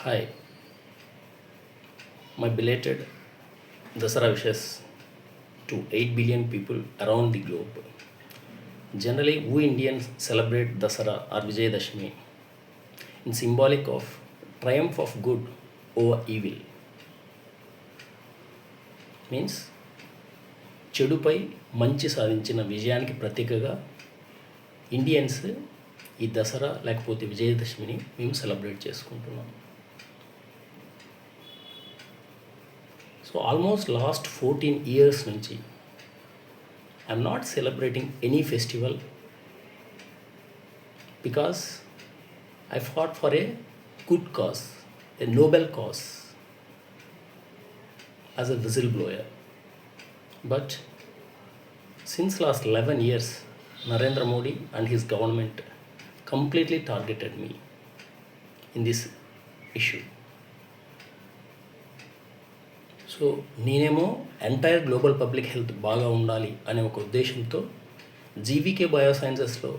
Hi, my belated Dasara wishes to 8 billion people around the globe. Generally, we Indians celebrate Dasara or Vijayadashmi in symbolic of triumph of good over evil. Means చెడుపై మంచి సాధించిన విజయానికి ప్రతీకగా Indians ఈ దసరా లేకపోతే విజయదశమిని మేము celebrate చేసుకుంటున్నాం. So almost last 14 years నుంచి I'm not celebrating any festival because I fought for a good cause, A Nobel cause as a whistle blower. But since last 11 years, Narendra Modi and his government completely targeted me in this issue. So నేనేమో entire global public health బాగా ఉండాలి అనే ఒక ఉద్దేశంతో జీవీకే బయోసైన్సెస్లో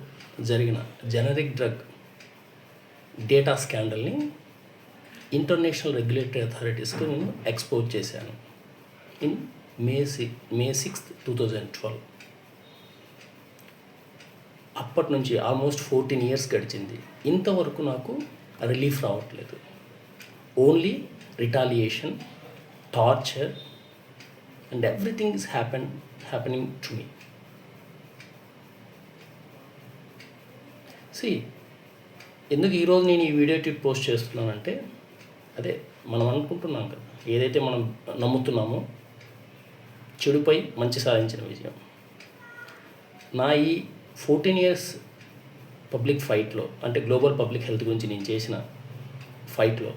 జరిగిన generic drug data స్కాండల్ని international regulatory అథారిటీస్కి నేను ఎక్స్పోజ్ చేశాను ఇన్ May 6th, 2012. అప్పటి నుంచి ఆల్మోస్ట్ 14 years గడిచింది. ఇంతవరకు నాకు రిలీఫ్ రావట్లేదు. Only retaliation, torture and everything is happening to me. ఎందుకు ఈరోజు నేను ఈ వీడియో టిప్ పోస్ట్ చేస్తున్నానంటే అదే మనం అనుకుంటున్నాం కదా, ఏదైతే మనం నమ్ముతున్నామో చెడుపై మంచి సాధించిన విజయం. నా ఈ 14 years పబ్లిక్ ఫైట్లో, అంటే గ్లోబల్ పబ్లిక్ హెల్త్ గురించి నేను చేసిన ఫైట్లో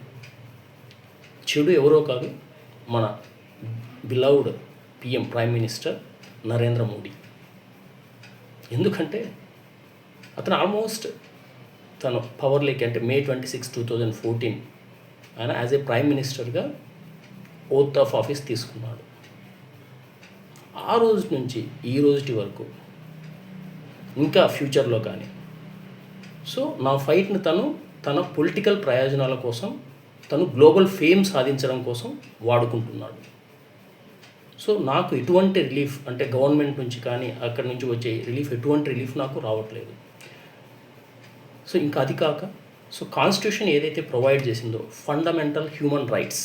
చెడు ఎవరో కాదు, మన beloved PM prime minister Narendra Modi. ఎందుకంటే అతను ఆల్మోస్ట్ తను పవర్లోకి అంటే May 26, 2014 ఆయన యాజ్ ఏ ప్రైమ్ మినిస్టర్గా ఓత్ ఆఫ్ ఆఫీస్ తీసుకున్నాడు. ఆ రోజు నుంచి ఈ రోజుటి వరకు ఇంకా ఫ్యూచర్లో కానీ నా ఫైట్ని తన పొలిటికల్ ప్రయోజనాల కోసం, తను గ్లోబల్ ఫేమ్ సాధించడం కోసం వాడుకుంటున్నాడు. నాకు ఎటువంటి రిలీఫ్ అంటే గవర్నమెంట్ నుంచి కానీ అక్కడి నుంచి వచ్చే ఎటువంటి రిలీఫ్ నాకు రావట్లేదు. ఇంకా అది కాక కాన్స్టిట్యూషన్ ఏదైతే ప్రొవైడ్ చేసిందో fundamental human rights,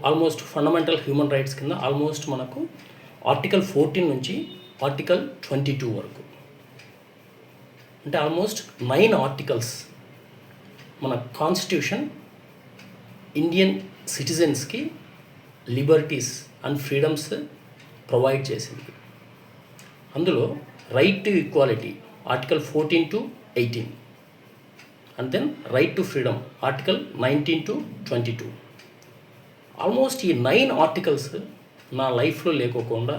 almost fundamental human rights కింద ఆల్మోస్ట్ మనకు Article 14 నుంచి Article 22 వరకు, అంటే ఆల్మోస్ట్ 9 articles మన కాన్స్టిట్యూషన్ ఇండియన్ సిటిజన్స్కి లిబర్టీస్ అండ్ ఫ్రీడమ్స్ ప్రొవైడ్ చేసింది. అందులో right to equality Article 14 to 18 and then right to freedom Article 19 to 22. Almost ఈ 9 articles నా లైఫ్లో లేకోకుండా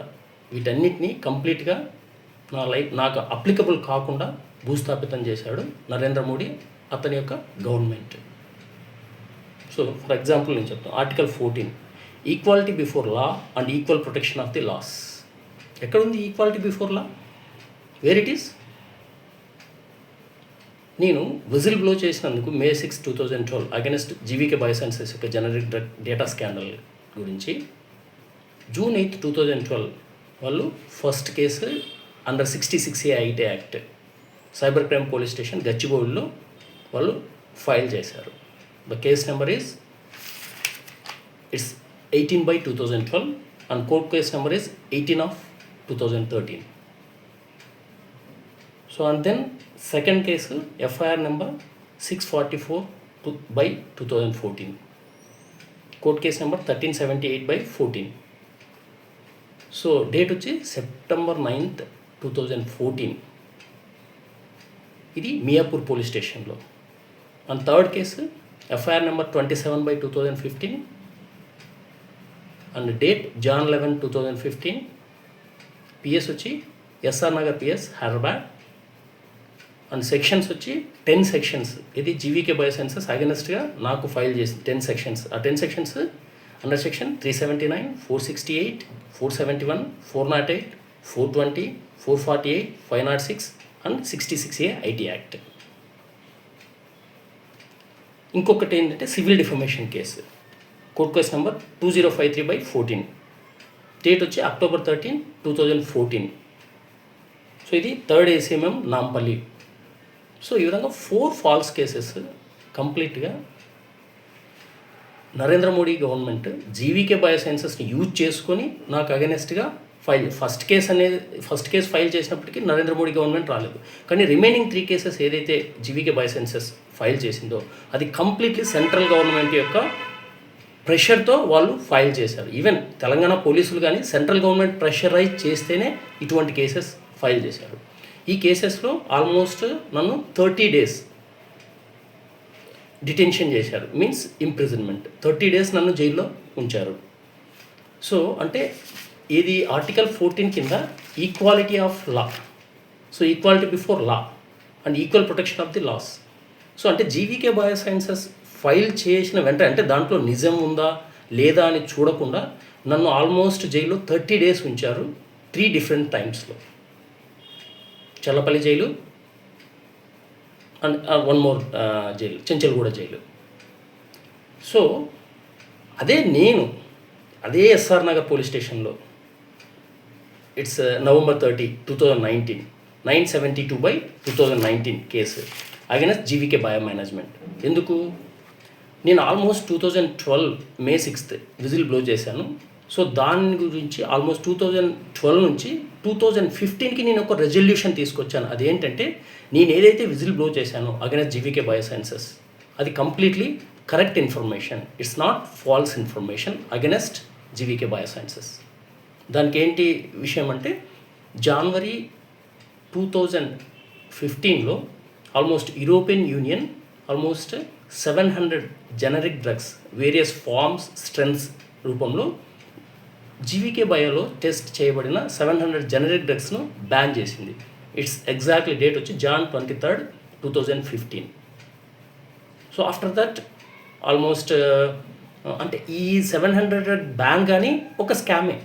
వీటన్నిటినీ కంప్లీట్గా నాకు అప్లికబుల్ కాకుండా భూస్థాపితం చేశాడు నరేంద్ర మోడీ, అతని యొక్క గవర్నమెంట్. ఫర్ ఎగ్జాంపుల్ నేను చెప్తాను. Article 14 equality before law and equal protection of the laws. ఎక్కడుంది equality before law? Where it is? నేను విజిల్ బ్లో చేసినందుకు May 6, 2012 అగెన్స్ట్ జీవీకే బయోసైన్సెస్ యొక్క జనరిక్ డ్రగ్ డేటా స్కాండల్ గురించి June 8, 2012 వాళ్ళు first case under 66A act cyber crime police station గచ్చిబౌలిలో వాళ్ళు file చేశారు. The case number is 18/2012 and court case number is 18/2013. And then second case FIR number 644/2014, court case number 1378/14. Date వచ్చి September 9th, 2014. ఇది మియాపూర్ police స్టేషన్లో. And third case FIR number 27/2015 and date Jan 11, 2015. PS వచ్చి SR Nagar PS Hyderabad. And sections వచ్చి 10 sections. ఇది GVK biosciences అగెనెస్ట్గా నాకు file చేసి 10 sections. ఆ 10 sections under section 379, 468, 471, 408, 420, 448, 506 and 66A IT act. ఇంకొకటి ఏంటంటే civil defamation case, court case number 2053/14, date వచ్చి October 13, 2014. So ఇది 3rd ACMM నాంపల్లి. సో ఈ విధంగా 4 ఫాల్స్ కేసెస్ కంప్లీట్గా నరేంద్ర మోడీ గవర్నమెంట్ జీవీకే బయోసైన్సెస్ని యూజ్ చేసుకొని నాకు అగెనెస్ట్గా ఫస్ట్ కేసు ఫైల్ చేసినప్పటికీ నరేంద్ర మోడీ గవర్నమెంట్ రాలేదు. కానీ రిమైనింగ్ 3 కేసెస్ ఏదైతే జీవీకే బయోసైన్సెస్ ఫైల్ చేసిందో అది కంప్లీట్లీ సెంట్రల్ గవర్నమెంట్ యొక్క ప్రెషర్తో వాళ్ళు ఫైల్ చేశారు. ఈవెన్ తెలంగాణ పోలీసులు కానీ సెంట్రల్ గవర్నమెంట్ ప్రెషరైజ్ చేస్తేనే ఇటువంటి కేసెస్ ఫైల్ చేశారు. ఈ కేసెస్లో ఆల్మోస్ట్ నన్ను 30 days డిటెన్షన్ చేశారు, మీన్స్ ఇంప్రిజన్మెంట్. 30 days నన్ను జైల్లో ఉంచారు. సో అంటే ఇది ఆర్టికల్ 14 కింద equality of law, so equality before law and equal protection of the laws. So అంటే జీవీకే బయోసైన్సెస్ ఫైల్ చేసిన వెంటనే, అంటే దాంట్లో నిజం ఉందా లేదా అని చూడకుండా నన్ను ఆల్మోస్ట్ జైల్లో 30 days ఉంచారు, 3 different టైమ్స్లో. Challapalli jail and 1 more jail, Chanchalguda jail. So అదే ఎస్ఆర్ నగర్ పోలీస్ స్టేషన్లో it's November 30, 2019, 972/2019 case against GVK bio management. ఎందుకు? నేను almost 2012 May 6th whistle blow చేశాను. సో దాని గురించి ఆల్మోస్ట్ 2012 నుంచి 2015కి నేను ఒక రెజల్యూషన్ తీసుకొచ్చాను. అదేంటంటే నేను ఏదైతే విజిల్ బ్లో చేశానో అగైనెస్ట్ జీవీకే బయోసైన్సెస్ అది completely correct information, it's not false information against GVK Biosciences. దానికి ఏంటి విషయం అంటే January 2015లో almost European Union almost 700 generic drugs various forms strengths రూపంలో జీవీకే బయోలో టెస్ట్ చేయబడిన 700 జెనరిక్ డ్రగ్స్ను బ్యాన్ చేసింది. ఇట్స్ ఎగ్జాక్ట్లీ డేట్ వచ్చి Jan 23, 2015. So after that almost అంటే ఈ 700 బ్యాన్ కానీ ఒక స్కామే.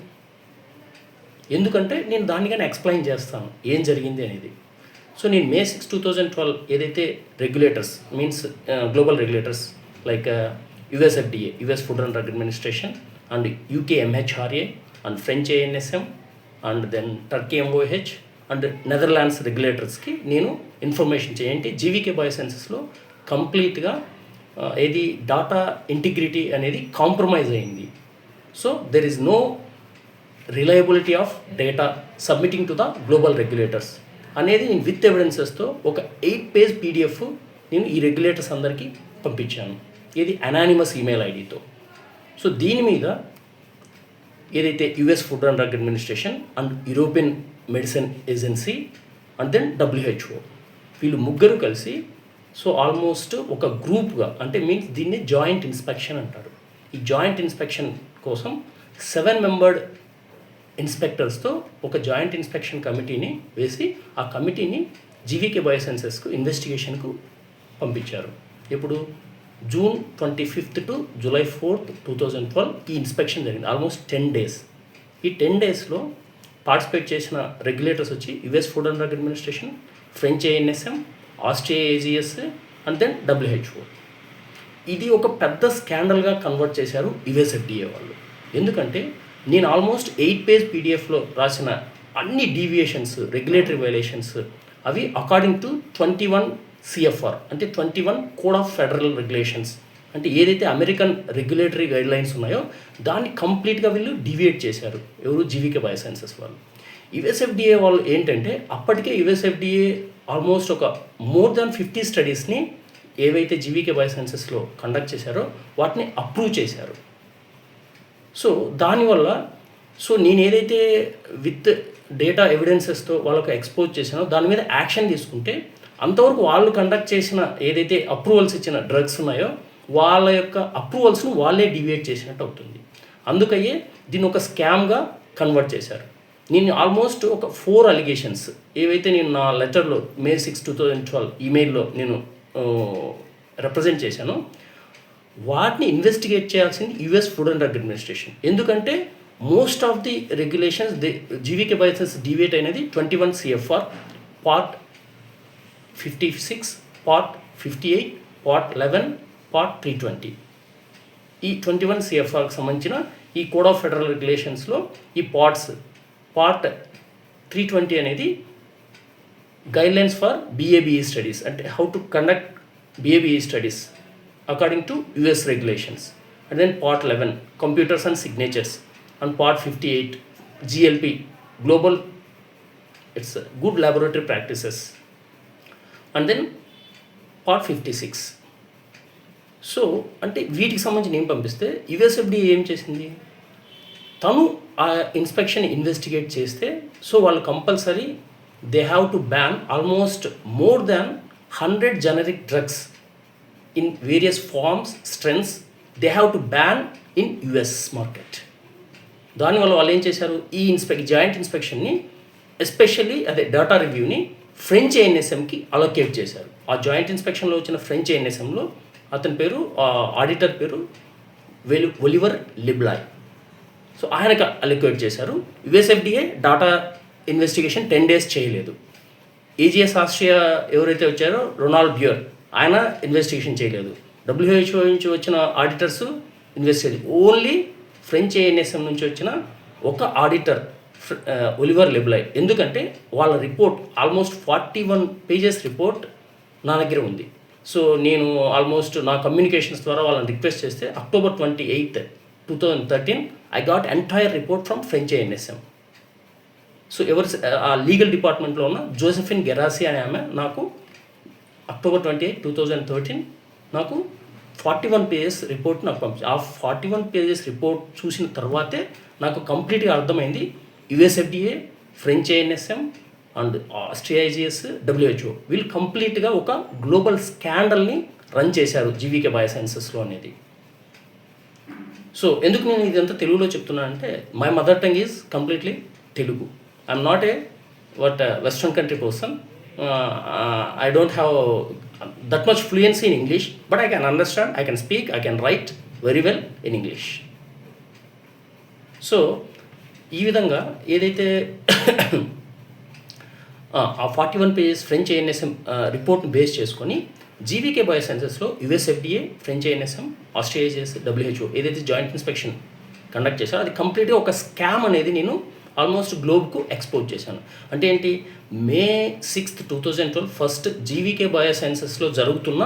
ఎందుకంటే నేను దాన్ని కానీ ఎక్స్ప్లెయిన్ చేస్తాను ఏం జరిగింది అనేది. సో నేను May 6, 2012 ఏదైతే regulators means global regulators like US FDA, US food and drug administration and UK MHRA and French ANSM and then Turkey MOH and Netherlands రెగ్యులేటర్స్కి నేను ఇన్ఫర్మేషన్ చేయండి జీవీకే బయోసైన్సెస్లో కంప్లీట్గా ఏది డాటా ఇంటిగ్రిటీ అనేది కాంప్రమైజ్ అయింది. So there is no reliability of data submitting to the global regulators అనేది నేను విత్ ఎవిడెన్సెస్తో ఒక 8-page PDF నేను ఈ రెగ్యులేటర్స్ అందరికీ పంపించాను, ఇది అనానిమస్ ఈమెయిల్ ఐడితో. సో దీని మీద ఏదైతే US food and drug administration and European medicine Agency and then WHO వీళ్ళు ముగ్గురు కలిసి సో ఆల్మోస్ట్ ఒక గ్రూప్గా అంటే మీన్స్ దీన్ని జాయింట్ ఇన్స్పెక్షన్ అంటారు. ఈ జాయింట్ ఇన్స్పెక్షన్ కోసం 7 membered ఇన్స్పెక్టర్స్తో ఒక జాయింట్ ఇన్స్పెక్షన్ కమిటీని వేసి ఆ కమిటీని జీవీకే బయోసైన్సెస్కు ఇన్వెస్టిగేషన్కు పంపించారు. ఇప్పుడు June 25 to July 4, 2012 ఈ ఇన్స్పెక్షన్ జరిగింది. Almost 10 days. ఈ 10 daysలో పార్టిసిపేట్ చేసిన రెగ్యులేటర్స్ వచ్చి US food and drug Administration, French ANSM, Australia AGS and then WHO. ఇది ఒక పెద్ద స్కాండల్గా కన్వర్ట్ చేశారు US FDA వాళ్ళు. ఎందుకంటే నేను ఆల్మోస్ట్ 8-page PDFలో రాసిన అన్ని డీవియేషన్స్ రెగ్యులేటరీ వైలేషన్స్ అవి అకార్డింగ్ టు 21 CFR అంటే 21 కోడ్ ఆఫ్ ఫెడరల్ రెగ్యులేషన్స్ అంటే ఏదైతే అమెరికన్ రెగ్యులేటరీ గైడ్లైన్స్ ఉన్నాయో దాన్ని కంప్లీట్గా వీళ్ళు డివియేట్ చేశారు. ఎవరు? జీవీకే బయోసైన్సెస్ వాళ్ళు. US FDA వాళ్ళు ఏంటంటే అప్పటికే US FDA ఆల్మోస్ట్ ఒక more than 50 స్టడీస్ని ఏవైతే జీవీకే బయోసైన్సెస్లో కండక్ట్ చేశారో వాటిని అప్రూవ్ చేశారు. సో దానివల్ల సో నేను ఏదైతే విత్ డేటా ఎవిడెన్సెస్తో వాళ్ళకు ఎక్స్పోజ్ చేశానో దాని మీద యాక్షన్ తీసుకుంటే అంతవరకు వాళ్ళు కండక్ట్ చేసిన ఏదైతే అప్రూవల్స్ ఇచ్చిన డ్రగ్స్ ఉన్నాయో వాళ్ళ యొక్క అప్రూవల్స్ను వాళ్ళే డివియేట్ చేసినట్టు అవుతుంది. అందుకయ్యే దీన్ని ఒక స్కామ్గా కన్వర్ట్ చేశారు. నేను ఆల్మోస్ట్ ఒక 4 allegations ఏవైతే నేను నా లెటర్లో May 6, 2012 ఈమెయిల్లో నేను రిప్రజెంట్ చేశానో వాటిని ఇన్వెస్టిగేట్ చేయాల్సింది US food and drug administration. ఎందుకంటే most of the regulations GVK Biosciences deviate అయినది 21 CFR Part 56, Part 58, Part 11, part 320. ఈ 21 CFRకి సంబంధించిన ఈ కోడ్ ఆఫ్ ఫెడరల్ రెగ్యులేషన్స్లో ఈ పార్ట్ 320 అనేది గైడ్లైన్స్ ఫర్ BABE స్టడీస్, అంటే how to conduct BABE studies according to US regulations. And then part 11 computers and signatures, and part 58 GLP global, it's good laboratory practices, and then part 56. So అంటే వీటికి సంబంధించి నేను పంపిస్తే USFDA ఏం చేసింది, తను ఆ ఇన్స్పెక్షన్ ఇన్వెస్టిగేట్ చేస్తే సో వాళ్ళు compulsory they have to ban almost more than 100 generic drugs in various forms, strengths. They have to ban in US market. దానివల్ల వాళ్ళు ఏం చేశారు, ఈ జాయింట్ ఇన్స్పెక్షన్ని ఎస్పెషల్లీ అదే డేటా రివ్యూని ఫ్రెంచ్ ANSMకి అలొకేట్ చేశారు. ఆ జాయింట్ ఇన్స్పెక్షన్లో వచ్చిన ఫ్రెంచ్ ANSMలో అతని పేరు, ఆడిటర్ పేరు ఒలివర్ లిబ్లాయ్. సో ఆయనకు అలొకేట్ చేశారు. USFDA డేటా ఇన్వెస్టిగేషన్ 10 days చేయలేదు. AGS ఆస్ట్రియా ఎవరైతే వచ్చారో రొనాల్డ్ బ్యూర్, ఆయన ఇన్వెస్టిగేషన్ చేయలేదు. WHO నుంచి వచ్చిన auditors investigate, only French ANSM నుంచి వచ్చిన ఒక ఆడిటర్ ఒలివర్ లిబ్లాయ్. ఎందుకంటే వాళ్ళ రిపోర్ట్ ఆల్మోస్ట్ 41 pages రిపోర్ట్ నా దగ్గర ఉంది. సో నేను ఆల్మోస్ట్ నా కమ్యూనికేషన్స్ ద్వారా వాళ్ళని రిక్వెస్ట్ చేస్తే October 28, 2013 I got entire report from French ANSM. So ఆ లీగల్ డిపార్ట్మెంట్లో ఉన్న జోసెఫిన్ గెరాసి అనే ఆమె నాకు October 28, 2013 నాకు 41 pages రిపోర్ట్ నాకు పంపించి, ఆ 41 pages రిపోర్ట్ చూసిన తర్వాతే నాకు కంప్లీట్గా అర్థమైంది USFDA, French ANSM and Austria AGS, WHO వీళ్ళు కంప్లీట్గా ఒక గ్లోబల్ స్కాండల్ని రన్ చేశారు GVK బయోసైన్సెస్లో అనేది. సో ఎందుకు నేను ఇదంతా తెలుగులో చెప్తున్నాను అంటే my mother tongue is completely Telugu. I'm not a western country person. I don't have that much fluency in English, but I can understand, I can speak, I can write very well in English. So ఈ విధంగా ఏదైతే ఆ 41 pages French ANSM రిపోర్ట్ని base చేసుకొని GVK బయోసైన్సెస్లో USFDA, French ANSM, Austria AGS, WHO ఏదైతే joint inspection conduct చేశారో అది కంప్లీట్గా ఒక స్కామ్ అనేది నేను ఆల్మోస్ట్ గ్లోబ్కు ఎక్స్పోజ్ చేశాను. అంటే ఏంటి, May 6, 2012 ఫస్ట్ GVK బయోసైన్సెస్లో జరుగుతున్న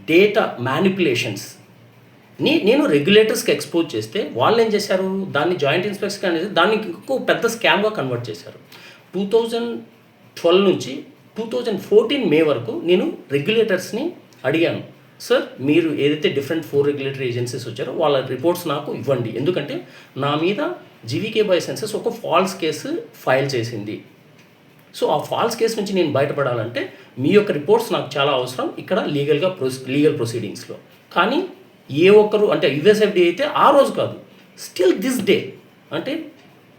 డేటా మ్యానిపులేషన్స్ని నేను రెగ్యులేటర్స్కి ఎక్స్పోజ్ చేస్తే వాళ్ళు ఏం చేశారు, దాన్ని జాయింట్ ఇన్స్పెక్షన్ అనేది దాన్ని ఇంకో పెద్ద స్కామ్గా కన్వర్ట్ చేశారు. 2012 నుంచి 2014 May వరకు నేను రెగ్యులేటర్స్ని అడిగాను, సార్ మీరు ఏదైతే డిఫరెంట్ 4 రెగ్యులేటరీ ఏజెన్సీస్ వచ్చారో వాళ్ళ రిపోర్ట్స్ నాకు ఇవ్వండి, ఎందుకంటే నా మీద GVK బయోసైన్సెస్ ఒక ఫాల్స్ కేసు ఫైల్ చేసింది. సో ఆ ఫాల్స్ కేసు నుంచి నేను బయటపడాలంటే మీ యొక్క రిపోర్ట్స్ నాకు చాలా అవసరం ఇక్కడ లీగల్ ప్రొసీడింగ్స్లో. కానీ ఏ ఒక్కరు అంటే USFDA అయితే ఆ రోజు కాదు, స్టిల్ దిస్ డే అంటే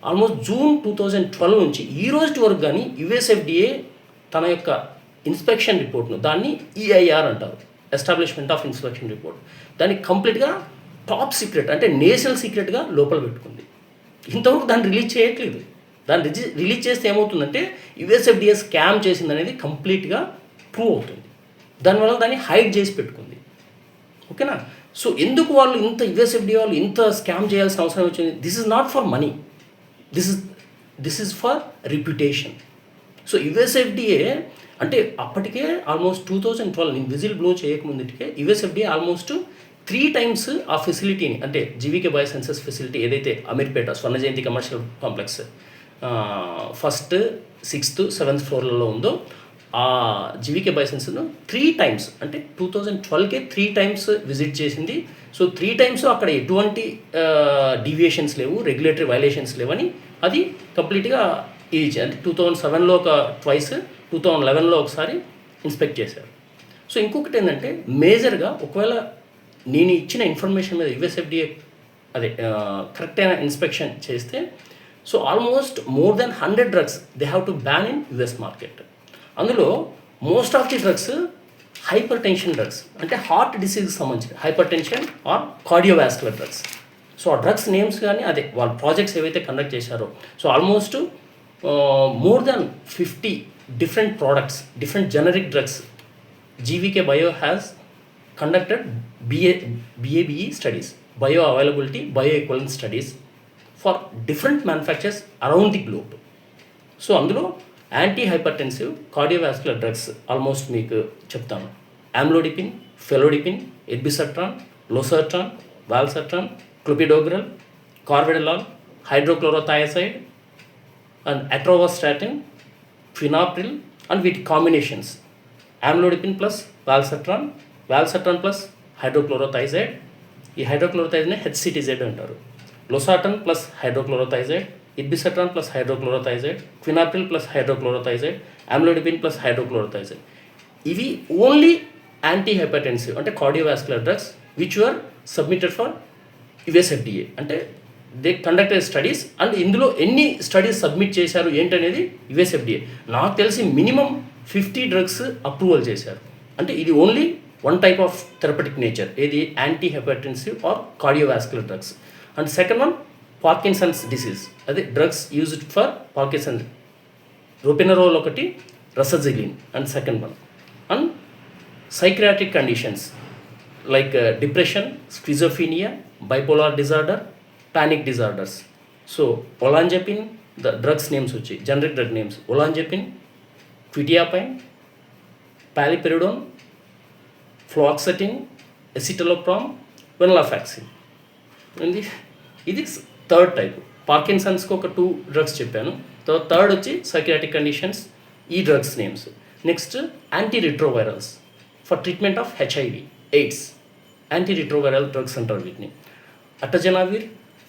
ఆల్మోస్ట్ June 2012 నుంచి ఈ రోజు వరకు కానీ USFDA తన యొక్క ఇన్స్పెక్షన్ రిపోర్ట్ను, దాన్ని EIR అంటారు, ఎస్టాబ్లిష్మెంట్ ఆఫ్ ఇన్స్పెక్షన్ రిపోర్ట్, దాన్ని కంప్లీట్గా టాప్ సీక్రెట్ అంటే నేషనల్ సీక్రెట్గా లోపల పెట్టుకుంది. ఇంతవరకు దాన్ని రిలీజ్ చేయట్లేదు. దాన్ని రిలీజ్ చేస్తే ఏమవుతుందంటే USFDA స్కామ్ చేసింది అనేది కంప్లీట్గా ప్రూవ్ అవుతుంది. దానివల్ల దాన్ని హైడ్ చేసి పెట్టుకుంది. ఓకేనా. సో ఎందుకు వాళ్ళు ఇంత USFDA వాళ్ళు ఇంత స్కామ్ చేయాల్సిన అవసరం వచ్చింది? This is not for money, this is for reputation. So USFDA అంటే అప్పటికే ఆల్మోస్ట్ 2012 నేను విజిల్ బ్లో చేయకముందుకే USFDA ఆల్మోస్ట్ 3 times ఆ ఫెసిలిటీని అంటే GVK బయోసైన్సెస్ ఫెసిలిటీ ఏదైతే Ameerpet Swarna Jayanti commercial complex 1st, 6th, 7th ఫ్లోర్లలో ఉందో ఆ GVK బయోసైన్సెస్ను 3 times అంటే 2012కే 3 times విజిట్ చేసింది. సో 3 times అక్కడ ఎటువంటి డీవియేషన్స్ లేవు, రెగ్యులేటరీ వైలేషన్స్ లేవని అది కంప్లీట్గా ఇది అంటే 2007లో ఒక ట్వైస్, 2011లో ఒకసారి ఇన్స్పెక్ట్ చేశారు. సో ఇంకొకటి ఏంటంటే మేజర్గా ఒకవేళ నేను ఇచ్చిన ఇన్ఫర్మేషన్ మీద USFDA అదే కరెక్ట్ అయిన ఇన్స్పెక్షన్ చేస్తే so almost more than 100 drugs they have to ban in US market. అందులో most of the drugs hypertension drugs అంటే హార్ట్ డిసీజ్కి సంబంధించిన hypertension or cardiovascular drugs. So ఆ డ్రగ్స్ నేమ్స్ కానీ అదే వాళ్ళ ప్రాజెక్ట్స్ ఏవైతే కండక్ట్ చేశారో so almost more than 50 different products, different generic drugs GVK Bio has conducted BABE studies, bioavailability, bioequivalence studies for different manufacturers around the globe. So అందులో antihypertensive cardiovascular drugs almost మీకు చెప్తాను. Amlodipine, felodipine, irbesartan, losartan, valsartan, clopidogrel, carvedilol, hydrochlorothiazide and atorvastatin, quinapril and వీటి కాంబినేషన్స్ amlodipine plus valsartan, valsartan plus hydrochlorothiazide. ఈ హైడ్రోక్లోరోథైజైడ్ని HCTZ అంటారు. Losartan plus hydrochlorothiazide, irbesartan plus hydrochlorothiazide, quinapril plus hydrochlorothiazide, amlodipine plus hydrochlorothiazide. ఇవి only antihypertensive అంటే cardiovascular drugs which are submitted for US FDA. అంటే they conducted studies and ఇందులో ఎన్ని studies submit చేశారు ఏంటనేది US FDA. నాకు తెలిసి minimum 50 drugs approval చేశారు. అంటే ఇది only one type of therapeutic nature, ఏది antihypertensive or cardiovascular drugs. And second one Parkinson's disease, అదే drugs used for Parkinson, ropinirole ఒకటి, rasagiline and second one. And psychiatric conditions like depression, schizophrenia, bipolar disorder, panic disorders. So olanzapine, the drugs names వచ్చి generic drug names olanzapine, quetiapine, paliperidone, fluoxetine, escitalopram, venlafaxine. ఇది third type. పార్కిన్సన్స్కి ఒక 2 drugs చెప్పాను. Third వచ్చి psychiatric conditions, ఈ drugs names. Next antiretrovirals for treatment of HIV, AIDS. Antiretroviral drugs అంటారు వీటిని. అటజనావిర్,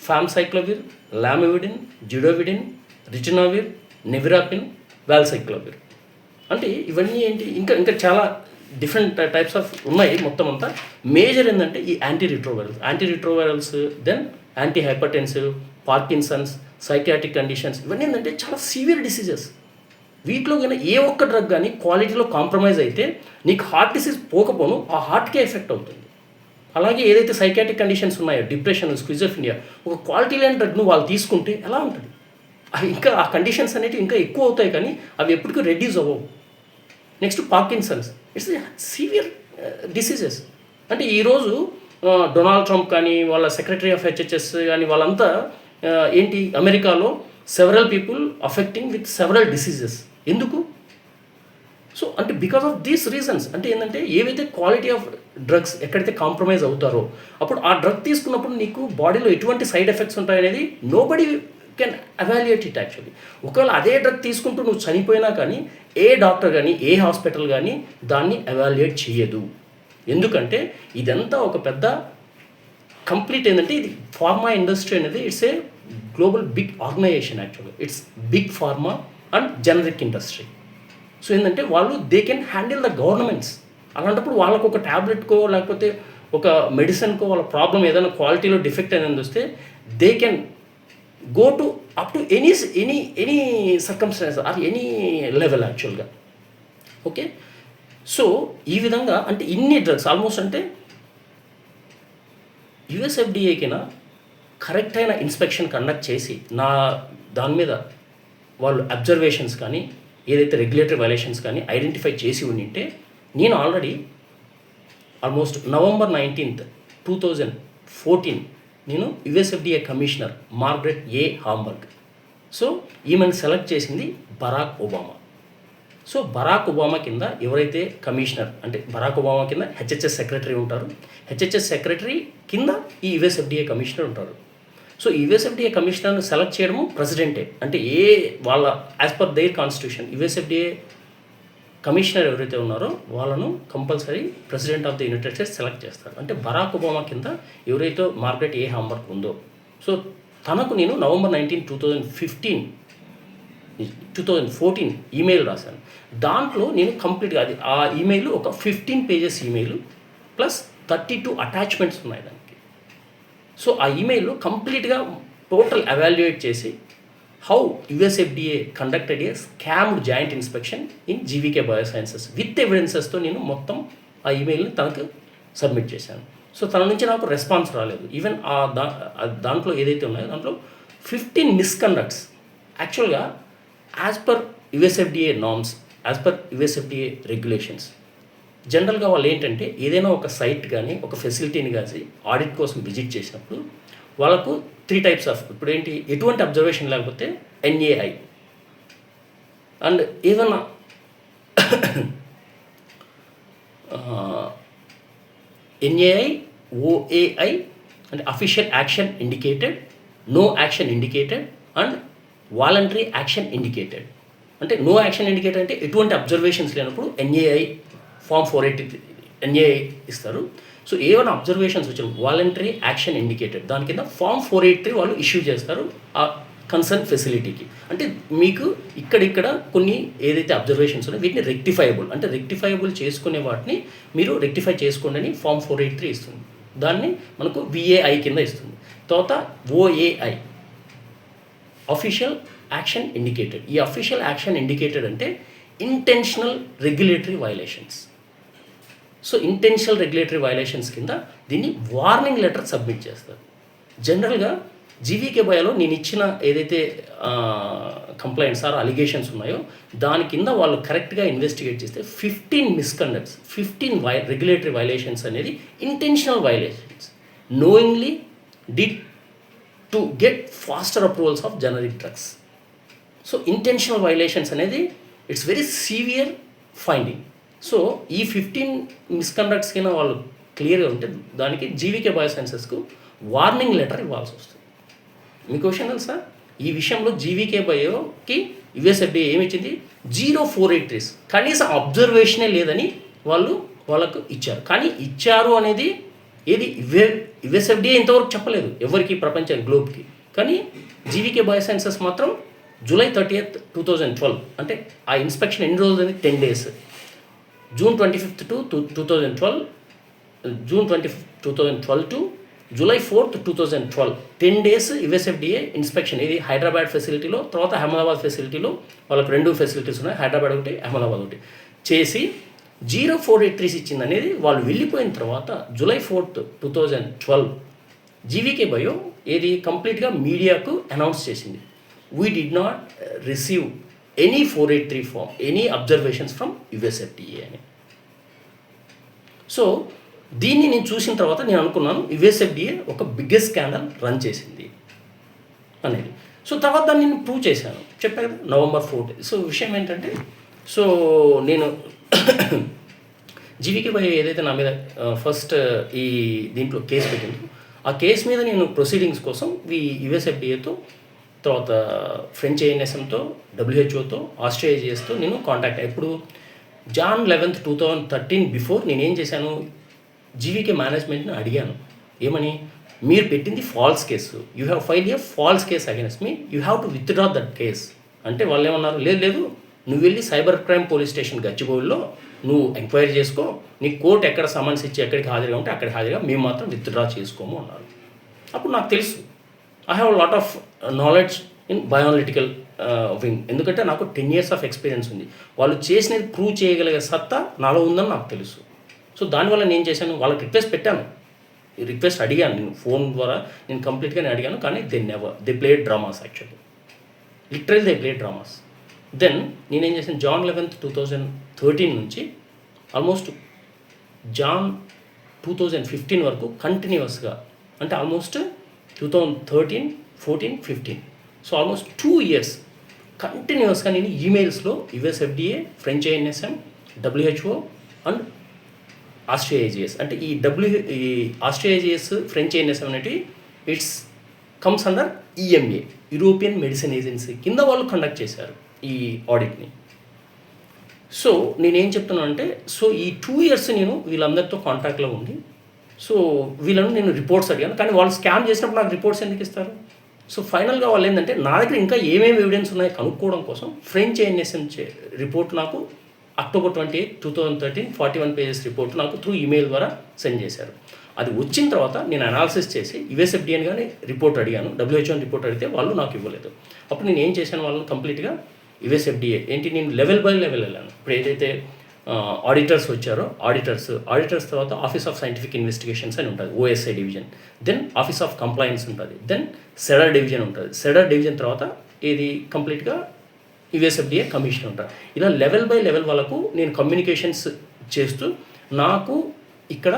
ఫామ్సైక్లోవిర్, లామివిడిన్, జిడోవిడిన్, రిటినావిర్, నెవిరాపిన్, వాల్సైక్లోవిర్. అంటే ఇవన్నీ ఏంటి, ఇంకా ఇంకా చాలా డిఫరెంట్ టైప్స్ ఆఫ్ ఉన్నాయి. మొత్తం అంతా మేజర్ ఏంటంటే ఈ antiretrovirals, then antihypertensive, Parkinson's, psychiatric conditions. ఇవన్నీ ఏంటంటే చాలా సివియర్ డిసీజెస్. వీటిలో కానీ ఏ ఒక్క డ్రగ్ కానీ క్వాలిటీలో కాంప్రమైజ్ అయితే నీకు హార్ట్ డిసీజ్ పోకపోను ఆ హార్ట్కే ఎఫెక్ట్ అవుతుంది. అలాగే ఏదైతే సైకియాట్రిక్ కండిషన్స్ ఉన్నాయో, డిప్రెషన్, స్కిజోఫ్రెనియా, ఒక క్వాలిటీ లేని డ్రగ్ను వాళ్ళు తీసుకుంటే ఎలా ఉంటుంది, అవి ఇంకా ఆ కండిషన్స్ అనేవి ఇంకా ఎక్కువ అవుతాయి కానీ అవి ఎప్పటికీ రెడ్యూస్ అవ్వవు. Next Parkinson's, it's severe diseases. అంటే ఈరోజు డొనాల్డ్ ట్రంప్ కానీ వాళ్ళ సెక్రటరీ ఆఫ్ HHS కానీ వాళ్ళంతా ఏంటి, అమెరికాలో several people affecting with several diseases. ఎందుకు? సో అంటే బికాస్ ఆఫ్ దీస్ రీజన్స్. అంటే ఏంటంటే ఏవైతే క్వాలిటీ ఆఫ్ డ్రగ్స్ ఎక్కడైతే కాంప్రమైజ్ అవుతారో అప్పుడు ఆ డ్రగ్ తీసుకున్నప్పుడు నీకు బాడీలో ఎటువంటి సైడ్ ఎఫెక్ట్స్ ఉంటాయనేది nobody can evaluate it actually. ఒకవేళ అదే డ్రగ్ తీసుకుంటూ నువ్వు చనిపోయినా కానీ ఏ డాక్టర్ కానీ ఏ హాస్పిటల్ కానీ దాన్ని అవాల్యుయేట్ చేయదు. ఎందుకంటే ఇదంతా ఒక పెద్ద కంప్లీట్ ఏంటంటే ఇది ఫార్మా ఇండస్ట్రీ అనేది it's a global big organization యాక్చువల్గా. It's big pharma and generic industry. So ఏంటంటే వాళ్ళు they can handle the governments. అలాంటప్పుడు వాళ్ళకు ఒక ట్యాబ్లెట్కో లేకపోతే ఒక మెడిసిన్కో వాళ్ళ ప్రాబ్లం ఏదైనా క్వాలిటీలో డిఫెక్ట్ అనేది వస్తే they can go to up to any circumstances or any level యాక్చువల్గా. ఓకే, సో ఈ విధంగా అంటే ఇన్ని డ్రగ్స్ ఆల్మోస్ట్ అంటే US FDAకినా కరెక్ట్ అయిన ఇన్స్పెక్షన్ కండక్ట్ చేసి దాని మీద వాళ్ళు అబ్జర్వేషన్స్ కానీ ఏదైతే రెగ్యులేటరీ వైలేషన్స్ కానీ ఐడెంటిఫై చేసి ఉండింటే నేను ఆల్రెడీ ఆల్మోస్ట్ నవంబర్ 19th, 2014 నేను US FDA commissioner Margaret A. Hamburg. So ఈమెను సెలెక్ట్ చేసింది Barack Obama. So Barack Obama కింద ఎవరైతే కమిషనర్ అంటే బరాక్ ఒబామా కింద HHS సెక్రటరీ ఉంటారు, HHS సెక్రటరీ కింద ఈ US FDA కమిషనర్ ఉంటారు. సో US FDA కమిషనర్ను సెలెక్ట్ చేయడము ప్రెసిడెంటే. అంటే వాళ్ళ as per their constitution US FDA commissioner ఎవరైతే ఉన్నారో వాళ్ళను compulsory president of the United States select చేస్తారు. అంటే బరాక్ ఒబామా కింద ఎవరైతే మార్గరెట్ A. హాంబర్గ్ ఉందో సో తనకు నేను నవంబర్ 19, 2014 ఈమెయిల్ రాశాను. దాంట్లో నేను కంప్లీట్గా ఆ ఈమెయిల్ ఒక 15 pages ఈమెయిల్ ప్లస్ 32 అటాచ్మెంట్స్ ఉన్నాయి దానికి. సో ఆ ఈమెయిల్లో కంప్లీట్గా టోటల్ అవాల్యుయేట్ చేసి how US FDA conducted a scammed joint inspection in GVK Biosciences with ఎవిడెన్సెస్తో నేను మొత్తం ఆ ఈమెయిల్ని తనకు సబ్మిట్ చేశాను. సో తన నుంచి నాకు రెస్పాన్స్ రాలేదు. ఈవెన్ దాంట్లో ఏదైతే ఉన్నాయో దాంట్లో 15 మిస్కండక్ట్స్ యాక్చువల్గా as per US FDA norms, as per US FDA regulations జనరల్గా వాళ్ళు ఏంటంటే ఏదైనా ఒక సైట్ కానీ ఒక ఫెసిలిటీని కానీ ఆడిట్ కోసం విజిట్ చేసినప్పుడు వాళ్ళకు 3 టైప్స్ ఆఫ్, ఇప్పుడు ఏంటి, ఎటువంటి అబ్జర్వేషన్ లేకపోతే ఎన్ఏఐ, అండ్ ఏదన్నా ఎన్ఏఐ, ఓఏఐ అంటే official action indicated, no action indicated and voluntary action indicated. అంటే నో యాక్షన్ ఇండికేటెడ్ అంటే ఎటువంటి అబ్జర్వేషన్స్ లేనప్పుడు ఎన్ఏఐ ఫామ్ 483 ఎన్ఏఐ ఇస్తారు. సో ఏమైనా అబ్జర్వేషన్స్ వచ్చినప్పుడు వాలంటరీ యాక్షన్ ఇండికేటెడ్ దాని కింద ఫామ్ 483 వాళ్ళు ఇష్యూ చేస్తారు ఆ కన్సర్న్ ఫెసిలిటీకి. అంటే మీకు ఇక్కడిక్కడ కొన్ని ఏదైతే అబ్జర్వేషన్స్ ఉన్నాయో వీటిని రెక్టిఫైబుల్, అంటే రెక్టిఫైబుల్ చేసుకునే వాటిని మీరు రెక్టిఫై చేసుకోండి అని ఫామ్ 483 ఇస్తుంది. దాన్ని మనకు విఏఐ కింద ఇస్తుంది. తర్వాత ఓఏఐ అఫీషియల్ యాక్షన్ ఇండికేటెడ్. ఈ అఫీషియల్ యాక్షన్ ఇండికేటెడ్ అంటే intentional regulatory violations. So intentional regulatory violations కింద దీన్ని వార్నింగ్ లెటర్ సబ్మిట్ చేస్తారు. జనరల్గా జీవీకే బయోలో నేను ఇచ్చిన ఏదైతే కంప్లైంట్స్ ఆర్ అలిగేషన్స్ ఉన్నాయో దాని కింద వాళ్ళు కరెక్ట్గా ఇన్వెస్టిగేట్ చేస్తే 15 మిస్కండక్ట్స్, 15 రెగ్యులేటరీ వైలేషన్స్ అనేది intentional violations, knowingly did to get faster approvals of generic drugs. So intentional violations అనేది it's very severe finding. So ఈ 15 మిస్కండక్ట్స్ కింద వాళ్ళు క్లియర్గా ఉంటే దానికి జీవీకే బయోసైన్సెస్కు వార్నింగ్ లెటర్ ఇవ్వాల్సి వస్తుంది. మీ క్వశ్చన్ తెలుసా, ఈ విషయంలో జీవీకే బయోకి యుఎస్ఎఫ్డీఏ ఏమి ఇచ్చింది, 0 483 కనీసం అబ్జర్వేషనే లేదని వాళ్ళకు ఇచ్చారు. కానీ ఇచ్చారు అనేది ఏది యుఎస్ఎఫ్డీఏ ఇంతవరకు చెప్పలేదు ఎవరికి, ప్రపంచం గ్లోబ్కి. కానీ జీవీకే బయోసైన్సెస్ మాత్రం July 30th 2012 అంటే ఆ ఇన్స్పెక్షన్ ఎన్ని రోజులు అని 10 days, June 25th to 2012, June 25th 2012 to July 4th 2012 10 days USFDA inspection. ఇది హైదరాబాద్ ఫెసిలిటీలో, తర్వాత అహ్మదాబాద్ ఫెసిలిటీలో, వాళ్ళకి 2 ఫెసిలిటీస్ ఉన్నాయి, హైదరాబాద్ ఒకటి అహ్మదాబాద్ ఒకటి చేసి 0 483 ఇచ్చింది అనేది వాళ్ళు వెళ్ళిపోయిన తర్వాత July 4th 2012 జీవీకే బయో ఏది కంప్లీట్గా మీడియాకు అనౌన్స్ చేసింది, we did not receive any 483 form, any observations from USFDA అని. సో దీన్ని నేను చూసిన తర్వాత నేను అనుకున్నాను USFDA ఒక బిగ్గెస్ట్ స్కాండల్ రన్ చేసింది అనేది. సో తర్వాత దాన్ని నేను ప్రూవ్ చేశాను, చెప్పాను కదా November 4th. సో విషయం ఏంటంటే, సో నేను జీవీకే బై ఏదైతే నా మీద ఫస్ట్ ఈ దీంట్లో కేసు పెట్టిందో ఆ కేసు మీద నేను ప్రొసీడింగ్స్ కోసం USFDAతో, తర్వాత ఫ్రెంచ్ ఏఎన్ఎస్ఎంతో, డబ్ల్యూహెచ్ఓతో, ఆస్ట్రేలియాతో నేను కాంటాక్ట్ అయ్యాను. ఇప్పుడు Jan 11th 2013 బిఫోర్ నేనేం చేశాను, జీవీకే మేనేజ్మెంట్ని అడిగాను, ఏమని, మీరు పెట్టింది false case, you have file A falls case against me, you have to withdraw that case. అంటే వాళ్ళు ఏమన్నారు, లేదు నువ్వు వెళ్ళి సైబర్ క్రైమ్ పోలీస్ స్టేషన్ గచ్చిబౌలిలో నువ్వు ఎంక్వైరీ చేసుకో, నీ కోర్టు ఎక్కడ సమన్స్ ఇచ్చి ఎక్కడికి హాజరుగా ఉంటే అక్కడికి హాజరుగా, మేము మాత్రం విత్డ్రా చేసుకోము అన్నారు. అప్పుడు నాకు తెలుసు, I have lot of knowledge in bioanalytical wing, ఎందుకంటే నాకు 10 years ఆఫ్ ఎక్స్పీరియన్స్ ఉంది. వాళ్ళు చేసినది ప్రూవ్ చేయగలిగే సత్తా నాలో ఉందని నాకు తెలుసు. సో దానివల్ల నేను చేశాను, వాళ్ళకి రిక్వెస్ట్ పెట్టాను, రిక్వెస్ట్ అడిగాను, నేను ఫోన్ ద్వారా నేను కంప్లీట్గా నేను అడిగాను. కానీ they played dramas, actually literal they played dramas. Then నేనేం చేశాను, Jan 11th 2013 నుంచి ఆల్మోస్ట్ Jan 2015 వరకు కంటిన్యూస్గా, అంటే ఆల్మోస్ట్ 2013, 14, 15, సో ఆల్మోస్ట్ 2 years కంటిన్యూస్గా నేను ఈమెయిల్స్లో యుఎస్ఎఫ్డీఏ, ఫ్రెంచ్ ఏఎన్ఎస్ఎం, డబ్ల్యూహెచ్ఓ అండ్ ఆస్ట్రేలియాజిఎస్, అంటే ఈ ఆస్ట్రేలియాజిఎస్, ఫ్రెంచ్ ఏఎన్ఎస్ఎం అనేవి it's comes under EMA, European medicine agency కింద వాళ్ళు కండక్ట్ చేశారు ఈ ఆడిట్ని. సో నేనేం చెప్తున్నాను అంటే, సో ఈ 2 years నేను వీళ్ళందరితో కాంటాక్ట్లో ఉండి, సో వీళ్ళను నేను రిపోర్ట్స్ అడిగాను. కానీ వాళ్ళు స్కామ్ చేసినప్పుడు నాకు రిపోర్ట్స్ ఎందుకు ఇస్తారు? సో ఫైనల్గా వాళ్ళు ఏంటంటే, నా దగ్గర ఇంకా ఏమేమి ఎవిడెన్స్ ఉన్నాయో కనుక్కోవడం కోసం ఫ్రెంచ్ ఏఎన్ఎస్ఎం రిపోర్ట్ నాకు October 28, 2013 41 pages రిపోర్ట్ నాకు త్రూ ఈమెయిల్ ద్వారా సెండ్ చేశారు. అది వచ్చిన తర్వాత నేను అనాలిసిస్ చేసి యుఎస్ఎఫ్డీఏని కానీ రిపోర్ట్ అడిగాను, డబ్ల్యూహెచ్ఓని రిపోర్ట్ అడిగితే వాళ్ళు నాకు ఇవ్వలేదు. అప్పుడు నేను ఏం చేశాను, వాళ్ళని కంప్లీట్గా యుఎస్ఎఫ్డీఏ ఏంటి, నేను లెవెల్ బై లెవెల్ వెళ్ళాను. ఇప్పుడు ఏదైతే ఆడిటర్స్ వచ్చారో ఆడిటర్స్ తర్వాత ఆఫీస్ ఆఫ్ సైంటిఫిక్ ఇన్వెస్టిగేషన్స్ అని ఉంటుంది, OSI division, then office of compliance ఉంటుంది, దెన్ సెడర్ డివిజన్ ఉంటుంది, సెడర్ డివిజన్ తర్వాత ఇది కంప్లీట్గా యుఎస్ఎఫ్డీఏ కమిషన్ ఉంటుంది. ఇలా లెవెల్ బై లెవెల్ వాళ్ళకు నేను కమ్యూనికేషన్స్ చేస్తూ నాకు ఇక్కడ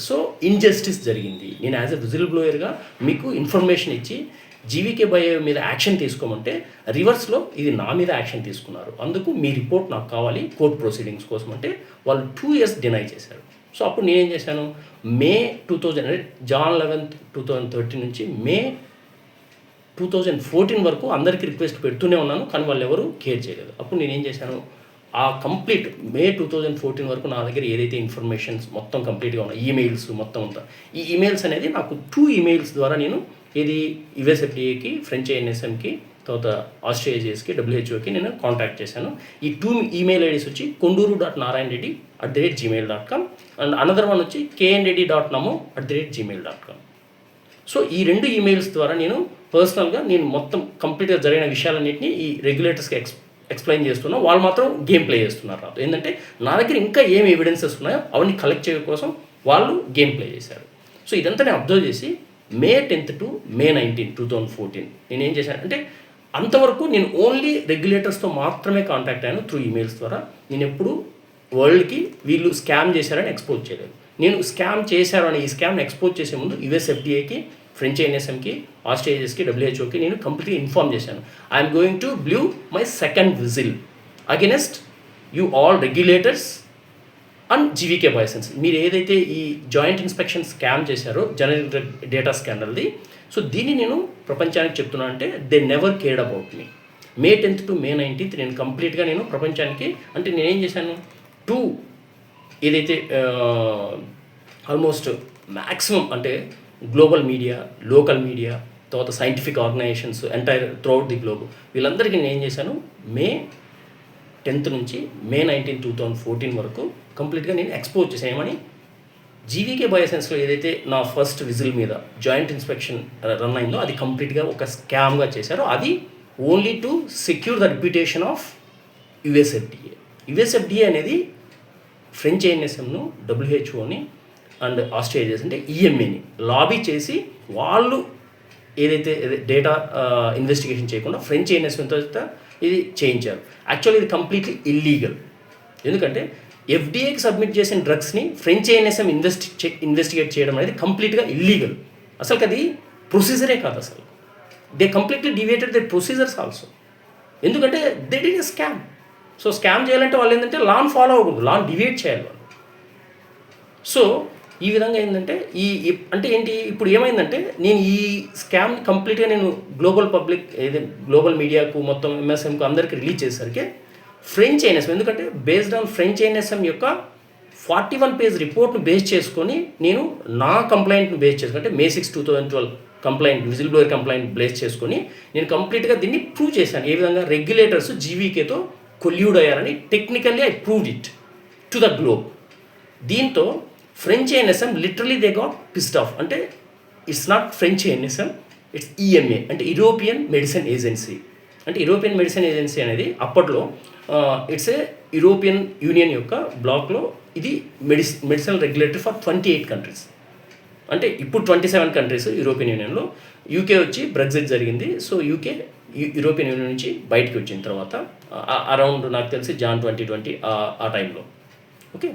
సో ఇన్జస్టిస్ జరిగింది. నేను యాజ్ ఎ విజిల్ బ్లోయర్గా మీకు ఇన్ఫర్మేషన్ ఇచ్చి జీవీకే బయో మీద యాక్షన్ తీసుకోమంటే రివర్స్లో ఇది నా మీద యాక్షన్ తీసుకున్నారు, అందుకు మీ రిపోర్ట్ నాకు కావాలి కోర్ట్ ప్రొసీడింగ్స్ కోసం అంటే వాళ్ళు 2 years డినై చేశారు. సో అప్పుడు నేనేం చేశాను, మే 2000 అంటే Jan 11, 2013 నుంచి మే 2014 వరకు అందరికీ రిక్వెస్ట్ పెడుతూనే ఉన్నాను, కానీ వాళ్ళు ఎవరు కేర్ చేయలేదు. అప్పుడు నేనేం చేశాను, ఆ కంప్లీట్ మే 2014 వరకు నా దగ్గర ఏదైతే ఇన్ఫర్మేషన్స్ మొత్తం కంప్లీట్గా ఉన్నాయి, ఈమెయిల్స్ మొత్తం అంతా, ఈ ఈమెయిల్స్ అనేది నాకు 2 emails ద్వారా నేను ఇది యుఎస్ఎఫ్డిఏకి, ఫ్రెంచ్ ఐఎన్ఎస్ఎంకి, తర్వాత ఆస్ట్రేలియాకి, డబ్ల్యూహెచ్ఓకి నేను కాంటాక్ట్ చేశాను. ఈ 2 email IDs వచ్చి konduru.narayanreddy@gmail.com అండ్ అనదర్ వన్ వచ్చి knreddy.namo@gmail.com. సో ఈ 2 emails ద్వారా నేను పర్సనల్గా నేను మొత్తం కంప్లీట్గా జరిగిన విషయాలన్నింటినీ ఈ రెగ్యులేటర్స్కి ఎక్స్ప్లెయిన్ చేస్తున్నా, వాళ్ళు మాత్రం గేమ్ ప్లే చేస్తున్నారు నాతో. ఏంటంటే నా దగ్గర ఇంకా ఏం ఎవిడెన్సెస్ ఉన్నాయో అవన్నీ కలెక్ట్ చేయడం కోసం వాళ్ళు గేమ్ ప్లే చేశారు. సో ఇదంతా నేను అబ్జర్వ్ చేసి May 10th to May 19, 2014 నేను ఏం చేశాను అంటే అంతవరకు నేను ఓన్లీ రెగ్యులేటర్స్తో మాత్రమే కాంటాక్ట్ అయ్యాను త్రూ ఈమెయిల్స్ ద్వారా. నేను ఎప్పుడు వరల్డ్కి వీళ్ళు స్కామ్ చేశారని ఎక్స్పోజ్ చేయలేదు. నేను స్కామ్ చేశారు అని ఈ స్కామ్ని ఎక్స్పోజ్ చేసే ముందు యుఎస్ఎఫ్డిఏకి, ఫ్రెంచ్ ఐఎన్ఎస్ఎంకి, ఆస్ట్రేలియాకి, డబ్ల్యూహెచ్ఓకి నేను కంప్లీట్గా ఇన్ఫార్మ్ చేశాను. I'm going to blow my second whistle against you all regulators and GVK Biosciences. మీరు ఏదైతే ఈ జాయింట్ ఇన్స్పెక్షన్ స్కామ్ చేశారో జనరల్ డేటా స్కాండల్ది, సో దీన్ని నేను ప్రపంచానికి చెప్తున్నాను అంటే they never cared about me. May 10th to May 19th నేను కంప్లీట్గా నేను ప్రపంచానికి అంటే నేనేం చేశాను, 2 ఏదైతే ఆల్మోస్ట్ మ్యాక్సిమం అంటే గ్లోబల్ మీడియా, లోకల్ మీడియా, తర్వాత scientific organisations entire throughout the globe, వీళ్ళందరికీ నేను ఏం చేశాను, May 10th నుంచి May 19, 2014 వరకు కంప్లీట్గా నేను ఎక్స్పోజ్ చేశాను. ఏమని, జీవీకే బయోసెన్స్లో ఏదైతే నా ఫస్ట్ విజిల్ మీద జాయింట్ ఇన్స్పెక్షన్ రన్ అయిందో అది కంప్లీట్గా ఒక స్కామ్గా చేశారో, అది only to secure the reputation of USFDA. USFDA అనేది ఫ్రెంచ్ ఐఎన్ఎస్ఎంను, డబ్ల్యూహెచ్ఓని అండ్ ఆస్ట్రేలియా అంటే ఈఎంఏని లాబీ చేసి వాళ్ళు ఏదైతే డేటా ఇన్వెస్టిగేషన్ చేయకుండా ఫ్రెంచ్ ఐఎన్ఎస్ఎంతో ఇది చేయించారు. యాక్చువల్లీ ఇది కంప్లీట్లీ ఇల్లీగల్. ఎందుకంటే ఎఫ్డీఏకి సబ్మిట్ చేసిన డ్రగ్స్ని ఫ్రెంచ్ ఐఎన్ఎస్ఎం ఇన్వెస్టిగేట్ చేయడం అనేది కంప్లీట్గా ఇల్లీగల్. అసలు అది ప్రొసీజరే కాదు. అసలు they completely deviated they procedures also. ఎందుకంటే they did a scam. So scam చేయాలంటే వాళ్ళు ఏంటంటే లాన్ ఫాలో అవ్వకూడదు, లాన్ డివియేట్ చేయాలి వాళ్ళు. సో ఈ విధంగా ఏంటంటే అంటే ఏంటి, ఇప్పుడు ఏమైందంటే నేను ఈ స్కామ్ కంప్లీట్గా నేను గ్లోబల్ పబ్లిక్ గ్లోబల్ మీడియాకు మొత్తం ఎంఎస్ఎంకు అందరికీ రిలీజ్ చేసేసరికి ఫ్రెంచ్ ఐఎన్ఎస్ఎం, ఎందుకంటే బేస్డ్ ఆన్ ఫ్రెంచ్ ఐఎన్ఎస్ఎం యొక్క 41 page రిపోర్ట్ను బేస్ చేసుకొని నేను నా కంప్లైంట్ను బేస్ చేసుకుని అంటే May 6, 2012 complaint, whistle blower complaint base చేసుకొని నేను కంప్లీట్గా దీన్ని ప్రూవ్ చేశాను. ఏ విధంగా రెగ్యులేటర్స్ జీవీకేతో కొల్యూడ్ అయ్యారని technically I proved it to the globe. దీంతో French INSM literally they got pissed off. అంటే it's not French INSM, it's EMA అంటే యూరోపియన్ మెడిసిన్ ఏజెన్సీ. అంటే యూరోపియన్ మెడిసిన్ ఏజెన్సీ అనేది అప్పట్లో ఇట్స్ ఏ యూరోపియన్ యూనియన్ యొక్క బ్లాక్లో ఇది మెడిసినల్ రెగ్యులేటరీ ఫర్ 28 countries. అంటే ఇప్పుడు 27 countries యూరోపియన్ యూనియన్లో. యూకే వచ్చి బ్రెగ్జిట్ జరిగింది. సో యూకే యూరోపియన్ యూనియన్ నుంచి బయటకు వచ్చిన తర్వాత అరౌండ్ నాకు తెలిసి Jan 2020 ఆ టైంలో. ఓకే,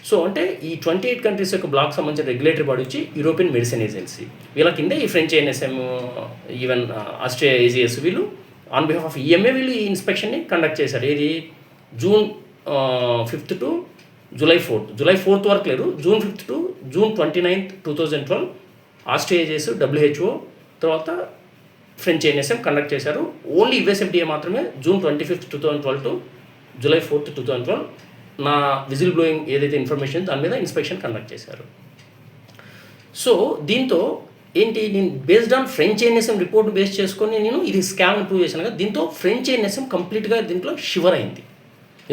సో అంటే ఈ 28 countries యొక్క బ్లాక్ సంబంధించిన రెగ్యులేటరీ బాడీ వచ్చి యూరోపియన్ మెడిసిన్ ఏజెన్సీ. వీళ్ళ కింద ఈ ఫ్రెంచ్ ఐఎన్ఎస్ఎం, ఈవెన్ ఆస్ట్రేలియా ఏజిఎస్ వీళ్ళు ఆన్ బిహాఫ్ ఆఫ్ ఈఎంఏ వీళ్ళు ఈ ఇన్స్పెక్షన్ని కండక్ట్ చేశారు. ఏది June 5th to July 4th. July 4th వరకు లేరు, June 5th to June 29th, 2012 Australia, WHO తర్వాత ఫ్రెంచ్ ఐఎన్ఎస్ఎం కండక్ట్ చేశారు. ఓన్లీ యుఎస్ఎఫ్డిఏ మాత్రమే June 25th, 2012 to July 4th, 2012 నా విజిల్ బ్లోయింగ్ ఏదైతే ఇన్ఫర్మేషన్ దాని మీద ఇన్స్పెక్షన్ కండక్ట్ చేశారు. సో దీంతో ఏంటి, నేను based on French INSM report base చేసుకొని నేను ఇది స్కామ్ ప్రూవ్ చేశాను కదా. దీంతో ఫ్రెంచ్ ఐఎన్ఎస్ఎం కంప్లీట్గా దీంట్లో షివర్ అయింది.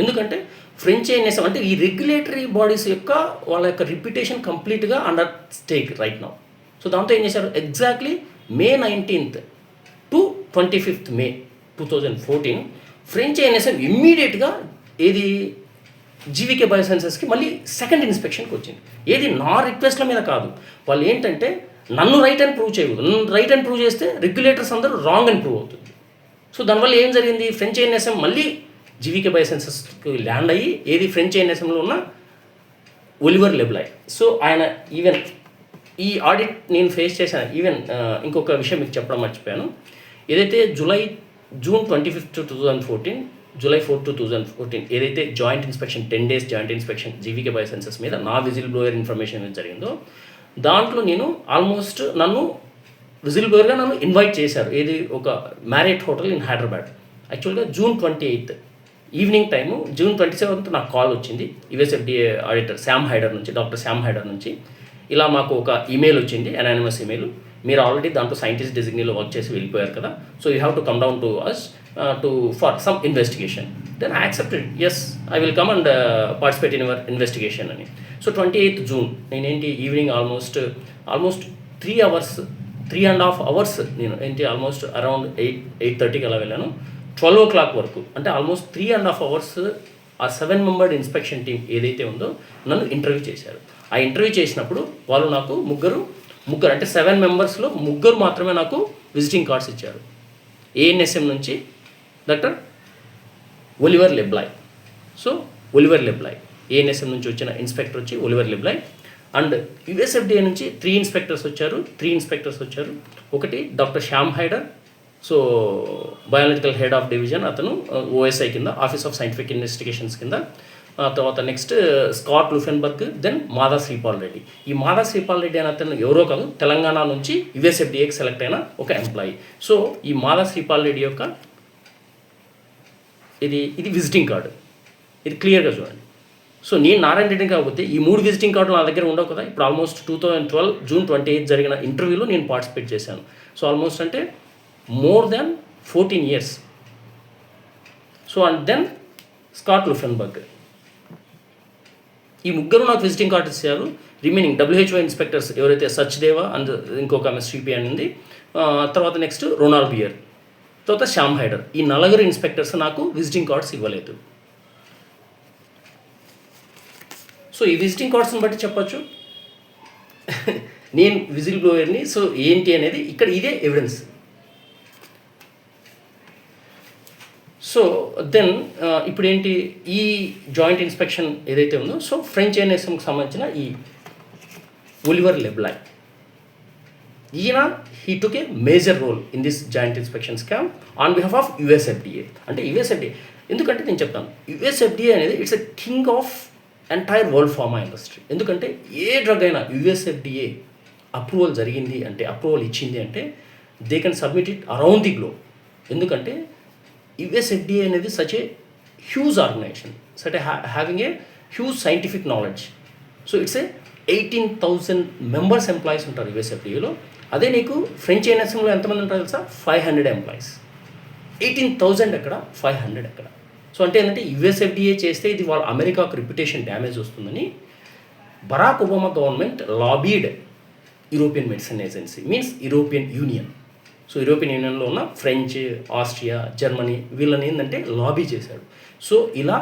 ఎందుకంటే ఫ్రెంచ్ ఐఎన్ఎస్ఎం అంటే ఈ రెగ్యులేటరీ బాడీస్ యొక్క వాళ్ళ యొక్క రిప్యుటేషన్ కంప్లీట్గా under stake right now. So దాంతో ఏం చేశారు, exactly May 19th to 25th May 2014 French INSM ఇమ్మీడియట్గా ఏది జీవీకే బయోసెన్సెస్కి మళ్ళీ సెకండ్ ఇన్స్పెక్షన్కి వచ్చింది. ఏది నా రిక్వెస్ట్ల మీద కాదు. వాళ్ళు ఏంటంటే నన్ను రైట్ అని ప్రూవ్ చేయకూడదు, నన్ను రైట్ అని ప్రూవ్ చేస్తే రెగ్యులేటర్స్ అందరూ రాంగ్ అని ప్రూవ్ అవుతుంది. సో దానివల్ల ఏం జరిగింది, ఫ్రెంచ్ ఐఎన్ఎస్ఎం మళ్ళీ జీవీకే బయోసెన్సెస్కి ల్యాండ్ అయ్యి ఏది ఫ్రెంచ్ ఐఎన్ఎస్ఎంలో ఉన్న ఒలివర్ లెబ్లాయ్. సో ఆయన ఈవెన్ ఈ ఆడిట్ నేను ఫేస్ చేశాను. ఈవెన్ ఇంకొక విషయం మీకు చెప్పడం మర్చిపోయాను. ఏదైతే జూన్ 25, 2014, July 4, 2014 ఏదైతే joint inspection 10 days joint inspection GVK Biosciences మీద నా విజిల్ బ్లోయర్ ఇన్ఫర్మేషన్ జరిగిందో, దాంట్లో నేను ఆల్మోస్ట్ నన్ను విజిల్ బ్లోయర్గా నన్ను ఇన్వైట్ చేశారు. ఏది ఒక మ్యారియట్ హోటల్ ఇన్ హైదరాబాద్. యాక్చువల్గా June 28 ఈవినింగ్ టైము, June 27 నాకు కాల్ వచ్చింది USFDA auditor doctor Sam Haider నుంచి. ఇలా మాకు ఒక ఈమెయిల్ వచ్చింది, అనానిమస్ ఈమెయిల్. మీరు ఆల్రెడీ దాంట్లో సైంటిస్ట్ డిజిగ్నీలో వర్క్ చేసి వెళ్ళిపోయారు కదా, so you have to come down to us for some investigation. Then I accepted, yes I will come and participate in your investigation అని. సో 28th June నేనేంటి evening almost 3.5 hours నేను ఏంటి almost around 8:30కి అలా వెళ్ళాను. 12 o'clock వరకు, అంటే almost 3.5 hours ఆ 7-membered inspection team ఏదైతే ఉందో నన్ను ఇంటర్వ్యూ చేశారు. ఆ ఇంటర్వ్యూ చేసినప్పుడు వాళ్ళు నాకు ముగ్గురు అంటే 7 members-లో 3 మాత్రమే నాకు విజిటింగ్ కార్డ్స్ ఇచ్చారు. ఏఎన్ఎస్ఎం నుంచి డాక్టర్ ఒలివర్ లెబ్లాయ్. సో ఒలివర్ లెబ్లాయ్ ఏఎన్ఎస్ఎం నుంచి వచ్చిన ఇన్స్పెక్టర్ వచ్చి ఒలివర్ లెబ్లాయ్. అండ్ యుఎస్ఎఫ్డిఏ నుంచి 3 inspectors వచ్చారు. ఒకటి doctor Shyam hider, so biological head of division, అతను ఓఎస్ఐ కింద, ఆఫీస్ ఆఫ్ సైంటిఫిక్ ఇన్వెస్టిగేషన్స్ కింద. తర్వాత నెక్స్ట్ స్కాట్ లూఫెన్బర్గ్, దెన్ మాదా శ్రీపాల్ రెడ్డి. ఈ మాదా శ్రీపాల్ రెడ్డి అని అతను ఎవరో కాదు, తెలంగాణ నుంచి యుఎస్ఎఫ్డిఏకి సెలెక్ట్ అయిన ఒక ఎంప్లాయీ. సో ఈ మాదా శ్రీపాల్ రెడ్డి యొక్క ఇది విజిటింగ్ కార్డు, ఇది క్లియర్గా చూడండి. సో నేను నారాయణ రెడ్డి కాకపోతే ఈ 3 విజిటింగ్ కార్డులు నా దగ్గర ఉండవు కదా. ఇప్పుడు ఆల్మోస్ట్ 2012 June 28 జరిగిన ఇంటర్వ్యూలో నేను పార్టిసిపేట్ చేశాను. సో ఆల్మోస్ట్ అంటే more than 14 years. So and then Scott Laufenberg, ఈ 3 నాకు విజిటింగ్ కార్డు ఇచ్చారు. రిమైనింగ్ WHO ఇన్స్పెక్టర్స్ ఎవరైతే సచ్దేవా అండ్ ఇంకొక ఆమె శ్రీపి అని ఉంది, తర్వాత నెక్స్ట్ రొనాల్డ్ బియర్, తర్వాత శ్యామ్ హైడర్, ఈ 4 ఇన్స్పెక్టర్స్ నాకు విజిటింగ్ కార్డ్స్ ఇవ్వలేదు. సో ఈ విజిటింగ్ కార్డ్స్ని బట్టి చెప్పచ్చు నేను విజిల్ బ్లోయర్ని. సో ఏంటి అనేది ఇక్కడ ఇదే ఎవిడెన్స్. సో దెన్ ఇప్పుడు ఏంటి ఈ జాయింట్ ఇన్స్పెక్షన్ ఏదైతే ఉందో, సో ఫ్రెంచ్ ఎన్ఎస్ఎంకి సంబంధించిన ఈ ఒలివర్ లెబ్లాయ్, ఈయన he took a major role in this joint inspection scam on behalf of USFDA. అంటే యుఎస్ఎఫ్డిఏ ఎందుకంటే నేను చెప్తాను, యుఎస్ఎఫ్డిఏ అనేది it's a king of entire world pharma industry. ఎందుకంటే ఏ డ్రగ్ అయినా యుఎస్ఎఫ్డిఏ అప్రూవల్ జరిగింది అంటే, అప్రూవల్ ఇచ్చింది అంటే, they can submit it around the globe. ఎందుకంటే యుఎస్ఎఫ్డిఏ అనేది such a huge organisation, having a huge scientific knowledge. So it's a 18,000 members employees ఉంటారు యుఎస్ఎఫ్డిఏలో. అదే నీకు ఫ్రెంచ్ ఎన్ఎస్ఎంలో ఎంతమంది ఉంటారు తెలుసా? 500 ఎంప్లాయీస్. 18,000 ఎక్కడ, 500 ఎక్కడ? సో అంటే ఏంటంటే యుఎస్ఎఫ్డిఏ చేస్తే ఇది వాళ్ళ అమెరికాకు రిప్యుటేషన్ డ్యామేజ్ వస్తుందని Barack Obama government lobbied European medicine Agency, means European Union. So European యూనియన్లో ఉన్న ఫ్రెంచ్, ఆస్ట్రియా, జర్మనీ వీళ్ళని ఏంటంటే లాబీ చేశాడు. సో ఇలా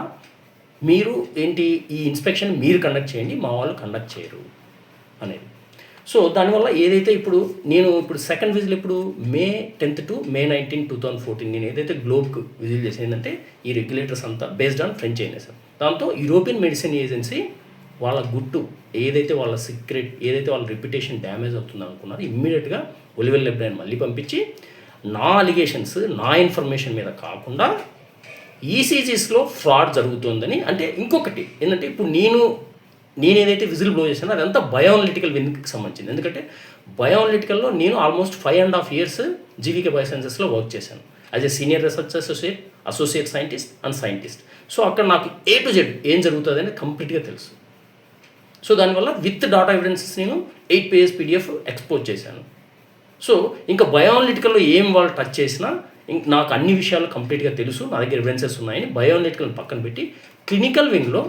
మీరు ఏంటి ఈ ఇన్స్పెక్షన్ మీరు కండక్ట్ చేయండి, మా వాళ్ళు కండక్ట్ చేయరు అనేది. సో దానివల్ల ఏదైతే ఇప్పుడు సెకండ్ విజిల్ ఇప్పుడు May 10th to May 19, 2014 నేను ఏదైతే గ్లోబ్కు విజిల్ చేసి ఏంటంటే ఈ రెగ్యులేటర్స్ అంతా బేస్డ్ ఆన్ ఫ్రెంచ్ ఎన్ఎస్ఎం. దాంతో యూరోపియన్ మెడిసిన్ ఏజెన్సీ వాళ్ళ గుట్టు ఏదైతే వాళ్ళ సీక్రెట్ ఏదైతే వాళ్ళ రెప్యుటేషన్ డ్యామేజ్ అవుతుంది అనుకున్నారు, ఇమ్మీడియట్గా ఒలివర్ లెబ్లాయ్ని మళ్ళీ పంపించి నా అలిగేషన్స్ నా ఇన్ఫర్మేషన్ మీద కాకుండా ఈసీజీస్లో ఫ్రాడ్ జరుగుతుందని. అంటే ఇంకొకటి ఏంటంటే ఇప్పుడు నేను ఏదైతే విజిల్ బ్లో చేశానో అదంతా బయోఅనలిటికల్ వింగ్కి సంబంధించింది. ఎందుకంటే బయోఅనలిటికల్లో నేను ఆల్మోస్ట్ 5.5 years జీవీకే బయోసైన్సెస్లో వర్క్ చేశాను as a senior research associate scientist. So అక్కడ నాకు A to Z ఏం జరుగుతుంది అనేది కంప్లీట్గా తెలుసు. సో దానివల్ల విత్ డాటా ఎవిడెన్సెస్ నేను 8 pages PDF ఎక్స్పోజ్ చేశాను. సో ఇంకా బయోఅనలిటికల్లో ఏం వాళ్ళు టచ్ చేసినా నాకు అన్ని విషయాలు కంప్లీట్గా తెలుసు, నా దగ్గర ఎవిడెన్సెస్ ఉన్నాయని బయోఅనలిటికల్ని పక్కన పెట్టి క్లినికల్ వింగ్లో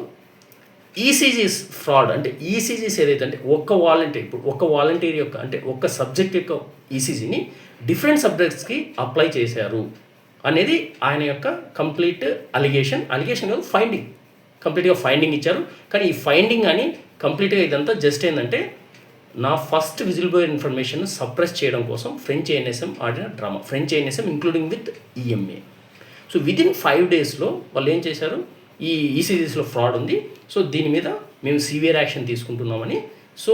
ఈసీజీస్ ఫ్రాడ్, అంటే ఈసీజీస్ ఏదైతే అంటే ఒక వాలంటీర్ యొక్క అంటే ఒక సబ్జెక్ట్ యొక్క ఈసీజీని డిఫరెంట్ సబ్జెక్ట్స్కి అప్లై చేశారు అనేది ఆయన యొక్క కంప్లీట్ అలిగేషన్ కాదు, ఫైండింగ్. కంప్లీట్గా ఫైండింగ్ ఇచ్చారు. కానీ ఈ ఫైండింగ్ అని కంప్లీట్గా ఇదంతా జస్ట్ ఏంటంటే నా first whistle blower information suppress చేయడం కోసం ఫ్రెంచ్ ఎన్ఎస్ఎం ఆడిన drama, French NSM including with EMA. So within 5 days వాళ్ళు ఏం చేశారు, ఈ ఈసీజీస్లో ఫ్రాడ్ ఉంది, సో దీని మీద మేము సివియర్ యాక్షన్ తీసుకుంటున్నామని. సో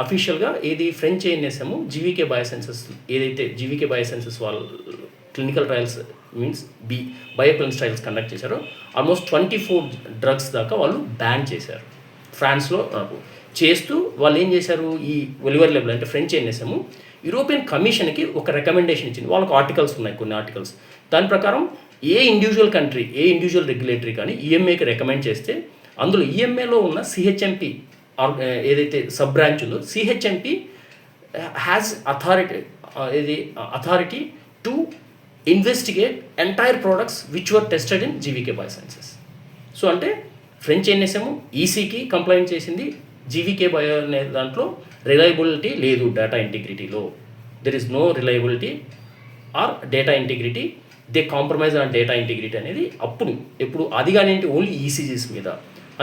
అఫీషియల్గా ఏది ఫ్రెంచ్ ఏఎన్ఎస్ఎం జీవీకే బయోసెన్సెస్ ఏదైతే జీవీకే బయోసెన్సెస్ వాళ్ళు clinical trials means bioclinical trials conduct చేశారో ఆల్మోస్ట్ 24 డ్రగ్స్ దాకా వాళ్ళు బ్యాన్ చేశారు ఫ్రాన్స్లో. చేస్తూ వాళ్ళు ఏం చేశారు, ఈ ఒలివర్ లెబెల్ అంటే ఫ్రెంచ్ ఏఎన్ఎస్ఎం యూరోపియన్ కమిషన్కి ఒక రికమెండేషన్ ఇచ్చింది. వాళ్ళకి ఆర్టికల్స్ ఉన్నాయి, కొన్ని ఆర్టికల్స్. దాని ప్రకారం ఏ ఇండివిజువల్ రెగ్యులేటరీ కానీ ఈఎంఏకి రికమెండ్ చేస్తే అందులో ఈఎంఏలో ఉన్న సిహెచ్ఎంపి ఏదైతే సబ్ బ్రాంచ్ ఉందో CHMP has authority to investigate entire products which were tested in GVK Biosciences. So అంటే ఫ్రెంచ్ ఎన్ఎస్ఎం ఈసీకి కంప్లైంట్ చేసింది, జీవీకే బయో అనే దాంట్లో రిలయబిలిటీ లేదు, డేటా ఇంటిగ్రిటీలో there is no reliability or data integrity, they compromise on data integrity అనేది ఎప్పుడు అది కానీ ఓన్లీ ఈసీజీస్ మీద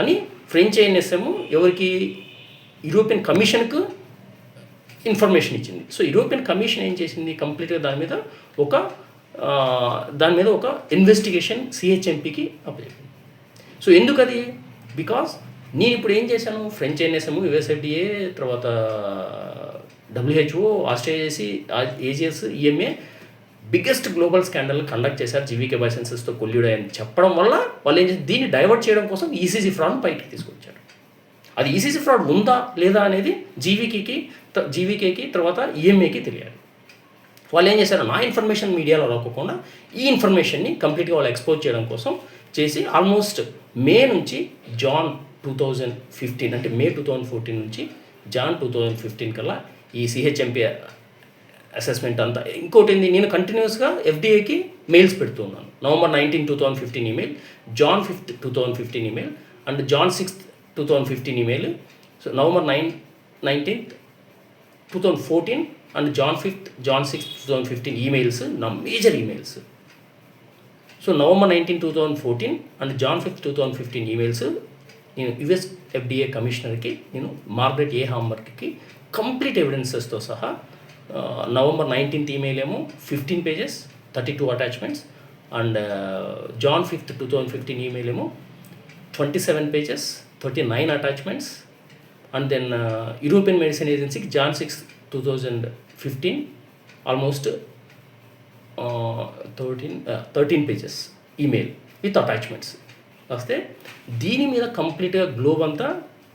అని ఫ్రెంచ్ ఏఎన్ఎస్ఎం ఎవరికి, యూరోపియన్ కమిషన్కు ఇన్ఫర్మేషన్ ఇచ్చింది. సో యూరోపియన్ కమిషన్ ఏం చేసింది, కంప్లీట్గా దాని మీద ఒక ఇన్వెస్టిగేషన్ సిహెచ్ఎంపికి అప్లై చేసింది. సో ఎందుకు అది, బికాస్ నేను ఇప్పుడు ఏం చేశాను, ఫ్రెంచ్ ఎన్ఎస్ఎం, యుఎస్ఎఫ్డిఏ, తర్వాత డబ్ల్యూహెచ్ఓ, ఆస్ట్రేలియాసి, AGS, EMA biggest global scandal conduct చేశారు జీవీకే బయోసెన్సెస్తో కొల్యూడ్ అని చెప్పడం వల్ల వాళ్ళు ఏం చేసి దీన్ని డైవర్ట్ చేయడం కోసం ఈసీజీ ఫ్రాడ్ పైకి తీసుకొచ్చారు. అది ఈసీజీ ఫ్రాడ్ ఉందా లేదా అనేది జీవీకేకి తర్వాత ఈఎంఏకి తెలియాలి. వాళ్ళు ఏం చేశారు, నా ఇన్ఫర్మేషన్ మీడియాలో రాకుండా ఈ ఇన్ఫర్మేషన్ని కంప్లీట్గా వాళ్ళు ఎక్స్పోజ్ చేయడం కోసం చేసి ఆల్మోస్ట్ మే నుంచి జాన్ 2015 అంటే మే 2014 నుంచి జాన్ 2015 కల్లా ఈ సిహెచ్ఎంపీ అసెస్మెంట్ అంతా. ఇంకోటి ఏంది, నేను కంటిన్యూస్గా ఎఫ్డీఏకి మెయిల్స్ పెడుతున్నాను. November 19, 2015 email, Jan 5, 2015 email and Jan 6, 2015 email. So November 19, 2014 and Jan 5, Jan 6, 2015 emails నా major emails. So November 19, 2014 and Jan 5, 2015 emails నేను యుఎస్ ఎఫ్డీఏ కమిషనర్కి, నేను మార్గరెట్ ఏ హాంబర్గ్కి కంప్లీట్ ఎవిడెన్సెస్తో సహా నవంబర్ 19th ఈమెయిల్ ఏమో 15 pages 32 attachments and Jan 5, 2015 email ఏమో 27 pages 39 attachments and then European Medicine ఏజెన్సీకి Jan 6, 2015 almost 13 pages email with attachments వస్తే దీని మీద కంప్లీట్గా గ్లోబ్ అంతా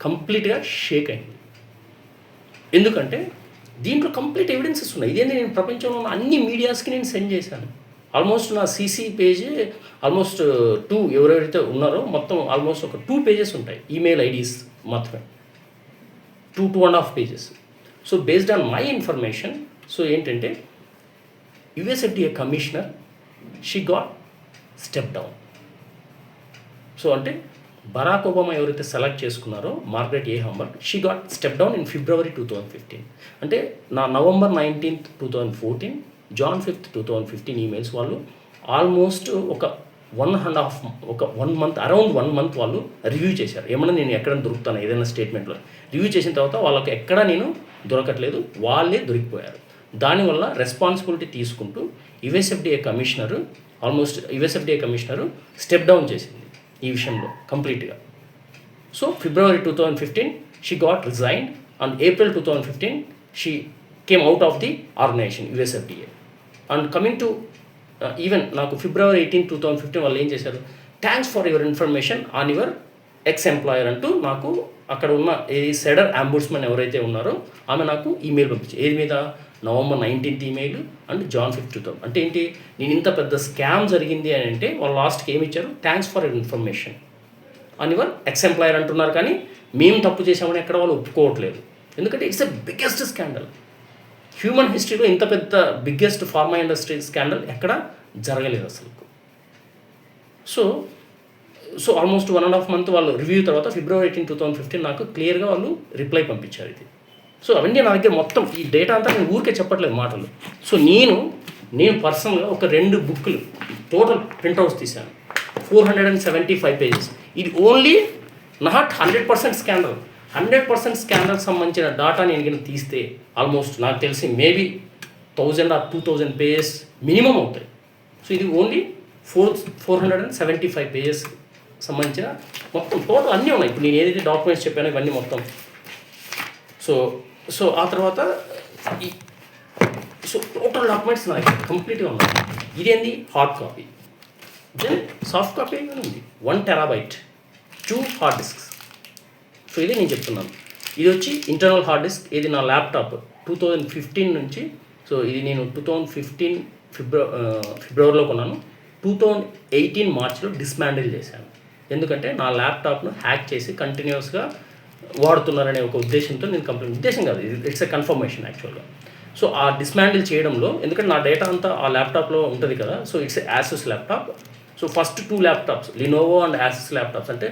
కంప్లీట్గా షేక్ అయింది. ఎందుకంటే దీంట్లో కంప్లీట్ ఎవిడెన్సెస్ ఉన్నాయి. ఇదేంటి, నేను ప్రపంచంలో ఉన్న అన్ని మీడియాస్కి నేను సెండ్ చేశాను. ఆల్మోస్ట్ నా సీసీ పేజ్ ఆల్మోస్ట్ 2 ఎవరెవరైతే ఉన్నారో మొత్తం ఆల్మోస్ట్ ఒక 2 pages ఉంటాయి, ఈమెయిల్ ఐడీస్ మాత్రమే 2.5 pages. So based on my information, so ఏంటంటే USFDA commissioner she got step down. So అంటే బరాక్ ఒబామా ఎవరైతే సెలెక్ట్ చేసుకున్నారో Margaret A Hamburg, she got step down in February 2015. అంటే నా నవంబర్ 19, 2014 జాన్ 5, 2015 ఈమెయిల్స్ వాళ్ళు almost ఒక 1 month around 1 month వాళ్ళు review చేశారు. ఏమన్నా నేను ఎక్కడ దొరుకుతాను ఏదైనా స్టేట్మెంట్లో రివ్యూ చేసిన తర్వాత వాళ్ళకి ఎక్కడ నేను దొరకట్లేదు, వాళ్ళే దొరికిపోయారు. దానివల్ల రెస్పాన్సిబిలిటీ తీసుకుంటూ యుఎస్ఎఫ్డిఏ కమిషనరు స్టెప్ డౌన్ చేసింది ఈ విషయంలో కంప్లీట్గా. So February 2015 she got resigned and April 2015 she came out of the organisation USFDA. And coming to even నాకు February 18, 2015 వాళ్ళు ఏం చేశారు, thanks for your information on your ex employer అంటూ నాకు అక్కడ ఉన్న ఈ సెడర్ అంబుడ్స్మన్ ఎవరైతే ఉన్నారో ఆమె నాకు ఈమెయిల్ పంపించారు. ఏది మీద, November 19th email and Jan 5, 2000. అంటే ఏంటి, నేను ఇంత పెద్ద స్కామ్ జరిగింది అని అంటే వాళ్ళు లాస్ట్కి ఏమి ఇచ్చారు, థ్యాంక్స్ ఫర్ యువర్ ఇన్ఫర్మేషన్ అని యువర్ ఎక్స్ ఎంప్లాయర్ అంటున్నారు. కానీ మేము తప్పు చేసామని ఎక్కడ వాళ్ళు ఒప్పుకోవట్లేదు. ఎందుకంటే it's the biggest scandal human హిస్టరీలో. ఇంత పెద్ద బిగ్గెస్ట్ ఫార్మా ఇండస్ట్రీ స్కాండల్ ఎక్కడ జరగలేదు అసలు. సో ఆల్మోస్ట్ 1.5 month వాళ్ళు రివ్యూ తర్వాత February 18, 2015 నాకు క్లియర్గా వాళ్ళు రిప్లై పంపించారు ఇది. సో అవన్నీ నా దగ్గర మొత్తం ఈ డేటా అంతా నేను ఊరికే చెప్పట్లేదు మాటలు. సో నేను పర్సనల్గా ఒక 2 బుక్లు టోటల్ ప్రింట్అవుట్స్ తీశాను, 475 pages. ఇది ఓన్లీ నాట్ 100% స్కాండల్. 100% స్కాండల్ సంబంధించిన డాటా నేను కనుక తీస్తే ఆల్మోస్ట్ నాకు తెలిసి మేబీ 1000 or 2000 pages మినిమం అవుతాయి. సో ఇది ఓన్లీ 475 pages సంబంధించిన మొత్తం టోటల్ అన్నీ ఉన్నాయి. ఇప్పుడు నేను ఏదైతే డాక్యుమెంట్స్ చెప్పానో ఇవన్నీ మొత్తం. సో ఆ తర్వాత సో టోటల్ డాక్యుమెంట్స్ నాకు కంప్లీట్గా ఉన్నాయి. ఇదేంది hard copy. Then soft copy ఉంది 1 TB 2 హార్డ్ డిస్క్స్. సో ఇదే నేను చెప్తున్నాను. ఇది వచ్చి ఇంటర్నల్ హార్డ్ డిస్క్. ఇది నా ల్యాప్టాప్ 2015 నుంచి. సో ఇది నేను 2015 ఫిబ్రవరిలో కొన్నాను. 2018 మార్చ్లో డిస్మాండిల్ చేశాను. ఎందుకంటే నా ల్యాప్టాప్ను హ్యాక్ చేసి కంటిన్యూస్గా వాడుతున్నారనే ఒక ఉద్దేశంతో నేను ఉద్దేశం కాదు, ఇట్స్ ఎ కన్ఫర్మేషన్ యాక్చువల్గా. సో ఆ డిస్మాండిల్ చేయడంలో, ఎందుకంటే నా డేటా అంతా ఆ ల్యాప్టాప్లో ఉంటుంది కదా. So it's యాసూస్ laptop. So first 2 laptops Lenovo and యాసూస్ laptops. అంటే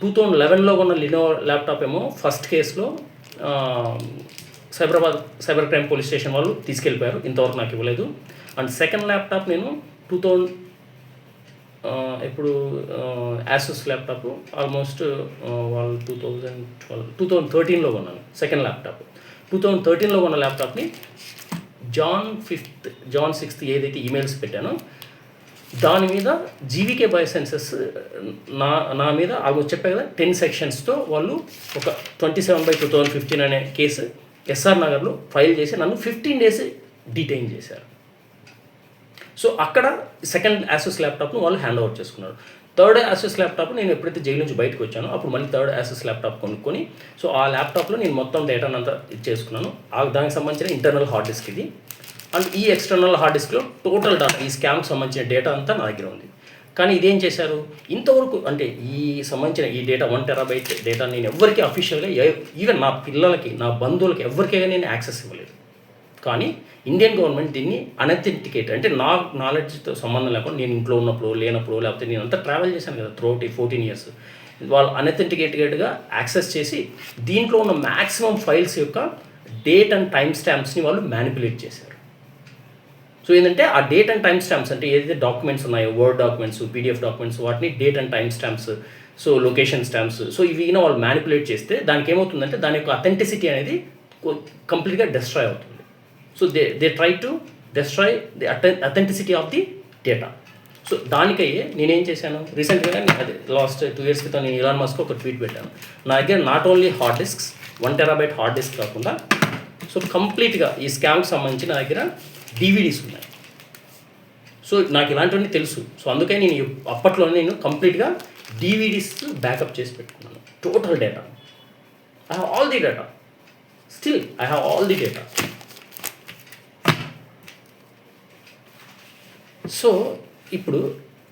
2011లో ఉన్న లినోవో ల్యాప్టాప్ ఏమో ఫస్ట్ కేసులో సైబర్ క్రైమ్ పోలీస్ స్టేషన్ వాళ్ళు తీసుకెళ్ళిపోయారు, ఇంతవరకు నాకు ఇవ్వలేదు. అండ్ సెకండ్ ల్యాప్టాప్ నేను ఇప్పుడు యాసూస్ ల్యాప్టాప్ ఆల్మోస్ట్ వాళ్ళు 2013లో కొన్నాను సెకండ్ ల్యాప్టాప్. 2013లో కొన్న ల్యాప్టాప్ని జాన్ 6 ఏదైతే ఈమెయిల్స్ పెట్టానో దాని మీద జీవీకే బయోసెన్సెస్ నా మీద ఆల్మోస్ట్ చెప్పే కదా 10 సెక్షన్స్తో వాళ్ళు ఒక 27/2015 అనే కేసు ఎస్ఆర్ నగర్లో ఫైల్ చేసి నన్ను 15 days డిటైన్ చేశారు. సో అక్కడ సెకండ్ యాసూస్ ల్యాప్టాప్ను వాళ్ళు హ్యాండ్ ఓవర్ చేసుకున్నారు. థర్డ్ యాసూస్ ల్యాప్టాప్ నేను ఎప్పుడైతే జైలు నుంచి బయటకు వచ్చానో అప్పుడు మళ్ళీ థర్డ్ యాసూస్ ల్యాప్టాప్ కొనుక్కొని, సో ఆ ల్యాప్టాప్లో నేను మొత్తం డేటాను అంతా చేసుకున్నాను. దానికి సంబంధించిన ఇంటర్నల్ హార్డ్ డిస్క్ ఇది. అండ్ ఈ ఎక్స్టర్నల్ హార్డ్ డిస్క్లో టోటల్ డేటా, ఈ స్కామ్కి సంబంధించిన డేటా అంతా నా దగ్గర ఉంది. కానీ ఇదేం చేశారు ఇంతవరకు అంటే ఈ సంబంధించిన ఈ డేటా 1 TB డేటా నేను ఎవరికి అఫీషియల్గా, ఈవెన్ నా పిల్లలకి, నా బంధువులకి ఎవరికైనా నేను యాక్సెస్ ఇవ్వలేదు. కానీ ఇండియన్ గవర్నమెంట్ దీన్ని అనథెంటికేట్, అంటే నా నాలెడ్జ్తో సంబంధం లేకుండా నేను ఇంట్లో ఉన్నప్పుడు లేనప్పుడు, లేకపోతే నేను అంతా ట్రావెల్ చేశాను కదా త్రూఅవుట్ 14 years, వాళ్ళు అనథెంటికేటెడ్గా యాక్సెస్ చేసి దీంట్లో ఉన్న మ్యాక్సిమం ఫైల్స్ యొక్క డేట్ అండ్ టైం స్టాంప్స్ని వాళ్ళు మ్యానిపులేట్ చేశారు. సో ఏంటంటే ఆ డేట్ అండ్ టైం స్టాంప్స్ అంటే ఏదైతే డాక్యుమెంట్స్ ఉన్నాయో, వర్డ్ డాక్యుమెంట్స్, పీడిఎఫ్ డాక్యుమెంట్స్, వాటిని date and time stamps, so location stamps, so ఇవి వాళ్ళు మ్యానిపులేట్ చేస్తే దానికి ఏమవుతుందంటే దాని యొక్క అథెంటిసిటీ అనేది కంప్లీట్గా డిస్ట్రాయ్ అవుతుంది. So they try to destroy the authenticity of the data. So దానికయ్యే నేనేం చేశాను రీసెంట్గా, అదే లాస్ట్ 2 years క్రితం నేను ఇలాన్ మస్క్ ఒక ట్వీట్ పెట్టాను. నా దగ్గర not only hard discs 1 TB hard disk కాకుండా, సో కంప్లీట్గా ఈ స్కామ్కి సంబంధించి నా దగ్గర DVDs ఉన్నాయి. సో నాకు ఇలాంటివన్నీ తెలుసు. సో అందుకే నేను అప్పట్లోనే నేను కంప్లీట్గా DVDs బ్యాకప్ చేసి పెట్టుకున్నాను. Total data, I have all the data, still I have all the data. So ఇప్పుడు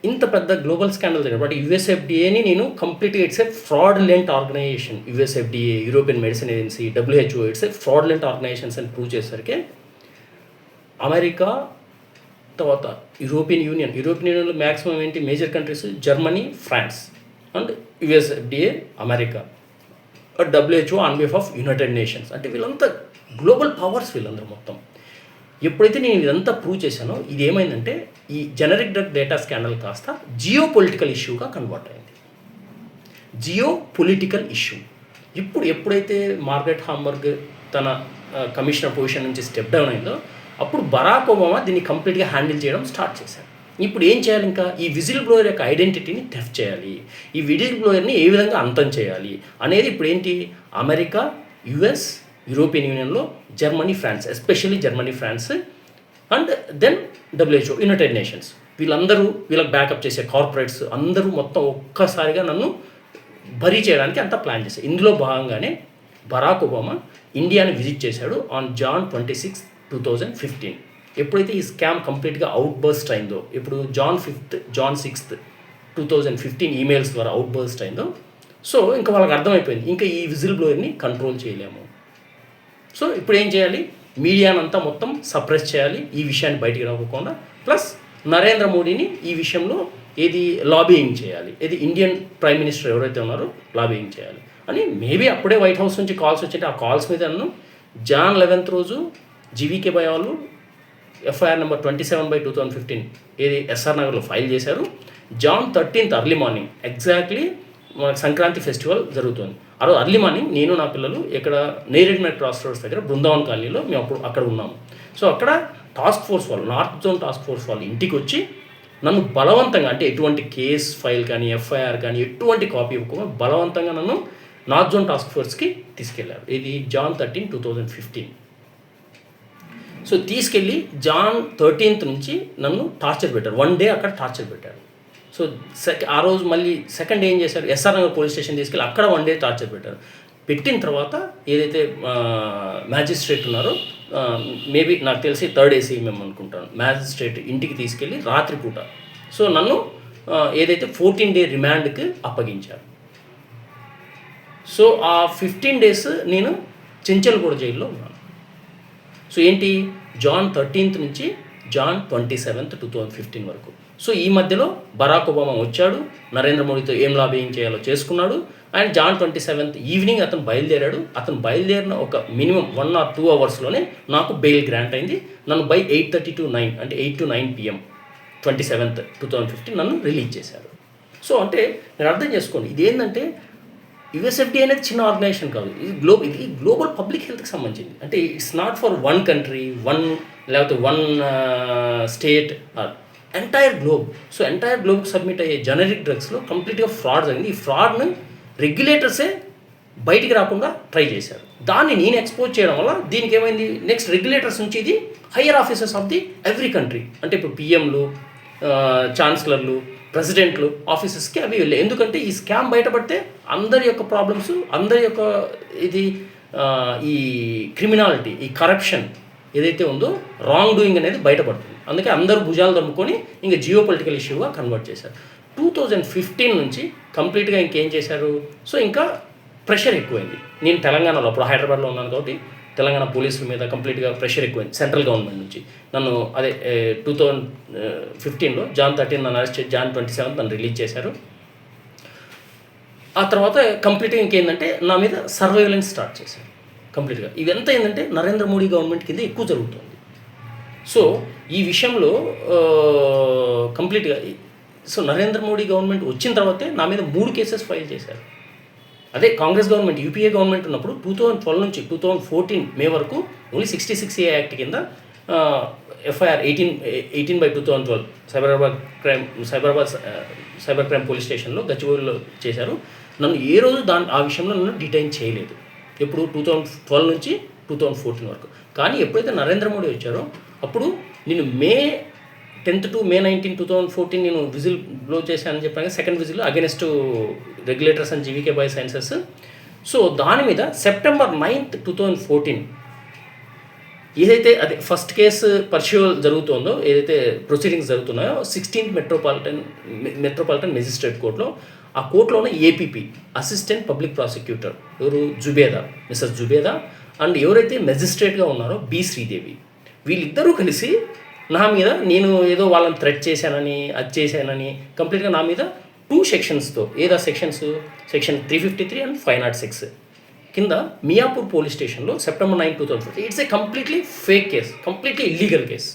ఇంత పెద్ద గ్లోబల్ స్కాండల్ జరిగింది. బట్ USFDAని నేను కంప్లీట్గా it's a fraudulent organisation. USFDA, European medicine agency, WHO, it's a fraudulent organisations అని ప్రూవ్ చేసరికి America, తర్వాత యూరోపియన్ యూనియన్లో మ్యాక్సిమం ఏంటి major countries Germany, France and USFDA America, WHO on behalf of United Nations. అంటే వీళ్ళంతా గ్లోబల్ పవర్స్ వీళ్ళందరూ మొత్తం. ఎప్పుడైతే నేను ఇదంతా ప్రూవ్ చేశానో ఇది ఏమైందంటే ఈ జనరిక్ డ్రగ్ డేటా స్కాండల్ కాస్త జియో పొలిటికల్ ఇష్యూగా కన్వర్ట్ అయింది. Geo political issue. ఎప్పుడైతే మార్గరెట్ హాంబర్గ్ తన కమిషనర్ పొజిషన్ నుంచి స్టెప్ డౌన్ అయిందో అప్పుడు బరాక్ ఒబామా దీన్ని కంప్లీట్గా హ్యాండిల్ చేయడం స్టార్ట్ చేశారు. ఇప్పుడు ఏం చేయాలి, ఇంకా ఈ విజిల్ బ్లోయర్ యొక్క ఐడెంటిటీని థెఫ్ట్ చేయాలి, ఈ విజిల్ బ్లోయర్ని ఏ విధంగా అంతం చేయాలి అనేది ఇప్పుడు ఏంటి అమెరికా, US, యూరోపియన్ యూనియన్లో Germany, France, especially Germany, France and then WHO, United Nations, వీళ్ళకి బ్యాకప్ చేసే కార్పొరేట్స్ అందరూ మొత్తం ఒక్కసారిగా నన్ను బరీ చేయడానికి అంతా ప్లాన్ చేశారు. ఇందులో భాగంగానే బరాక్ ఒబామా ఇండియాని విజిట్ చేశాడు ఆన్ Jan 26, 2015. ఎప్పుడైతే ఈ స్కామ్ కంప్లీట్గా అవుట్ బర్స్ట్ అయిందో, ఇప్పుడు Jan 6, 2015 ఈమెయిల్స్ ద్వారా అవుట్ బర్స్ట్ అయిందో, సో ఇంకా వాళ్ళకి అర్థమైపోయింది ఇంకా ఈ విజిల్ బ్లోయర్ని కంట్రోల్ చేయలేము. సో ఇప్పుడు ఏం చేయాలి, మీడియానంతా మొత్తం సప్రెస్ చేయాలి, ఈ విషయాన్ని బయటికి రాకుండా, ప్లస్ నరేంద్ర మోడీని ఈ విషయంలో లాబియింగ్ చేయాలి, ఇండియన్ ప్రైమ్ మినిస్టర్ ఎవరైతే ఉన్నారో లాబియింగ్ చేయాలి అని. మేబీ అప్పుడే వైట్ హౌస్ నుంచి కాల్స్ వచ్చి ఆ కాల్స్ మీద నన్ను Jan 11 రోజు జీవీకే బై వాళ్ళు FIR నెంబర్ 27/2015 ఎస్ఆర్ నగర్లో ఫైల్ చేశారు. Jan 13 అర్లీ మార్నింగ్, ఎగ్జాక్ట్లీ మనకు సంక్రాంతి ఫెస్టివల్ జరుగుతుంది. ఆ రోజు అర్లీ మార్నింగ్ నేను నా పిల్లలు ఇక్కడ నేరేడ్మెట్ క్రాస్ రోడ్స్ దగ్గర బృందావన్ కాలనీలో మేము అక్కడ ఉన్నాము. సో అక్కడ టాస్క్ ఫోర్స్ వాళ్ళు, నార్త్ జోన్ టాస్క్ ఫోర్స్ వాళ్ళు ఇంటికి వచ్చి నన్ను బలవంతంగా, అంటే ఎటువంటి కేస్ ఫైల్ కానీ ఎఫ్ఐఆర్ కానీ ఎటువంటి కాపీ ఇవ్వకుండా బలవంతంగా నన్ను నార్త్ జోన్ టాస్క్ ఫోర్స్కి తీసుకెళ్లారు. ఇది Jan 13, 2015. సో తీసుకెళ్ళి Jan 13th నుంచి నన్ను టార్చర్ పెట్టారు. 1 day అక్కడ టార్చర్ పెట్టారు. సో ఆ రోజు మళ్ళీ సెకండ్ ఏం చేశారు, ఎస్ఆర్ నగర్ పోలీస్ స్టేషన్ తీసుకెళ్ళి అక్కడ 1 day టార్చర్ పెట్టారు. పెట్టిన తర్వాత ఏదైతే మ్యాజిస్ట్రేట్ ఉన్నారో, మేబీ నాకు తెలిసి 3rd ACM అనుకుంటాను, మ్యాజిస్ట్రేట్ ఇంటికి తీసుకెళ్ళి రాత్రిపూట సో నన్ను ఏదైతే 14 day రిమాండ్కి అప్పగించారు. సో ఆ 15 days నేను చెంచల్గూడ జైల్లో ఉన్నాను. సో ఏంటి, Jan 13th నుంచి Jan 27th, 2015 వరకు. సో ఈ మధ్యలో బరాక్ ఒబామా వచ్చాడు, నరేంద్ర మోడీతో ఏం లాబింగ్ చేయాలో చేసుకున్నాడు. అండ్ Jan 27th ఈవినింగ్ అతను బయలుదేరాడు. అతను బయలుదేరిన ఒక మినిమం 1 or 2 hours నాకు బెయిల్ గ్రాంట్ అయింది. నన్ను బై 8:30 to 9, అంటే 8 to 9 PM 27th, 2015 నన్ను రిలీజ్ చేశారు. సో అంటే నేను అర్థం చేసుకోండి, ఇది ఏంటంటే USFDA అనేది చిన్న ఆర్గనైజేషన్ కాదు, ఇది గ్లోబల్ పబ్లిక్ హెల్త్కి సంబంధించింది. అంటే it's not for one country, లేకపోతే one state, entire globe. So entire గ్లోబ్కి సబ్మిట్ అయ్యే జనరిక్ డ్రగ్స్లో కంప్లీట్గా ఫ్రాడ్ జరిగింది. ఈ ఫ్రాడ్ను రెగ్యులేటర్సే బయటికి రాకుండా ట్రై చేశారు. దాన్ని నేను ఎక్స్పోజ్ చేయడం వల్ల దీనికి ఏమైంది, నెక్స్ట్ రెగ్యులేటర్స్ నుంచి ఇది higher officers of the every country, అంటే ఇప్పుడు PMలు, ఛాన్సలర్లు, ప్రెసిడెంట్లు ఆఫీసెస్కి అవి వెళ్ళాయి. ఎందుకంటే ఈ స్కామ్ బయటపడితే అందరి యొక్క ప్రాబ్లమ్స్, అందరి యొక్క ఇది ఈ క్రిమినాలిటీ, ఈ కరప్షన్ ఏదైతే ఉందో, రాంగ్ డూయింగ్ అనేది బయటపడుతుంది. అందుకే అందరూ భుజాలు దమ్ముకొని ఇంకా జియో పొలిటికల్ ఇష్యూగా కన్వర్ట్ చేశారు. 2015 నుంచి కంప్లీట్గా ఇంకేం చేశారు, సో ఇంకా ప్రెషర్ ఎక్కువైంది. నేను తెలంగాణలో అప్పుడు హైదరాబాద్లో ఉన్నాను కాబట్టి తెలంగాణ పోలీసుల మీద కంప్లీట్గా ప్రెషర్ ఎక్కువైంది సెంట్రల్ గవర్నమెంట్ నుంచి. నన్ను అదే 2015లో Jan 13 నన్ను అరెస్ట్ చేసి Jan 27 నన్ను రిలీజ్ చేశారు. ఆ తర్వాత కంప్లీట్గా ఇంకేంటంటే నా మీద సర్వైలెన్స్ స్టార్ట్ చేశారు కంప్లీట్గా. ఇదంతా ఏంటంటే నరేంద్ర మోడీ గవర్నమెంట్ కింద ఎక్కువ జరుగుతుంది. సో ఈ విషయంలో కంప్లీట్గా సో నరేంద్ర మోడీ గవర్నమెంట్ వచ్చిన తర్వాతే నా మీద 3 cases ఫైల్ చేశారు. అదే కాంగ్రెస్ గవర్నమెంట్, UPA గవర్నమెంట్ ఉన్నప్పుడు 2012 నుంచి 2014 మే వరకు ఓన్లీ 66A యాక్ట్ కింద FIR 18/2012 సైబర్ క్రైమ్ పోలీస్ స్టేషన్లో గచ్చిబౌలిలో చేశారు. నన్ను ఏ రోజు ఆ విషయంలో నన్ను డిటైన్ చేయలేదు. ఎప్పుడు 2012 నుంచి 2014 వరకు. కానీ ఎప్పుడైతే నరేంద్ర మోడీ వచ్చారో అప్పుడు నేను May 10th to May 19, 2014 నేను విజిల్ బ్లో చేశానని చెప్పాను, second whistle against regulators and GVK biosciences. So దాని మీద September 9th, 2014 ఏదైతే అదే ఫస్ట్ కేసు పర్ష్యూవల్ జరుగుతుందో, ఏదైతే ప్రొసీడింగ్స్ జరుగుతున్నాయో 16th మెట్రోపాలిటన్ మెజిస్ట్రేట్ కోర్టులో, ఆ కోర్టులోనే APP అసిస్టెంట్ పబ్లిక్ ప్రాసిక్యూటర్ ఎవరు, మిస్టర్ జుబేదా అండ్ ఎవరైతే మెజిస్ట్రేట్గా ఉన్నారో B. శ్రీదేవి, వీళ్ళిద్దరూ కలిసి నా మీద, నేను ఏదో వాళ్ళని థ్రెట్ చేశానని, అది చేశానని కంప్లీట్గా నా మీద 2 sectionsతో, ఏదో సెక్షన్స్, సెక్షన్ 353 and 506 కింద మియాపూర్ పోలీస్ స్టేషన్లో September 9, 2014. It's a completely fake case, completely illegal case,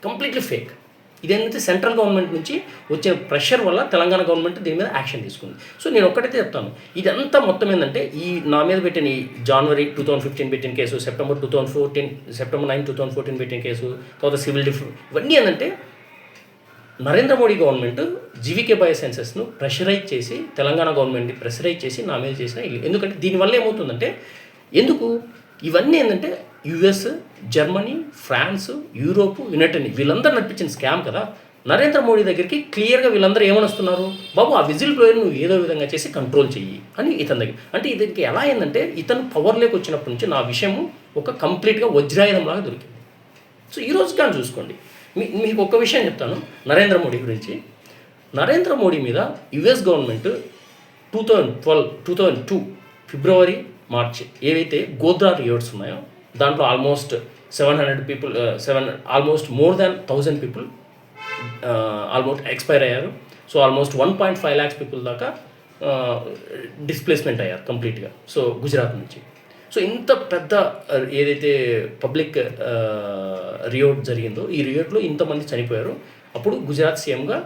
completely fake. ఇదేంటంటే సెంట్రల్ గవర్నమెంట్ నుంచి వచ్చిన ప్రెషర్ వల్ల తెలంగాణ గవర్నమెంట్ దీని మీద యాక్షన్ తీసుకుంది. సో నేను ఒక్కటైతే చెప్తాను, ఇదంతా మొత్తం ఏంటంటే ఈ నా మీద పెట్టిన ఈ January 2015 పెట్టిన కేసు, September 9, 2014 పెట్టిన కేసు, తర్వాత సివిల్ ఇవన్నీ ఏంటంటే నరేంద్ర మోడీ గవర్నమెంట్ GVK బయోసైన్సెస్ను ప్రెషరైజ్ చేసి, తెలంగాణ గవర్నమెంట్ని ప్రెషరైజ్ చేసి నా మీద చేసిన ఎందుకంటే దీనివల్ల ఏమవుతుందంటే, ఇవన్నీ ఏంటంటే US, Germany, France, Europe, United వీళ్ళందరూ నడిపించిన స్కామ్ కదా. నరేంద్ర మోడీ దగ్గరికి క్లియర్గా వీళ్ళందరూ ఏమనొస్తున్నారు, బాబు ఆ విజిల్ బ్లోయర్ నువ్వు ఏదో విధంగా చేసి కంట్రోల్ చెయ్యి అని ఇతని దగ్గర. అంటే ఇతనికి ఎలా అయిందంటే, ఇతను పవర్లోకి వచ్చినప్పటి నుంచి నా విషయము ఒక కంప్లీట్గా వజ్రాయుధంలాగా దొరికింది. సో ఈరోజు కానీ చూసుకోండి, మీకు ఒక విషయం చెప్తాను నరేంద్ర మోడీ గురించి. నరేంద్ర మోడీ మీద US గవర్నమెంట్ 2002 ఫిబ్రవరి, మార్చి ఏవైతే గోద్రా రియోట్స్ ఉన్నాయో దాంట్లో almost 700 people, almost more than 1000 people almost expire అయ్యారు. సో ఆల్మోస్ట్ 1.5 lakhs people దాకా డిస్ప్లేస్మెంట్ అయ్యారు కంప్లీట్గా. సో గుజరాత్ నుంచి. సో ఇంత పెద్ద ఏదైతే పబ్లిక్ రియోట్ జరిగిందో, ఈ రియోట్లో ఇంతమంది చనిపోయారు. అప్పుడు గుజరాత్ సీఎంగా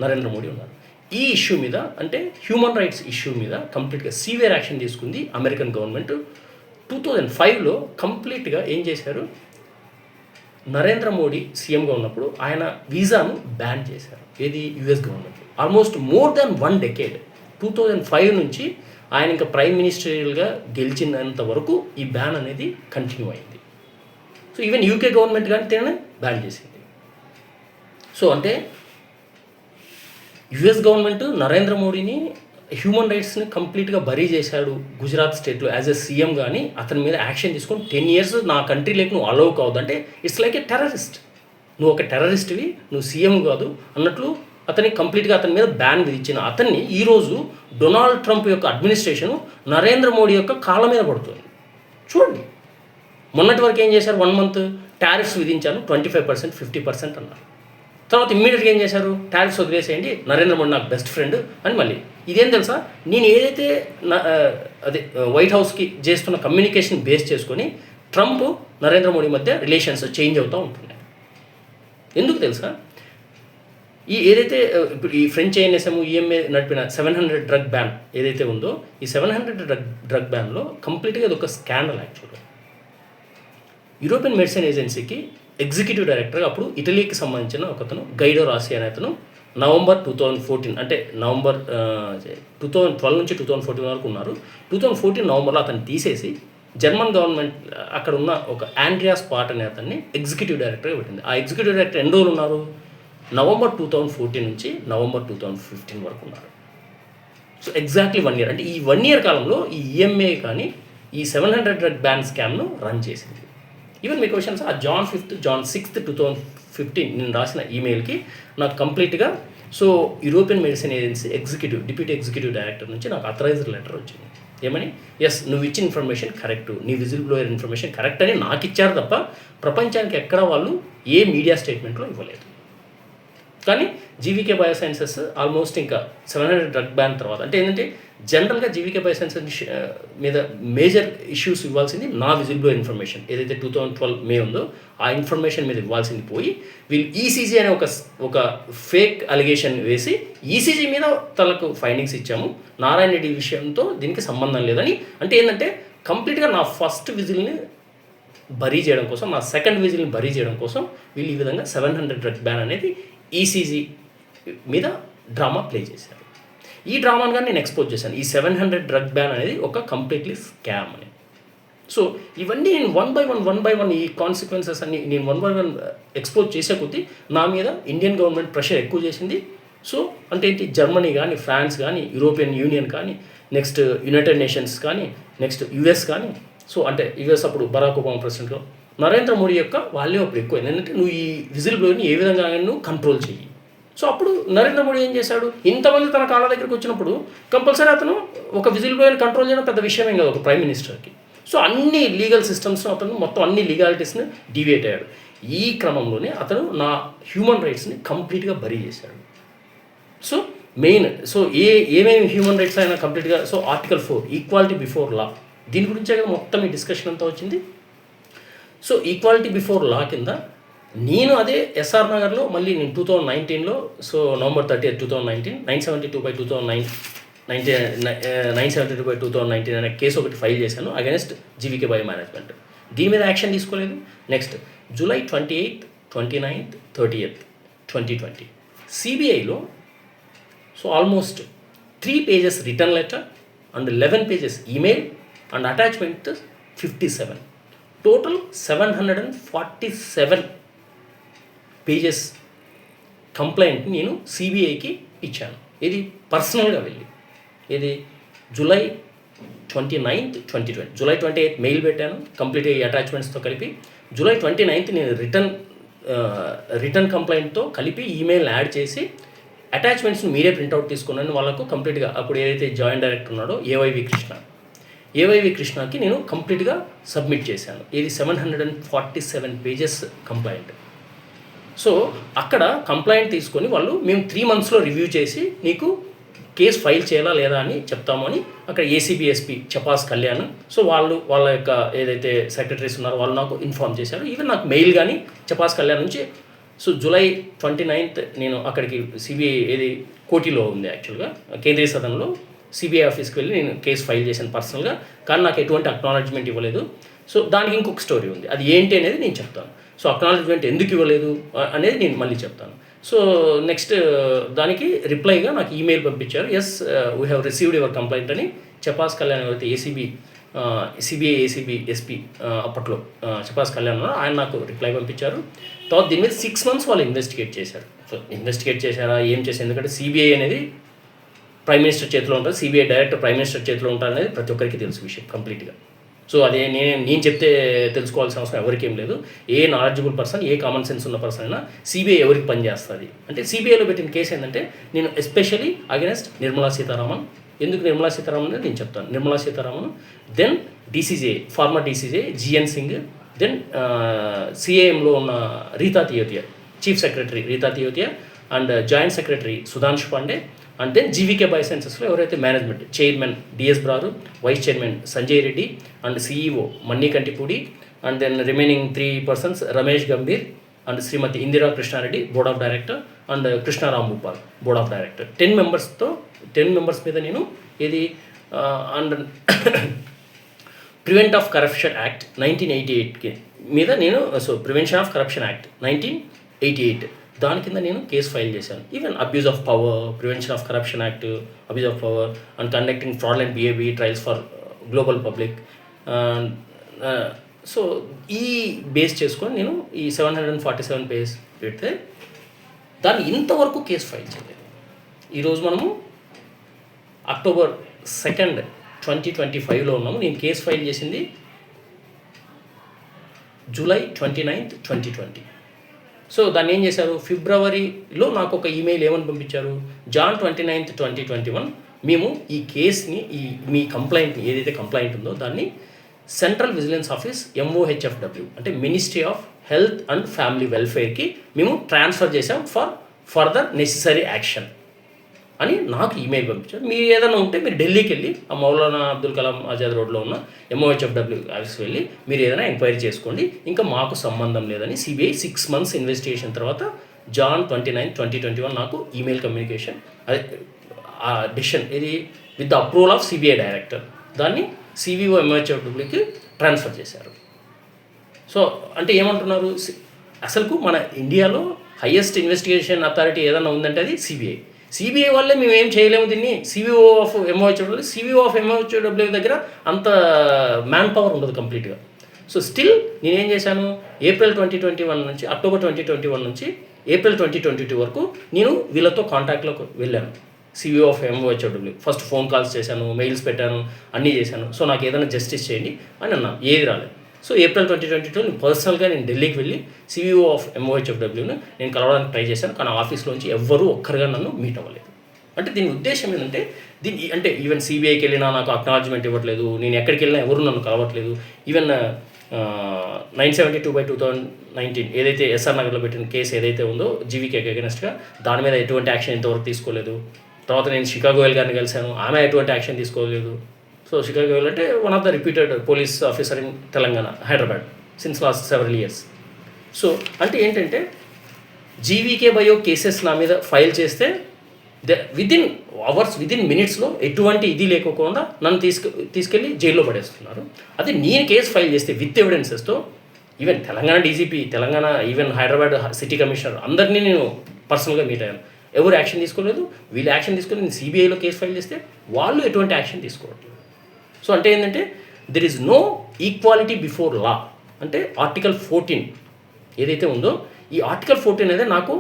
నరేంద్ర మోడీ ఉన్నారు. ఈ ఇష్యూ మీద, అంటే హ్యూమన్ రైట్స్ ఇష్యూ మీద కంప్లీట్గా సివియర్ యాక్షన్ తీసుకుంది అమెరికన్ గవర్నమెంట్. 2005లో కంప్లీట్గా ఏం చేశారు, నరేంద్ర మోడీ సీఎంగా ఉన్నప్పుడు ఆయన వీసాను బ్యాన్ చేశారు. ఏది US government almost more than 1 decade 2005 నుంచి ఆయన ఇంకా ప్రైమ్ మినిస్టరియల్గా గెలిచినంత వరకు ఈ బ్యాన్ అనేది కంటిన్యూ అయింది. సో ఈవెన్ యూకే గవర్నమెంట్ కానీ తిననే బ్యాన్ చేసింది. సో అంటే యుఎస్ గవర్నమెంట్ నరేంద్ర మోడీని హ్యూమన్ రైట్స్ని కంప్లీట్గా బరీ చేశాడు గుజరాత్ స్టేట్లో యాజ్ ఎ సీఎం, కానీ అతని మీద యాక్షన్ తీసుకొని 10 years నా కంట్రీలోకి నువ్వు అలౌ కావద్దు అంటే ఇట్స్ లైక్ ఏ టెర్రరిస్ట్. నువ్వు ఒక టెర్రరిస్ట్వి, నువ్వు సీఎం కాదు అన్నట్లు అతన్ని కంప్లీట్గా అతని మీద బ్యాన్ విధించిన అతన్ని ఈరోజు డొనాల్డ్ ట్రంప్ యొక్క అడ్మినిస్ట్రేషన్ నరేంద్ర మోడీ యొక్క కాళ్ళ మీద పడుతుంది. చూడండి, మొన్నటి వరకు ఏం చేశారు, 1 month టారిఫ్స్ విధించాను 25%, 50% అన్నారు. తర్వాత ఇమ్మీడియట్గా ఏం చేశారు, టారిఫ్స్ వదిలేసేయండి, నరేంద్ర మోడీ నాకు బెస్ట్ ఫ్రెండ్ అని మళ్ళీ. ఇదేం తెలుసా, నేను ఏదైతే అదే వైట్ హౌస్కి చేస్తున్న కమ్యూనికేషన్ బేస్ చేసుకొని ట్రంప్ నరేంద్ర మోడీ మధ్య రిలేషన్స్ చేంజ్ అవుతూ ఉంటున్నాయి. ఎందుకు తెలుసా, ఈ ఏదైతే ఇప్పుడు ఈ ఫ్రెంచ్ ఐఎన్ఎస్ఎం ఈఎంఏ నడిపిన 700 డ్రగ్ బ్యాన్ ఏదైతే ఉందో, ఈ 700 డ్రగ్ బ్యాన్లో కంప్లీట్గా ఇది ఒక స్కాండల్. యాక్చువల్గా యూరోపియన్ మెడిసిన్ ఏజెన్సీకి ఎగ్జిక్యూటివ్ డైరెక్టర్గా అప్పుడు ఇటలీకి సంబంధించిన ఒకతను గైడో రాసి అనే అతను నవంబర్ 2014 అంటే నవంబర్ 2012 నుంచి 2014 వరకు ఉన్నారు. 2014 నవంబర్లో అతను తీసేసి జర్మన్ గవర్నమెంట్ అక్కడ ఉన్న ఒక ఆండ్రియాస్ పాట్ అనే అతన్ని ఎగ్జిక్యూటివ్ డైరెక్టర్గా పెట్టింది. ఆ ఎగ్జిక్యూటివ్ డైరెక్టర్ ఎన్ని రోజులు ఉన్నారు, నవంబర్ 2014 నుంచి నవంబర్ 2015 వరకు ఉన్నారు. So exactly 1 year. అంటే ఈ 1 year కాలంలో ఈ ఈఎంఏ కానీ ఈ 700 డ్రగ్ బ్యాన్ స్కామ్ను రన్ చేసింది. ఈవెన్ మీకు క్వశ్చన్స్ ఆ John 5th, John 6th, 2015 నేను రాసిన ఈమెయిల్కి నాకు కంప్లీట్గా so European medicine agency deputy executive director నుంచి నాకు అథరైజ్డ్ లెటర్ వచ్చింది. ఏమని, ఎస్ నువ్వు ఇచ్చిన ఇన్ఫర్మేషన్ కరెక్ట్, నీ విజిల్ బ్లోయర్ ఇన్ఫర్మేషన్ కరెక్ట్ అని నాకు ఇచ్చారు తప్ప ప్రపంచానికి ఎక్కడ వాళ్ళు ఏ మీడియా స్టేట్మెంట్లో ఇవ్వలేదు. కానీ జీవీకే బయోసైన్సెస్ ఆల్మోస్ట్ ఇంకా 700 డ్రగ్ బ్యాన్ తర్వాత అంటే ఏంటంటే జనరల్గా జీవీకే బయోసైన్సెస్ మీద మేజర్ ఇష్యూస్ ఇవ్వాల్సింది నా విజిల్ బ్లో ఇన్ఫర్మేషన్ ఏదైతే 2012 మే ఉందో ఆ ఇన్ఫర్మేషన్ మీద ఇవ్వాల్సింది పోయి వీళ్ళు ఈసీజీ అనే ఒక ఫేక్ అలిగేషన్ వేసి ఈసీజీ మీద తనకు ఫైండింగ్స్ ఇచ్చాము, నారాయణ రెడ్డి విషయంతో దీనికి సంబంధం లేదని. అంటే ఏంటంటే కంప్లీట్గా నా ఫస్ట్ విజిల్ని బరీ చేయడం కోసం, నా సెకండ్ విజిల్ని బరీ చేయడం కోసం వీళ్ళు ఈ విధంగా 700 డ్రగ్ బ్యాన్ అనేది ఈసీజీ మీద డ్రామా ప్లే చేశారు. ఈ డ్రామాను కానీ నేను ఎక్స్పోజ్ చేశాను. ఈ 700 డ్రగ్ బ్యాన్ అనేది ఒక కంప్లీట్లీ స్కామ్ అని. సో ఇవన్నీ నేను వన్ బై వన్ ఈ కాన్సిక్వెన్సెస్ అన్ని నేను 1 by 1 ఎక్స్పోజ్ చేసే కొద్దీ నా మీద ఇండియన్ గవర్నమెంట్ ప్రెషర్ ఎక్కువ చేసింది. సో అంటే ఏంటి, జర్మనీ కానీ, ఫ్రాన్స్ కానీ, యూరోపియన్ యూనియన్ కానీ, నెక్స్ట్ యునైటెడ్ నేషన్స్ కానీ, నెక్స్ట్ యుఎస్ కానీ. సో అంటే యుఎస్ అప్పుడు బరాక్ ఒబామా ప్రెసిడెంట్లో నరేంద్ర మోడీ యొక్క వాల్యూ అప్పుడు ఎక్కువ. ఏంటంటే నువ్వు ఈ విజిల్ బ్లోని ఏ విధంగా నువ్వు కంట్రోల్ చెయ్యి. సో అప్పుడు నరేంద్ర మోడీ ఏం చేశాడు, ఇంతమంది తన కాళ్ళ దగ్గరికి వచ్చినప్పుడు కంపల్సరీ అతను ఒక విజిల్ బ్లోని కంట్రోల్ చేయడం పెద్ద విషయమేం కాదు ఒక ప్రైమ్ మినిస్టర్కి. సో అన్ని లీగల్ సిస్టమ్స్ను అతను మొత్తం అన్ని లీగాలిటీస్ని డివియేట్ అయ్యాడు. ఈ క్రమంలోనే అతను నా హ్యూమన్ రైట్స్ని కంప్లీట్గా బరీ చేశాడు. సో మెయిన్ ఏమేమి హ్యూమన్ రైట్స్ అయినా కంప్లీట్గా సో Article 4 ఈక్వాలిటీ బిఫోర్ లా, దీని గురించే కదా మొత్తం ఈ డిస్కషన్ అంతా వచ్చింది. సో ఈక్వాలిటీ బిఫోర్ లా కింద నేను అదే ఎస్ఆర్ నగర్లో మళ్ళీ నేను 2019లో సో November 30th, 2019 972/2019 అనే కేసు ఒకటి ఫైల్ చేశాను అగైనెస్ట్ జీవీకే బయో మేనేజ్మెంట్. దీని మీద యాక్షన్ తీసుకోలేదు. Next July 28th, 29th, 30th, 2020 సిబిఐలో so almost 3 pages return letter and 11 pages email and attachment 57, total 747 pages complaint నేను సిబిఐకి ఇచ్చాను. ఇది పర్సనల్గా వెళ్ళి ఇది July 29th, 2020 July 28th mail పెట్టాను కంప్లీట్ ఈ అటాచ్మెంట్స్తో కలిపి. July 29th నేను రిటర్న్ కంప్లైంట్తో కలిపి ఈమెయిల్ యాడ్ చేసి అటాచ్మెంట్స్ని మీరే ప్రింట్అవుట్ తీసుకున్నాను వాళ్ళకు కంప్లీట్గా. అప్పుడు ఏదైతే జాయింట్ డైరెక్టర్ ఉన్నాడో ఏవైవి కృష్ణకి నేను కంప్లీట్గా సబ్మిట్ చేశాను. ఇది 747 pages కంప్లైంట్. సో అక్కడ కంప్లైంట్ తీసుకొని వాళ్ళు మేము 3 monthsలో రివ్యూ చేసి నీకు కేసు ఫైల్ చేయాలా లేదా అని చెప్తాము అని అక్కడ ఏసీబీ ఎస్పీ చపాస్ కళ్యాణ్ సో వాళ్ళ యొక్క ఏదైతే సెక్రటరీస్ ఉన్నారో వాళ్ళు నాకు ఇన్ఫార్మ్ చేశారు. ఈవెన్ నాకు మెయిల్ కానీ చపాస్ కళ్యాణ్ నుంచి. సో July 29th నేను అక్కడికి సిబిఐ ఏది కోటిలో ఉంది యాక్చువల్గా కేంద్రీయ సదనంలో సిబిఐ ఆఫీస్కి వెళ్ళి నేను కేసు ఫైల్ చేశాను పర్సనల్గా. కానీ నాకు ఎటువంటి అక్నాలెడ్జ్మెంట్ ఇవ్వలేదు. సో దానికి ఇంకొక స్టోరీ ఉంది, అది ఏంటి అనేది నేను చెప్తాను. సో అక్నాలెడ్జ్మెంట్ ఎందుకు ఇవ్వలేదు అనేది నేను మళ్ళీ చెప్తాను. సో నెక్స్ట్ దానికి రిప్లైగా నాకు ఈమెయిల్ పంపించారు. Yes, we have received your complaint అని చపాస్ కళ్యాణ్ ఎవరైతే ఏసీబీ సిబిఐ ఏసీబీ ఎస్పీ అప్పట్లో చపాస్ కళ్యాణ్ ఉన్నారు, ఆయన నాకు రిప్లై పంపించారు. తర్వాత దీని మీద 6 months వాళ్ళు ఇన్వెస్టిగేట్ చేశారు. సో ఇన్వెస్టిగేట్ చేశారా, ఏం చేశారు, ఎందుకంటే సిబిఐ అనేది ప్రైమ్ మినిస్టర్ చేతిలో ఉంటుంది, సిబిఐ డైరెక్టర్ ప్రైమ్ మినిస్టర్ చేతిలో ఉంటారు అనేది ప్రతి ఒక్కరికి తెలుసు విషయం కంప్లీట్గా. సో అదే నేను చెప్తే తెలుసుకోవాల్సిన అవసరం ఎవరికి ఏం లేదు. A knowledgeable person, a common sense ఉన్న పర్సన్ అయినా సిబిఐ ఎవరికి పనిచేస్తుంది అంటే, సిబిఐలో పెట్టిన కేసు ఏంటంటే నేను ఎస్పెషలీ అగెన్స్ట్ నిర్మలా సీతారామన్. ఎందుకు నిర్మలా సీతారామన్ అనేది నేను చెప్తాను. Nirmala Sitharaman, then DCGI, former DCGI GN Singh, then సిఏఎంలో ఉన్న Rita Teotia, chief secretary Rita Teotia, and joint secretary Sudhanshu Pandey, and then GVK బయోసైన్సెస్లో ఎవరైతే management chairman DS Brar, vice chairman Sanjay Reddy, and CEO Manni Kantipudi, and then remaining 3 persons Ramesh Gambhir and Shrimati Indira Krishna Reddy board of director, and Krishna Ram Bhupal board of director. 10 members మీద నేను ఇది and prevent of corruption act 1988 మీద నేను, so prevention of corruption act 1988 దాని కింద నేను కేసు ఫైల్ చేశాను. Even abuse of power, prevention of corruption act, abuse of power and conducting fraudulent BAB trials for global public. So ఈ base చేసుకొని నేను ఈ 747 pages పెడితే దాన్ని ఇంతవరకు కేసు ఫైల్ చేయలేదు. ఈరోజు మనము October 2nd, 2025లో ఉన్నాము. నేను కేసు ఫైల్ చేసింది July 29th, 2020. సో దాన్ని ఏం చేశారు, ఫిబ్రవరిలో నాకు ఒక ఈమెయిల్ ఏమని పంపించారు, Jan 29th, 2021 మేము ఈ కేసుని, మీ కంప్లైంట్ని ఏదైతే కంప్లైంట్ ఉందో దాన్ని సెంట్రల్ విజిలెన్స్ ఆఫీస్ MOHFW అంటే ministry of health and family వెల్ఫేర్కి మేము ట్రాన్స్ఫర్ చేసాం ఫర్ ఫర్దర్ నెసెసరీ యాక్షన్ అని నాకు ఈమెయిల్ పంపించారు. మీరు ఏదైనా ఉంటే మీరు ఢిల్లీకి వెళ్ళి ఆ మౌలానా అబ్దుల్ కలాం ఆజాద్ రోడ్లో ఉన్న MOHFW ఆఫీస్కి వెళ్ళి మీరు ఏదైనా ఎంక్వైరీ చేసుకోండి, ఇంకా మాకు సంబంధం లేదని సిబిఐ 6 months ఇన్వెస్టిగేషన్ తర్వాత Jan 29th, 2021 నాకు ఈమెయిల్ కమ్యూనికేషన్, అదే ఆ డిసిషన్ ఇది with the approval of CBI director దాన్ని సివిఓ MOHFWకి ట్రాన్స్ఫర్ చేశారు. సో అంటే ఏమంటున్నారు, అసలుకు మన ఇండియాలో హైయెస్ట్ ఇన్వెస్టిగేషన్ అథారిటీ ఏదైనా ఉందంటే అది సిబిఐ వల్లే మేము ఏం చేయలేము దీన్ని. సివిఓ ఆఫ్ MOHFW దగ్గర అంత మ్యాన్ పవర్ ఉండదు కంప్లీట్గా. సో స్టిల్ నేనేం చేశాను, April 2021 నుంచి October 2021 నుంచి April 2022 వరకు నేను వీళ్ళతో కాంటాక్ట్లోకి వెళ్ళాను. CVO of MOHFW first phone calls చేశాను, మెయిల్స్ పెట్టాను, అన్నీ చేశాను. సో నాకు ఏదైనా జస్టిస్ చేయండి అని అన్నాను, ఏది రాలేదు. సో April 2022 నేను పర్సనల్గా డెల్లీకి వెళ్ళి సివిఓ ఆఫ్ MOHFWని నేను కలవడానికి ట్రై చేశాను, కానీ ఆఫీస్లోంచి ఎవ్వరూ ఒక్కరుగా నన్ను మీట్ అవ్వలేదు. అంటే దీని ఉద్దేశం ఏంటంటే, అంటే ఈవెన్ సిబిఐకి వెళ్ళినా నాకు అక్నాలజ్మెంట్ ఇవ్వట్లేదు, నేను ఎక్కడికి వెళ్ళినా ఎవరు నన్ను కలవట్లేదు. ఈవెన్ 972/2019 ఏదైతే ఎస్ఆర్ నగర్లో పెట్టిన కేసు ఏదైతే ఉందో జీవీకేకి అగెనెస్ట్గా, దాని మీద ఎటువంటి యాక్షన్ ఇంతవరకు తీసుకోలేదు. తర్వాత నేను షికాగో గోయల్ గారిని కలిశాను, ఆమె ఎటువంటి యాక్షన్ తీసుకోలేదు. సో షికాగో గోయల్ అంటే one of the reputed police officer in Telangana, Hyderabad since last several years. So అంటే ఏంటంటే జీవీకే బయో కేసెస్ నా మీద ఫైల్ చేస్తే విదిన్ అవర్స్, విదిన్ మినిట్స్లో ఎటువంటి ఇది లేకోకుండా నన్ను తీసుకెళ్ళి జైల్లో పడేస్తున్నారు. అదే నేను కేసు ఫైల్ చేస్తే విత్ ఎవిడెన్సెస్తో even Telangana DGP, Telangana even Hyderabad city commissioner అందరినీ నేను పర్సనల్గా మీట్ అయ్యాను. ఎవరు యాక్షన్ తీసుకోలేదు. వీళ్ళు యాక్షన్ తీసుకొని నేను సిబిఐలో కేసు ఫైల్ చేస్తే వాళ్ళు ఎటువంటి యాక్షన్ తీసుకోవట్లేదు. సో అంటే ఏంటంటే there is no equality before law. అంటే Article 14 ఏదైతే ఉందో, ఈ Article 14 అనేది నాకు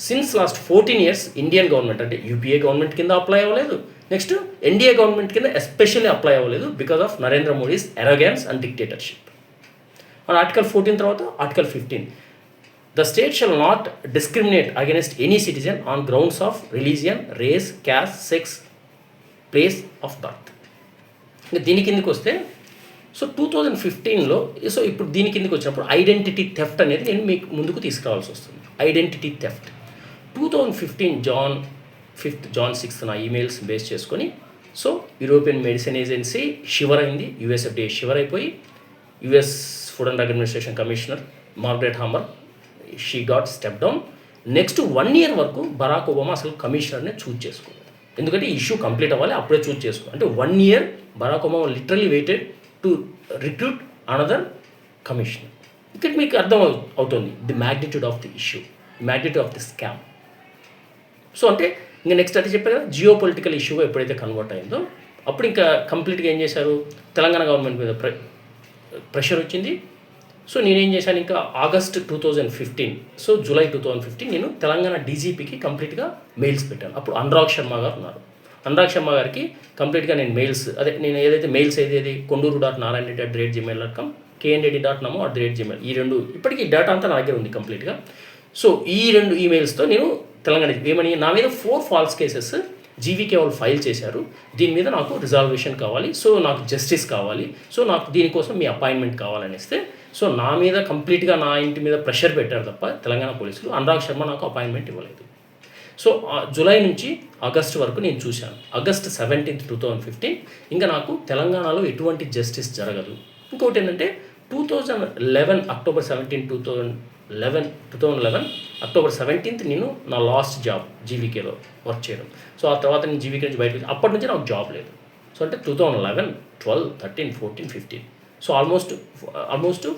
since last 14 years Indian government అంటే యూపీఏ గవర్నమెంట్ కింద అప్లై అవ్వలేదు, నెక్స్ట్ ఎన్డీఏ గవర్నమెంట్ కింద ఎస్పెషల్లీ అప్లై అవ్వలేదు because of Narendra Modi's arrogance and dictatorship. And Article 14 తర్వాత Article 15, the state shall not discriminate against any citizen on grounds of religion, race, caste, sex, place of birth. ఇంకా దీని కిందకి వస్తే, so 2015లో, so ఇప్పుడు దీని కిందకి వచ్చినప్పుడు ఐడెంటిటీ థెఫ్ట్ అనేది నేను మీకు ముందుకు తీసుకురావాల్సి వస్తుంది. ఐడెంటిటీ థెఫ్ట్ 2015 Jan 6th నా ఈమెయిల్స్ బేస్ చేసుకొని, so European medicine agency shiver అయింది, US FDA షివర్ అయిపోయి, US food and drug administration commissioner Margaret hammer she got step down. Next 1 year వరకు బరాక్ ఒబామా అసలు కమిషనర్నే చూజ్ చేసుకోలేదు. ఎందుకంటే issue complete అవ్వాలి, అప్పుడే చూజ్ చేసుకో అంటే 1 year Barack Obama literally waited to recruit another commissioner. ఇక్కడ మీకు అర్థం అవుతుంది the magnitude of the issue, magnitude of the scam. So అంటే ఇంకా నెక్స్ట్ అంటే చెప్పారు కదా, జియో పొలిటికల్ ఇష్యూగా ఎప్పుడైతే కన్వర్ట్ అయిందో అప్పుడు ఇంకా కంప్లీట్గా ఏం చేశారు, తెలంగాణ గవర్నమెంట్ మీద ప్రెషర్ వచ్చింది. సో నేనేం చేశాను, ఇంకా ఆగస్ట్ 2015, సో జూలై 2015 నేను తెలంగాణ డీజీపీకి కంప్లీట్గా మెయిల్స్ పెట్టాను. అప్పుడు అనురాగ్ శర్మ గారు ఉన్నారు. అనురాగ్ శర్మ గారికి కంప్లీట్గా నేను మెయిల్స్, నేను ఏదైతే మెయిల్స్ ఏది konduru.narayanreddy@gmail.com, knreddy.namo@gmail, ఈ రెండు ఇప్పటికీ డేటా అంతా నా దగ్గర ఉంది కంప్లీట్గా. సో ఈ రెండు ఈమెయిల్స్తో నేను తెలంగాణ ఏమని, నా మీద 4 ఫాల్స్ కేసెస్ జీవీకే వాళ్ళు ఫైల్ చేశారు, దీని మీద నాకు రిజాల్వేషన్ కావాలి, సో నాకు జస్టిస్ కావాలి, సో నాకు దీనికోసం మీ అపాయింట్మెంట్ కావాలనిస్తే, సో నా మీద కంప్లీట్గా నా ఇంటి మీద ప్రెషర్ పెట్టారు తప్ప తెలంగాణ పోలీసులు. అనురాగ్ శర్మ నాకు అపాయింట్మెంట్ ఇవ్వలేదు. సో జూలై నుంచి ఆగస్ట్ వరకు నేను చూశాను. ఆగస్ట్ 17, 2015 ఇంకా నాకు తెలంగాణలో ఎటువంటి జస్టిస్ జరగదు. ఇంకోటి ఏంటంటే 2011 అక్టోబర్ 17, 2011 అక్టోబర్ 17th నేను నా లాస్ట్ జాబ్ జీవీకేలో వర్క్ చేయడం. సో ఆ తర్వాత నేను జీవీకే నుంచి బయటకు వచ్చి అప్పటి నుంచి నాకు జాబ్ లేదు. సో అంటే 2011, 12, 13, 14, 15, సో ఆల్మోస్ట్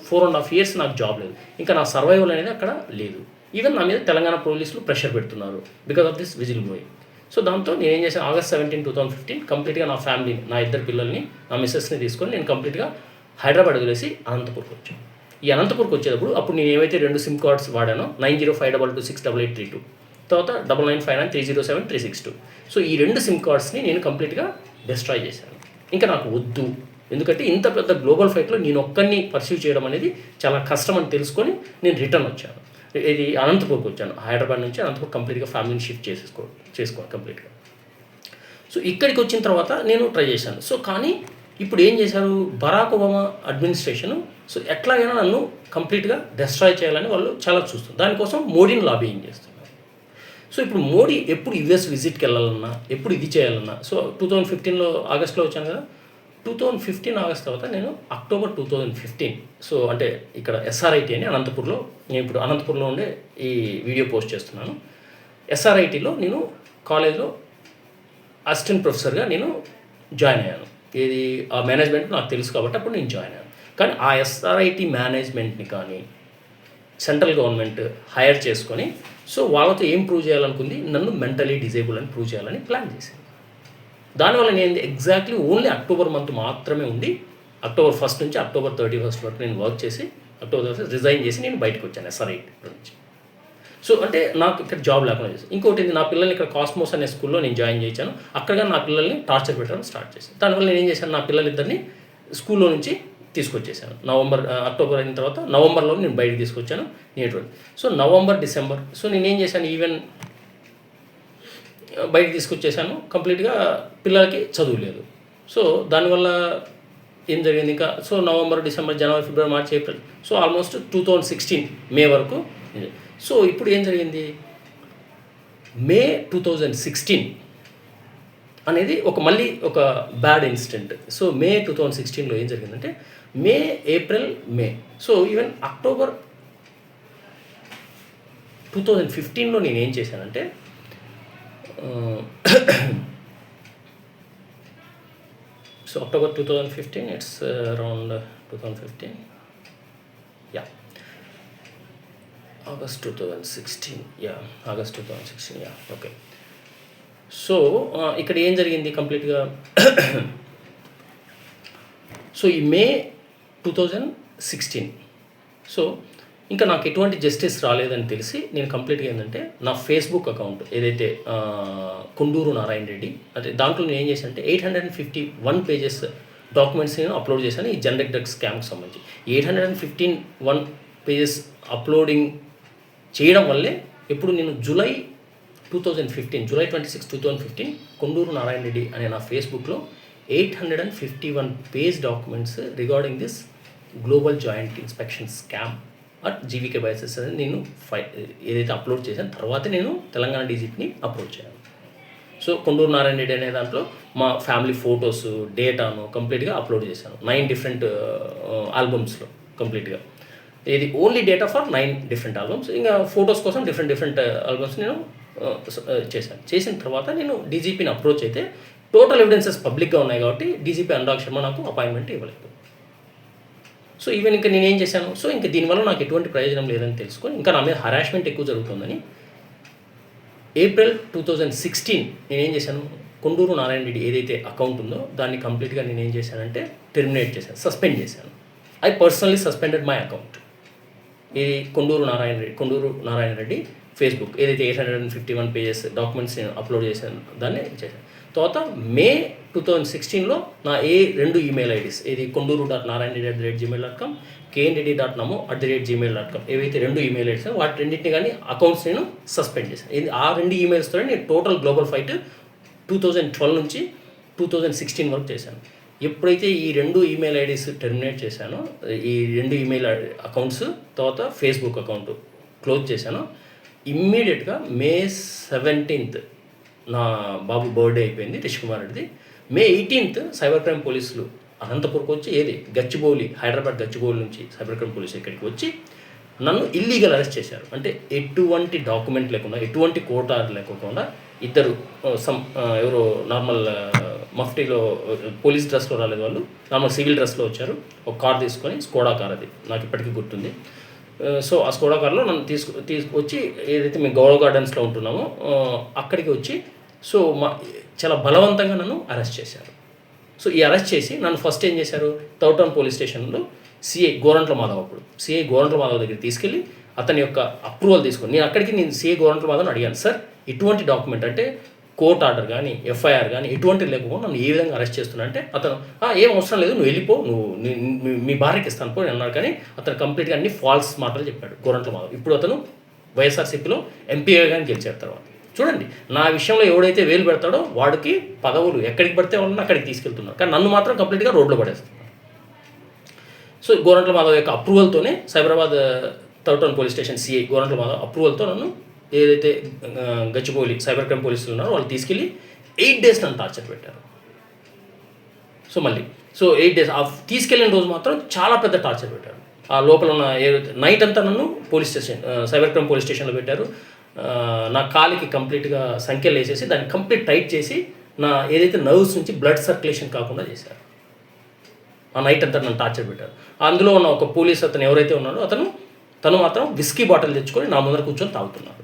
4.5 years నాకు జాబ్ లేదు. ఇంకా నా సర్వైవల్ అనేది అక్కడ లేదు. ఈవెన్ నా మీద తెలంగాణ పోలీసులు ప్రెషర్ పెడుతున్నారు because of this whistle blowing. So దాంతో నేనేం చేశాను, ఆగస్ట్ 17, 2015 కంప్లీట్గా నా ఫ్యామిలీని, నా 2 పిల్లల్ని, నా మిస్సెస్ని తీసుకొని నేను కంప్లీట్గా హైదరాబాద్ వదిలేసి అనంతపూర్కి వచ్చాను. ఈ అనంతపూర్కి వచ్చేటప్పుడు అప్పుడు నేను ఏవైతే 2 SIM కార్డ్స్ వాడానో, 9052268832, తర్వాత 9959307362, సో ఈ 2 SIM కార్డ్స్ని నేను కంప్లీట్గా డిస్ట్రాయ్ చేశాను. ఇంకా నాకు వద్దు, ఎందుకంటే ఇంత పెద్ద గ్లోబల్ ఫైట్లో నేను ఒక్కరిని పర్సీవ్ చేయడం అనేది చాలా కష్టం అని తెలుసుకొని నేను రిటర్న్ వచ్చాను. ఇది అనంతపూర్కి వచ్చాను. హైదరాబాద్ నుంచి అనంతపూర్ కంప్లీట్గా ఫ్యామిలీని షిఫ్ట్ చేసుకోవాలి కంప్లీట్గా. సో ఇక్కడికి వచ్చిన తర్వాత నేను ట్రై చేశాను. సో కానీ ఇప్పుడు ఏం చేశారు, బరాక్ ఒబామా అడ్మినిస్ట్రేషను సో ఎట్లాగైనా నన్ను కంప్లీట్గా డిస్ట్రాయ్ చేయాలని వాళ్ళు చాలా చూస్తున్నారు. దానికోసం మోడీని లాబింగ్ చేస్తున్నారు. సో ఇప్పుడు మోడీ ఎప్పుడు యుఎస్ విజిట్కి వెళ్ళాలన్నా, ఎప్పుడు ఇది చేయాలన్నా, సో 2015లో ఆగస్ట్లో వచ్చాను కదా, 2015 ఆగస్ట్ తర్వాత నేను అక్టోబర్ 2015, సో అంటే ఇక్కడ SRIT అని అనంతపూర్లో, నేను ఇప్పుడు అనంతపూర్లో ఉండే ఈ వీడియో పోస్ట్ చేస్తున్నాను. SRITలో నేను కాలేజ్లో అసిస్టెంట్ ప్రొఫెసర్గా నేను జాయిన్ అయ్యాను. ఏది ఆ మేనేజ్మెంట్ నాకు తెలుసు కాబట్టి అప్పుడు నేను జాయిన్ అయ్యాను. కానీ ఆ SRIT మేనేజ్మెంట్ని కానీ సెంట్రల్ గవర్నమెంట్ హైర్ చేసుకొని సో వాళ్ళతో ఏం ప్రూవ్ చేయాలనుకుంది, నన్ను మెంటలీ డిజేబుల్ అని ప్రూవ్ చేయాలని ప్లాన్ చేసింది. దానివల్ల నేను ఎగ్జాక్ట్లీ ఓన్లీ అక్టోబర్ మంత్ మాత్రమే ఉండి, అక్టోబర్ 1 నుంచి అక్టోబర్ 31 వరకు నేను వర్క్ చేసి అక్టోబర్ 31 రిజైన్ చేసి నేను బయటకు వచ్చాను SRIT నుంచి. సో అంటే నాకు ఇక్కడ జాబ్ లేకుండా చేశాను. ఇంకోటి నా పిల్లల్ని ఇక్కడ కాస్మోస్ అనే స్కూల్లో నేను జాయిన్ చేశాను. అక్కడ నా పిల్లల్ని టార్చర్ పెట్టడం స్టార్ట్ చేశాను. దానివల్ల నేను ఏం చేశాను, నా పిల్లలిద్దరిని స్కూల్లో నుంచి తీసుకొచ్చేసాను. అక్టోబర్ అయిన తర్వాత నవంబర్లో నేను బయటకు తీసుకొచ్చాను నేటువంటి. సో నవంబర్, డిసెంబర్, సో నేనేం చేశాను, ఈవెన్ బయటకు తీసుకొచ్చేసాను. కంప్లీట్గా పిల్లలకి చదువు లేదు. సో దానివల్ల ఏం జరిగింది ఇంకా, సో నవంబర్, డిసెంబర్, జనవరి, ఫిబ్రవరి, మార్చి, ఏప్రిల్, సో ఆల్మోస్ట్ 2016 మే వరకు. సో ఇప్పుడు ఏం జరిగింది, మే 2016 అనేది మళ్ళీ ఒక బ్యాడ్ ఇన్సిడెంట్. సో మే 2016లో ఏం జరిగిందంటే, మే, ఏప్రిల్, మే, సో ఈవెన్ అక్టోబర్ 2015లో నేను ఏం చేశానంటే, so October 2015, it's around 2015, yeah, August 2016, yeah, August 2016, yeah, okay. So ఇక్కడ ఏం జరిగింది కంప్లీట్గా, సో ఈ మే 2016, సో ఇంకా నాకు ఎటువంటి జస్టిస్ రాలేదని తెలిసి నేను కంప్లీట్గా ఏంటంటే నా ఫేస్బుక్ అకౌంట్ ఏదైతే కొండూరు నారాయణ రెడ్డి, అంటే దాంట్లో నేను ఏం చేశాను అంటే 851 పేజెస్ డాక్యుమెంట్స్ నేను అప్లోడ్ చేశాను ఈ జనరిక్ డ్రగ్స్ స్కామ్కి సంబంధించి. 851 పేజెస్ అప్లోడింగ్ చేయడం వల్లే ఇప్పుడు నేను జూలై 26, 2015 కొండూరు నారాయణ రెడ్డి అనే నా ఫేస్బుక్లో 851 page documents regarding this global joint inspection scam at GVK Biosciences అని నేను ఏదైతే అప్లోడ్ చేశాను తర్వాత నేను తెలంగాణ డీజీపీని అప్రోచ్ చేయాలి. సో కొండూరు నారాయణ రెడ్డి అనే దాంట్లో మా ఫ్యామిలీ ఫొటోస్, డేటాను కంప్లీట్గా అప్లోడ్ చేశాను 9 డిఫరెంట్ ఆల్బమ్స్లో కంప్లీట్గా. ఇది only data for 9 different albums. ఇంకా ఫొటోస్ కోసం డిఫరెంట్ ఆల్బమ్స్ నేను చేశాను. చేసిన తర్వాత నేను డీజీపీని అప్రోచ్ అయితే టోటల్ ఎవిడెన్సెస్ పబ్లిక్గా ఉన్నాయి కాబట్టి డీజీపీ అనురాగ్ శర్మ నాకు అపాయింట్మెంట్ ఇవ్వలేదు. సో ఈవెన్ ఇంకా నేనేం చేశాను, సో ఇంకా దీనివల్ల నాకు ఎటువంటి ప్రయోజనం లేదని తెలుసుకొని ఇంకా నా మీద హరాస్మెంట్ ఎక్కువ జరుగుతుందని ఏప్రిల్ 2016 నేనేం చేశాను, కొండూరు నారాయణ రెడ్డి ఏదైతే అకౌంట్ ఉందో దాన్ని కంప్లీట్గా నేనేం చేశానంటే టెర్మినేట్ చేశాను, సస్పెండ్ చేశాను. I personally suspended my account. ఇది కొండూరు నారాయణ రెడ్డి ఫేస్బుక్ ఏదైతే 851 పేజెస్ డాక్యుమెంట్స్ నేను అప్లోడ్ చేశాను దాన్ని చేశాను. తర్వాత మే 2016లో నా 2 ఈమెయిల్ ఐడీస్ ఏది konduru.narayanreddy@gmail.com, knreddy.namo@gmail.com ఏవైతే 2 ఈమెయిల్ ఐడీస్ వాటి రెండింటిని కానీ అకౌంట్స్ నేను సస్పెండ్ చేశాను. ఇది ఆ 2 ఈమెయిల్స్తో నేను టోటల్ గ్లోబల్ ఫైట్ 2012 నుంచి 2016 వరకు చేశాను. ఎప్పుడైతే ఈ 2 ఈమెయిల్ ఐడీస్ టెర్మినేట్ చేశానో, ఈ 2 ఈమెయిల్ అకౌంట్స్ తర్వాత ఫేస్బుక్ అకౌంట్ క్లోజ్ చేశానో, ఇమ్మీడియట్గా మే 17th నా బాబు బర్త్డే అయిపోయింది రిష్ కుమార్ రెడ్డిది. మే 18th సైబర్ క్రైమ్ పోలీసులు అనంతపురంకి వచ్చి గచ్చిబౌలి, హైదరాబాద్ గచ్చిబౌలి నుంచి సైబర్ క్రైమ్ పోలీసులు ఇక్కడికి వచ్చి నన్ను ఇల్లీగల్ అరెస్ట్ చేశారు. అంటే ఎటువంటి డాక్యుమెంట్ లేకుండా, ఎటువంటి కోర్ట్ ఆర్డర్ లేకుండా ఇద్దరు ఎవరో నార్మల్ మఫ్టీలో పోలీస్ డ్రెస్లో రాలేదు, వాళ్ళు నార్మల్ సివిల్ డ్రెస్లో వచ్చారు. ఒక కార్ తీసుకొని, స్కోడా కార్, అది నాకు ఇప్పటికీ గుర్తుంది. సో ఆ స్కోడా కార్లో నన్ను తీసుకొచ్చి ఏదైతే మేము గౌరవ గార్డెన్స్లో ఉంటున్నామో అక్కడికి వచ్చి సో చాలా బలవంతంగా నన్ను అరెస్ట్ చేశారు. సో ఈ అరెస్ట్ చేసి నన్ను ఫస్ట్ ఏం చేశారు, టౌన్ పోలీస్ స్టేషన్లో సిఐ గోరంట్ల మాధవ్ దగ్గర తీసుకెళ్ళి అతని యొక్క అప్రూవల్ తీసుకొని నేను సిఐ గోరంట్ల మాధవ్ని అడిగాను, సార్ ఇటువంటి డాక్యుమెంట్ అంటే కోర్ట్ ఆర్డర్ కానీ ఎఫ్ఐఆర్ కానీ ఎటువంటివి లేకపోతే నన్ను ఏ విధంగా అరెస్ట్ చేస్తున్నా అంటే అతను ఏం అవసరం లేదు, నువ్వు వెళ్ళిపో, నువ్వు మీ భార్యకి ఇస్తాను పో అన్నాడు. కానీ అతను కంప్లీట్గా అన్ని ఫాల్స్ మాటలు చెప్పాడు గోరంట్ల మాధవ్. ఇప్పుడు అతను వైఎస్ఆర్సీపీలో ఎంపీగా కానీ గెలిచారు. తర్వాత చూడండి, నా విషయంలో ఎవడైతే వేలు పెడతాడో వాడికి పదవులు ఎక్కడికి పడితే వాళ్ళని అక్కడికి తీసుకెళ్తున్నారు, కానీ నన్ను మాత్రం కంప్లీట్గా రోడ్లో పడేస్తున్నారు. సో గోరంట్ల మాధవ్ యొక్క అప్రూవల్తోనే Cyberabad town police station CI Gorantla Madhav అప్రూవల్తో నన్ను ఏదైతే గచ్చిబౌలి సైబర్ క్రైమ్ పోలీసులు ఉన్నారో వాళ్ళు తీసుకెళ్ళి 8 days నన్ను టార్చర్ పెట్టారు. సో 8 days తీసుకెళ్ళిన రోజు మాత్రం చాలా పెద్ద టార్చర్ పెట్టారు. ఆ లోపల ఉన్న నైట్ అంతా నన్ను police station cyber crime police స్టేషన్లో పెట్టారు. నా కాలికి కంప్లీట్గా సంఖ్యలు వేసేసి దాన్ని కంప్లీట్ టైట్ చేసి నా ఏదైతే నర్వ్స్ నుంచి బ్లడ్ సర్క్యులేషన్ కాకుండా చేశారు. ఆ నైట్ అంతా నన్ను టార్చర్ పెట్టారు. అందులో ఉన్న ఒక పోలీస్ అతను ఎవరైతే ఉన్నాడో తను మాత్రం విస్కీ బాటిల్ తెచ్చుకొని నా ముందర కూర్చొని తాగుతున్నాడు.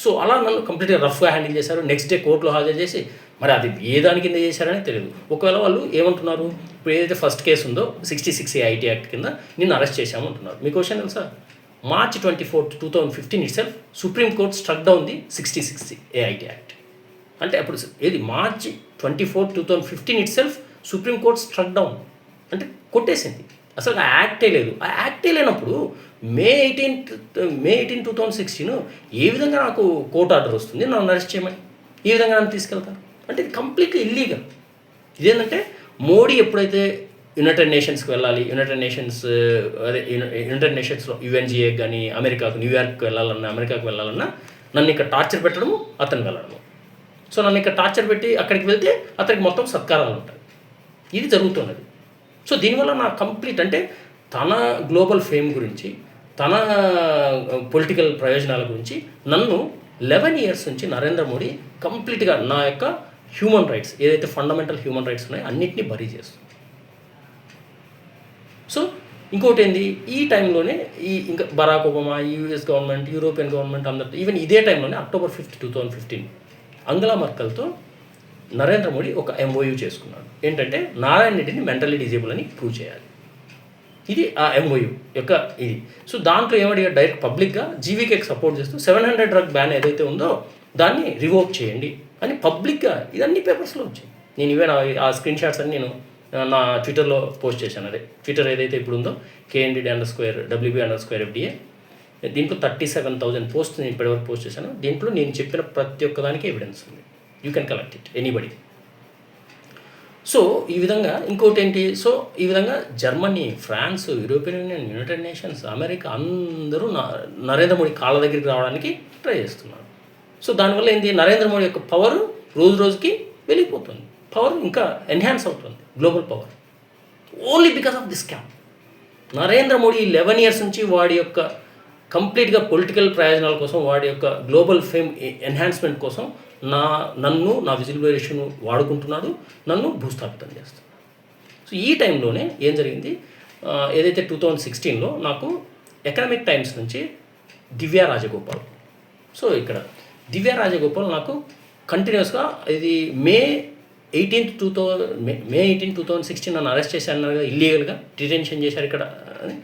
సో అలా నన్ను కంప్లీట్గా రఫ్గా హ్యాండిల్ చేశారు. నెక్స్ట్ డే కోర్టులో హాజరు చేసి మరి అది ఏ దాని కింద చేశారని తెలియదు. ఒకవేళ వాళ్ళు ఏమంటున్నారు, ఇప్పుడు ఏదైతే ఫస్ట్ కేసు ఉందో 66A ఐటీ యాక్ట్ కింద నిన్ను అరెస్ట్ చేశాము అంటున్నారు. మీకు క్వశ్చన్ తెలుసా, March 24, 2015 itself supreme court struck down the 66A IT act. అంటే అప్పుడు ఏది March 24, 2015 itself supreme court struck down అంటే కొట్టేసింది. అసలు ఆ యాక్టే లేదు. ఆ యాక్టే లేనప్పుడు మే 18, 2016 ఏ విధంగా నాకు కోర్ట్ ఆర్డర్ వస్తుంది నన్ను అరెస్ట్ చేయమని, ఏ విధంగా నన్ను తీసుకెళ్తాను అంటే ఇది కంప్లీట్లీ ఇల్లీగల్. ఇదేంటంటే మోడీ ఎప్పుడైతే యునైటెడ్ నేషన్స్కి వెళ్ళాలి, యునైటెడ్ నేషన్స్లో UNGA కానీ అమెరికాకు న్యూయార్క్కి వెళ్ళాలన్నా అమెరికాకు వెళ్ళాలన్నా నన్ను ఇక్కడ టార్చర్ పెట్టడము, అతను వెళ్ళడము. సో నన్ను ఇక్కడ టార్చర్ పెట్టి అక్కడికి వెళ్తే అతనికి మొత్తం సత్కారాలు ఉంటాయి. ఇది జరుగుతున్నది. సో దీనివల్ల నా కంప్లీట్ అంటే తన గ్లోబల్ ఫేమ్ గురించి, తన పొలిటికల్ ప్రయోజనాల గురించి నన్ను 11 years నుంచి నరేంద్ర మోడీ కంప్లీట్గా నా యొక్క హ్యూమన్ రైట్స్ ఏదైతే ఫండమెంటల్ హ్యూమన్ రైట్స్ ఉన్నాయో అన్నింటినీ బరీ చేస్తుంది. సో ఇంకోటి ఏంది, ఈ టైంలోనే ఇంకా Barack Obama, US government, European government అందరితో ఈవెన్ ఇదే టైంలోనే October 5, 2015 అంగలా మర్కల్తో నరేంద్ర మోడీ ఒక MOU చేసుకున్నాడు. ఏంటంటే నారాయణ రెడ్డిని మెంటల్లీ డిజేబుల్ అని ప్రూవ్ చేయాలి. ఇది ఆ MOU యొక్క ఇది. సో దాంట్లో ఏమడిగారు, డైరెక్ట్ పబ్లిక్గా జీవీకేకి సపోర్ట్ చేస్తూ 700 డ్రగ్ బ్యాన్ ఏదైతే ఉందో దాన్ని రివోక్ చేయండి అని పబ్లిక్గా ఇదన్నీ పేపర్స్లో వచ్చాయి. నేను ఈవెన్ ఆ స్క్రీన్ షాట్స్ అని నేను నా ట్విట్టర్లో పోస్ట్ చేశాను. అదే ట్విట్టర్ ఏదైతే ఇప్పుడు ఉందో KND_WB_FDA దీంట్లో 37,000 పోస్ట్ నేను ఇప్పటివరకు పోస్ట్ చేశాను. దీంట్లో నేను చెప్పిన ప్రతి ఒక్క దానికి ఎవిడెన్స్ ఉంది. You can collect it anybody. So ఈ విధంగా ఇంకోటి ఏంటి, సో ఈ విధంగా Germany, France, European Union, United Nations, America అందరూ నరేంద్ర మోడీ కాళ్ళ దగ్గరికి రావడానికి ట్రై చేస్తున్నారు. సో దానివల్ల ఏంటి, నరేంద్ర మోడీ యొక్క పవర్ రోజు రోజుకి వెళ్ళిపోతుంది, పవర్ ఇంకా ఎన్హాన్స్ అవుతుంది, global power, only because of this scam. Narendra Modi 11 years నుంచి వాడి యొక్క కంప్లీట్గా పొలిటికల్ ప్రయోజనాల కోసం, వాడి యొక్క గ్లోబల్ ఫేమ్ ఎన్హాన్స్మెంట్ కోసం నన్ను నా విజిబిలిటీను వాడుకుంటున్నాడు, నన్ను భూస్థాపితం చేస్తున్నాడు. సో ఈ టైంలోనే ఏం జరిగింది, ఏదైతే 2016లో నాకు ఎకనామిక్ టైమ్స్ నుంచి దివ్య రాజగోపాల్. సో ఇక్కడ దివ్య రాజగోపాల్ నాకు కంటిన్యూస్గా ఇది మే 18, 2016 నన్ను అరెస్ట్ చేశారు కదా, ఇల్లీగల్గా డిటెన్షన్ చేశారు ఇక్కడ అని.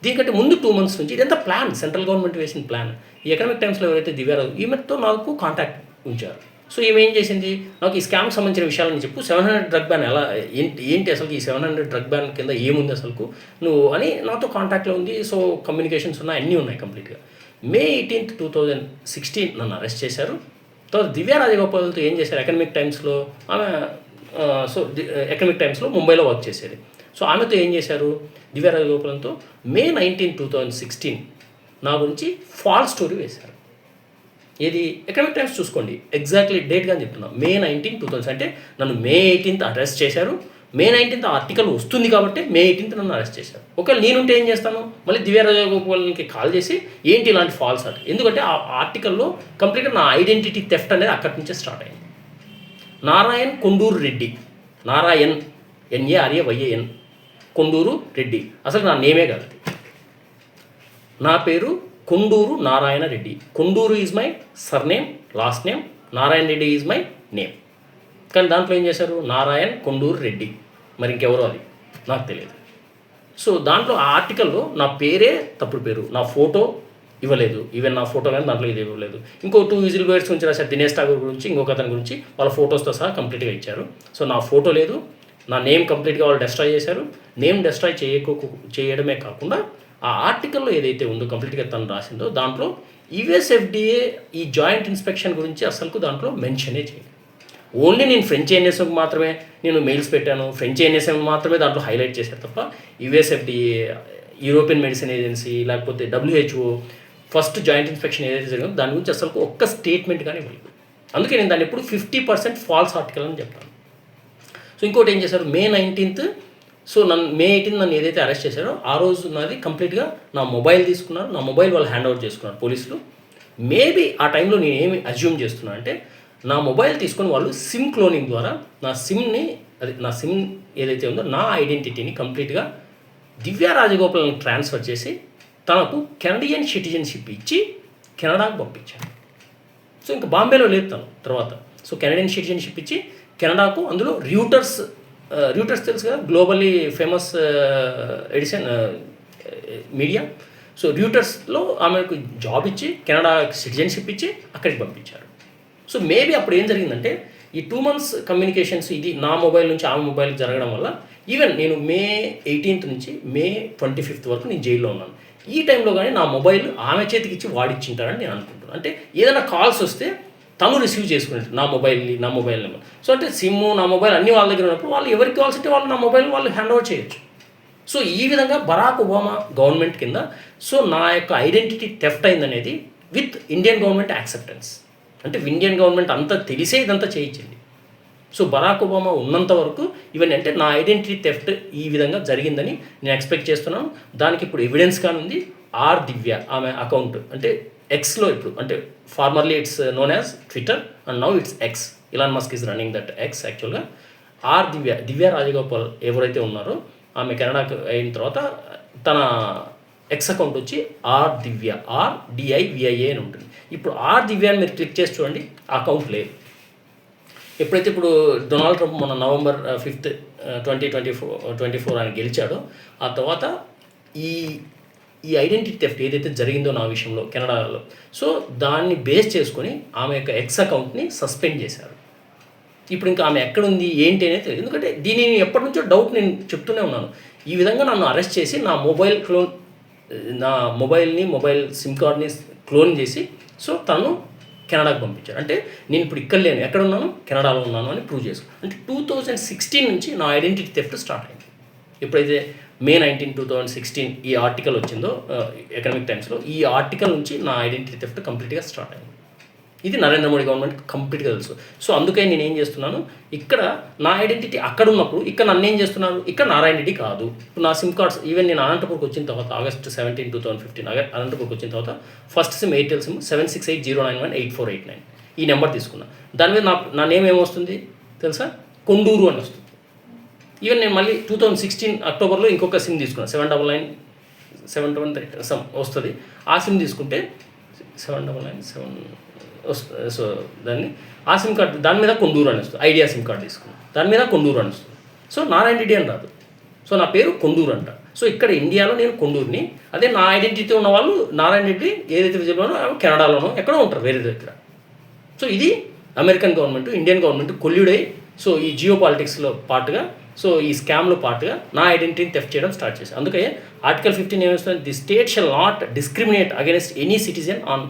దీనికంటే ముందు 2 months నుంచి ఇదంతా ప్లాన్, సెంట్రల్ గవర్నమెంట్ వేసిన ప్లాన్. ఈ ఎకనామిక్ టైమ్స్లో ఎవరైతే దివ్యారాజు ఈమెతో నాకు కాంటాక్ట్ ఉంచారు. సో ఈమె ఏం చేసింది, నాకు ఈ స్కామ్కి సంబంధించిన విషయాలని చెప్పు, 700 డ్రగ్ బ్యాన్ ఎలా ఏంటి అసలు ఈ 700 డ్రగ్ బ్యాన్ కింద ఏముంది అసలు నువ్వు అని నాతో కాంటాక్ట్లో ఉంది. సో కమ్యూనికేషన్స్ ఉన్నాయి, అన్నీ ఉన్నాయి కంప్లీట్గా. మే 18, 2016 నన్ను అరెస్ట్ చేశారు. తర్వాత దివ్య రాజగోపాల్తో ఏం చేశారు, ఎకనామిక్ టైమ్స్లో ఆమె ఎకనామిక్ టైమ్స్లో ముంబైలో వర్క్ చేసేది. సో ఆమెతో ఏం చేశారు, దివ్య రాజగోపాల్తో మే 19, 2016 నా గురించి ఫాల్స్ స్టోరీ వేశారు. ఏది ఎకనామిక్ టైమ్స్ చూసుకోండి, ఎగ్జాక్ట్లీ డేట్గా అని చెప్తున్నా, మే 19, 2000. అంటే నన్ను మే 18th అరెస్ట్ చేశారు. మే 19th ఆర్టికల్ వస్తుంది కాబట్టి మే 18th నన్ను అరెస్ట్ చేశారు. ఒకవేళ నేనుంటే ఏం చేస్తాను, మళ్ళీ దివ్య రాజగోపాల్కి కాల్ చేసి ఏంటి ఇలాంటి ఫాల్స్ అంటే, ఎందుకంటే ఆ ఆర్టికల్లో కంప్లీట్గా నా ఐడెంటిటీ థెఫ్ట్ అనేది అక్కడి నుంచే స్టార్ట్ అయింది. నారాయణ్ కొండూరు రెడ్డి, నారాయణ్ NARAYAN కొండూరు రెడ్డి, అసలు నా నేమే కాదు, నా పేరు Konduru Narayana Reddy. Konduru is my surname, last name, Narayana Reddy is my name. కానీ దాంట్లో ఏం చేశారు, నారాయణ్ కొండూరు రెడ్డి, మరి ఇంకెవరో అది నాకు తెలియదు. సో దాంట్లో ఆ ఆర్టికల్లో నా పేరే తప్పుడు పేరు, నా ఫోటో ఇవ్వలేదు, ఈవెన్ నా ఫోటో కానీ దాంట్లో ఇది ఇవ్వలేదు. ఇంకో 2 విజిల్ బర్డ్స్ గురించి రాశారు, దినేష్ ఠాగూర్ గురించి, ఇంకొక అతని గురించి, వాళ్ళ ఫోటోస్తో సహా కంప్లీట్గా ఇచ్చారు. సో నా ఫోటో లేదు, నా నేమ్ కంప్లీట్గా వాళ్ళు డెస్ట్రాయ్ చేశారు. నేమ్ డెస్ట్రాయ్ చేయడమే కాకుండా ఆ ఆర్టికల్లో ఏదైతే ఉందో కంప్లీట్గా తను రాసిందో దాంట్లో US FDA ఈ జాయింట్ ఇన్స్పెక్షన్ గురించి అసలు దాంట్లో మెన్షనే చేయలేదు. ఓన్లీ నేను ఫ్రెంచ్ NSM మాత్రమే నేను మెయిల్స్ పెట్టాను, ఫ్రెంచ్ NSM మాత్రమే దాంట్లో హైలైట్ చేశారు తప్ప US FDA, European medicine agency, లేకపోతే WHO ఫస్ట్ జాయింట్ ఇన్స్పెక్షన్ ఏదైతే జరిగిందో దాని గురించి అసలు ఒక్క స్టేట్మెంట్ కానీ ఇవ్వలేదు. అందుకే నేను దాన్ని ఎప్పుడు 50% ఫాల్స్ ఆర్టికల్ అని చెప్తాను. సో ఇంకోటి ఏం చేశారు, మే 19th, సో మే 18 నన్ను ఏదైతే అరెస్ట్ చేశారో ఆ రోజు నాది కంప్లీట్గా నా మొబైల్ తీసుకున్నారు, నా మొబైల్ వాళ్ళు హ్యాండ్ ఓవర్ చేసుకున్నారు పోలీసులు. మేబీ ఆ టైంలో నేను ఏమి అజ్యూమ్ చేస్తున్నా అంటే, నా మొబైల్ తీసుకొని వాళ్ళు సిమ్ క్లోనింగ్ ద్వారా నా సిమ్ ఏదైతే ఉందో నా ఐడెంటిటీని కంప్లీట్గా దివ్య రాజగోపాల్ని ట్రాన్స్ఫర్ చేసి తనకు కెనడియన్ సిటిజన్షిప్ ఇచ్చి కెనడాకు పంపించాను. సో ఇంకా బాంబేలో లేదు తను తర్వాత. సో కెనడియన్ సిటిజన్షిప్ ఇచ్చి కెనడాకు, అందులో ర్యూటర్స్ తెలుసు కదా, globally famous edition media. So ర్యూటర్స్లో ఆమెకు జాబ్ ఇచ్చి కెనడా సిటిజన్షిప్ ఇచ్చి అక్కడికి పంపించారు. సో మేబీ అప్పుడు ఏం జరిగిందంటే, ఈ 2 months కమ్యూనికేషన్స్ ఇది నా మొబైల్ నుంచి ఆమె మొబైల్కి జరగడం వల్ల ఈవెన్ నేను మే 18th నుంచి మే 25th వరకు నేను జైల్లో ఉన్నాను. ఈ టైంలో కానీ నా మొబైల్ ఆమె చేతికి ఇచ్చి వాడిచ్చింటారని నేను అనుకుంటున్నాను. అంటే ఏదైనా కాల్స్ వస్తే తను రిసీవ్ చేసుకునేది నా మొబైల్ నెంబర్. సో అంటే సిమ్, నా మొబైల్ అన్నీ వాళ్ళ దగ్గర ఉన్నప్పుడు వాళ్ళు ఎవరికి కావాల్సి అంటే వాళ్ళు నా మొబైల్ వాళ్ళు హ్యాండ్ ఓవర్ చేయొచ్చు. సో ఈ విధంగా బరాక్ ఒబామా గవర్నమెంట్ కింద సో నా యొక్క ఐడెంటిటీ థెఫ్ట్ అయిందనేది విత్ ఇండియన్ గవర్నమెంట్ యాక్సెప్టెన్స్. అంటే ఇండియన్ గవర్నమెంట్ అంతా తెలిసే ఇదంతా చేయించింది. సో బరాక్ ఒబామా ఉన్నంత వరకు ఇవన్నీ అంటే నా ఐడెంటిటీ థెఫ్ట్ ఈ విధంగా జరిగిందని నేను ఎక్స్పెక్ట్ చేస్తున్నాను. దానికి ఇప్పుడు ఎవిడెన్స్ కానీ ఉంది. ఆర్ దివ్య ఆమె అకౌంట్ అంటే ఎక్స్లో ఇప్పుడు అంటే formerly it's known as Twitter and now it's X. Elon Musk is running that X యాక్చువల్గా. ఆర్ దివ్య రాజగోపాల్ ఎవరైతే ఉన్నారో ఆమె కెనడాకు అయిన తర్వాత తన ఎక్స్ అకౌంట్ వచ్చి ఆర్ దివ్య, RDIVIA అని ఉంటుంది. ఇప్పుడు ఆర్ దివ్య అని మీరు క్లిక్ చేసి చూడండి, ఆ అకౌంట్ లేదు. ఎప్పుడైతే ఇప్పుడు డొనాల్డ్ ట్రంప్ మొన్న November 5th, 2024 ఆయన గెలిచాడో ఆ తర్వాత ఈ ఐడెంటిటీ థెఫ్ట్ ఏదైతే జరిగిందో నా విషయంలో కెనడాలో, సో దాన్ని బేస్ చేసుకొని ఆమె యొక్క ఎక్స్ అకౌంట్ని సస్పెండ్ చేశారు. ఇప్పుడు ఇంకా ఆమె ఎక్కడుంది ఏంటి అనేది తెలియదు. ఎందుకంటే దీనిని ఎప్పటి నుంచో డౌట్ నేను చెప్తూనే ఉన్నాను. ఈ విధంగా నన్ను అరెస్ట్ చేసి నా మొబైల్ సిమ్ కార్డ్ని క్లోన్ చేసి సో తను కెనడాకు పంపించారు. అంటే నేను ఇప్పుడు ఇక్కడ లేను, ఎక్కడ ఉన్నాను, కెనడాలో ఉన్నాను అని ప్రూవ్ చేసుకున్నాను. అంటే 2016 నుంచి నా ఐడెంటిటీ థెఫ్ట్ స్టార్ట్ అయింది. ఎప్పుడైతే May 19, 2016 ఈ ఆర్టికల్ వచ్చిందో ఎకనామిక్ టైమ్స్లో, ఈ ఆర్టికల్ నుంచి నా ఐడెంటిటీ థెఫ్ట్ కంప్లీట్గా స్టార్ట్ అయింది. ఇది నరేంద్ర మోడీ గవర్నమెంట్ కంప్లీట్గా తెలుసు. సో అందుకే నేను ఏం చేస్తున్నాను, ఇక్కడ నా ఐడెంటిటీ అక్కడ ఉన్నప్పుడు ఇక్కడ నన్ను ఏం చేస్తున్నారు, ఇక్కడ నారాయణ రెడ్డి కాదు. నా సిమ్ కార్డ్స్ ఈవెన్ నేను అనంతపూర్కి వచ్చిన తర్వాత August 17, 2015 అనంతపూర్కి వచ్చిన తర్వాత ఫస్ట్ సిమ్ ఎయిర్టెల్ సిమ్ 7680918489 ఈ నెంబర్ తీసుకున్నా. దాని మీద నా నేమ్ ఏమొస్తుంది తెలుసా, కొండూరు అని వస్తుంది. ఈవెన్ నేను మళ్ళీ 2016 అక్టోబర్లో ఇంకొక సిమ్ తీసుకున్నాను 799 సమ్ వస్తుంది. ఆ సిమ్ తీసుకుంటే 799 సో దాన్ని ఆ సిమ్ కార్డు దాని మీద కొండూరు అని వస్తుంది. ఐడియా సిమ్ కార్డు తీసుకున్నాను, దాని మీద కొండూరు అని వస్తుంది. సో నారాయణ రెడ్డి అని రాదు, సో నా పేరు కొండూరు అంట. సో ఇక్కడ ఇండియాలో నేను కొండూరుని, అదే నా ఐడెంటిటీ ఉన్న వాళ్ళు నారాయణ రెడ్డి ఏదైతే విజయంలోనో కెనడాలోనో ఎక్కడో ఉంటారు వేరే దగ్గర. సో ఇది అమెరికన్ గవర్నమెంట్, ఇండియన్ గవర్నమెంట్ కొల్యూడై సో ఈ జియో పాలిటిక్స్లో పార్ట్గా, సో ఈ స్కామ్లో పార్ట్గా నా ఐడెంటిటీని థెఫ్ట్ చేయడం స్టార్ట్ చేశాను. అందుకే ఆర్టికల్ 15 ఏమేస్తుంది, the state shall not discriminate against any citizen on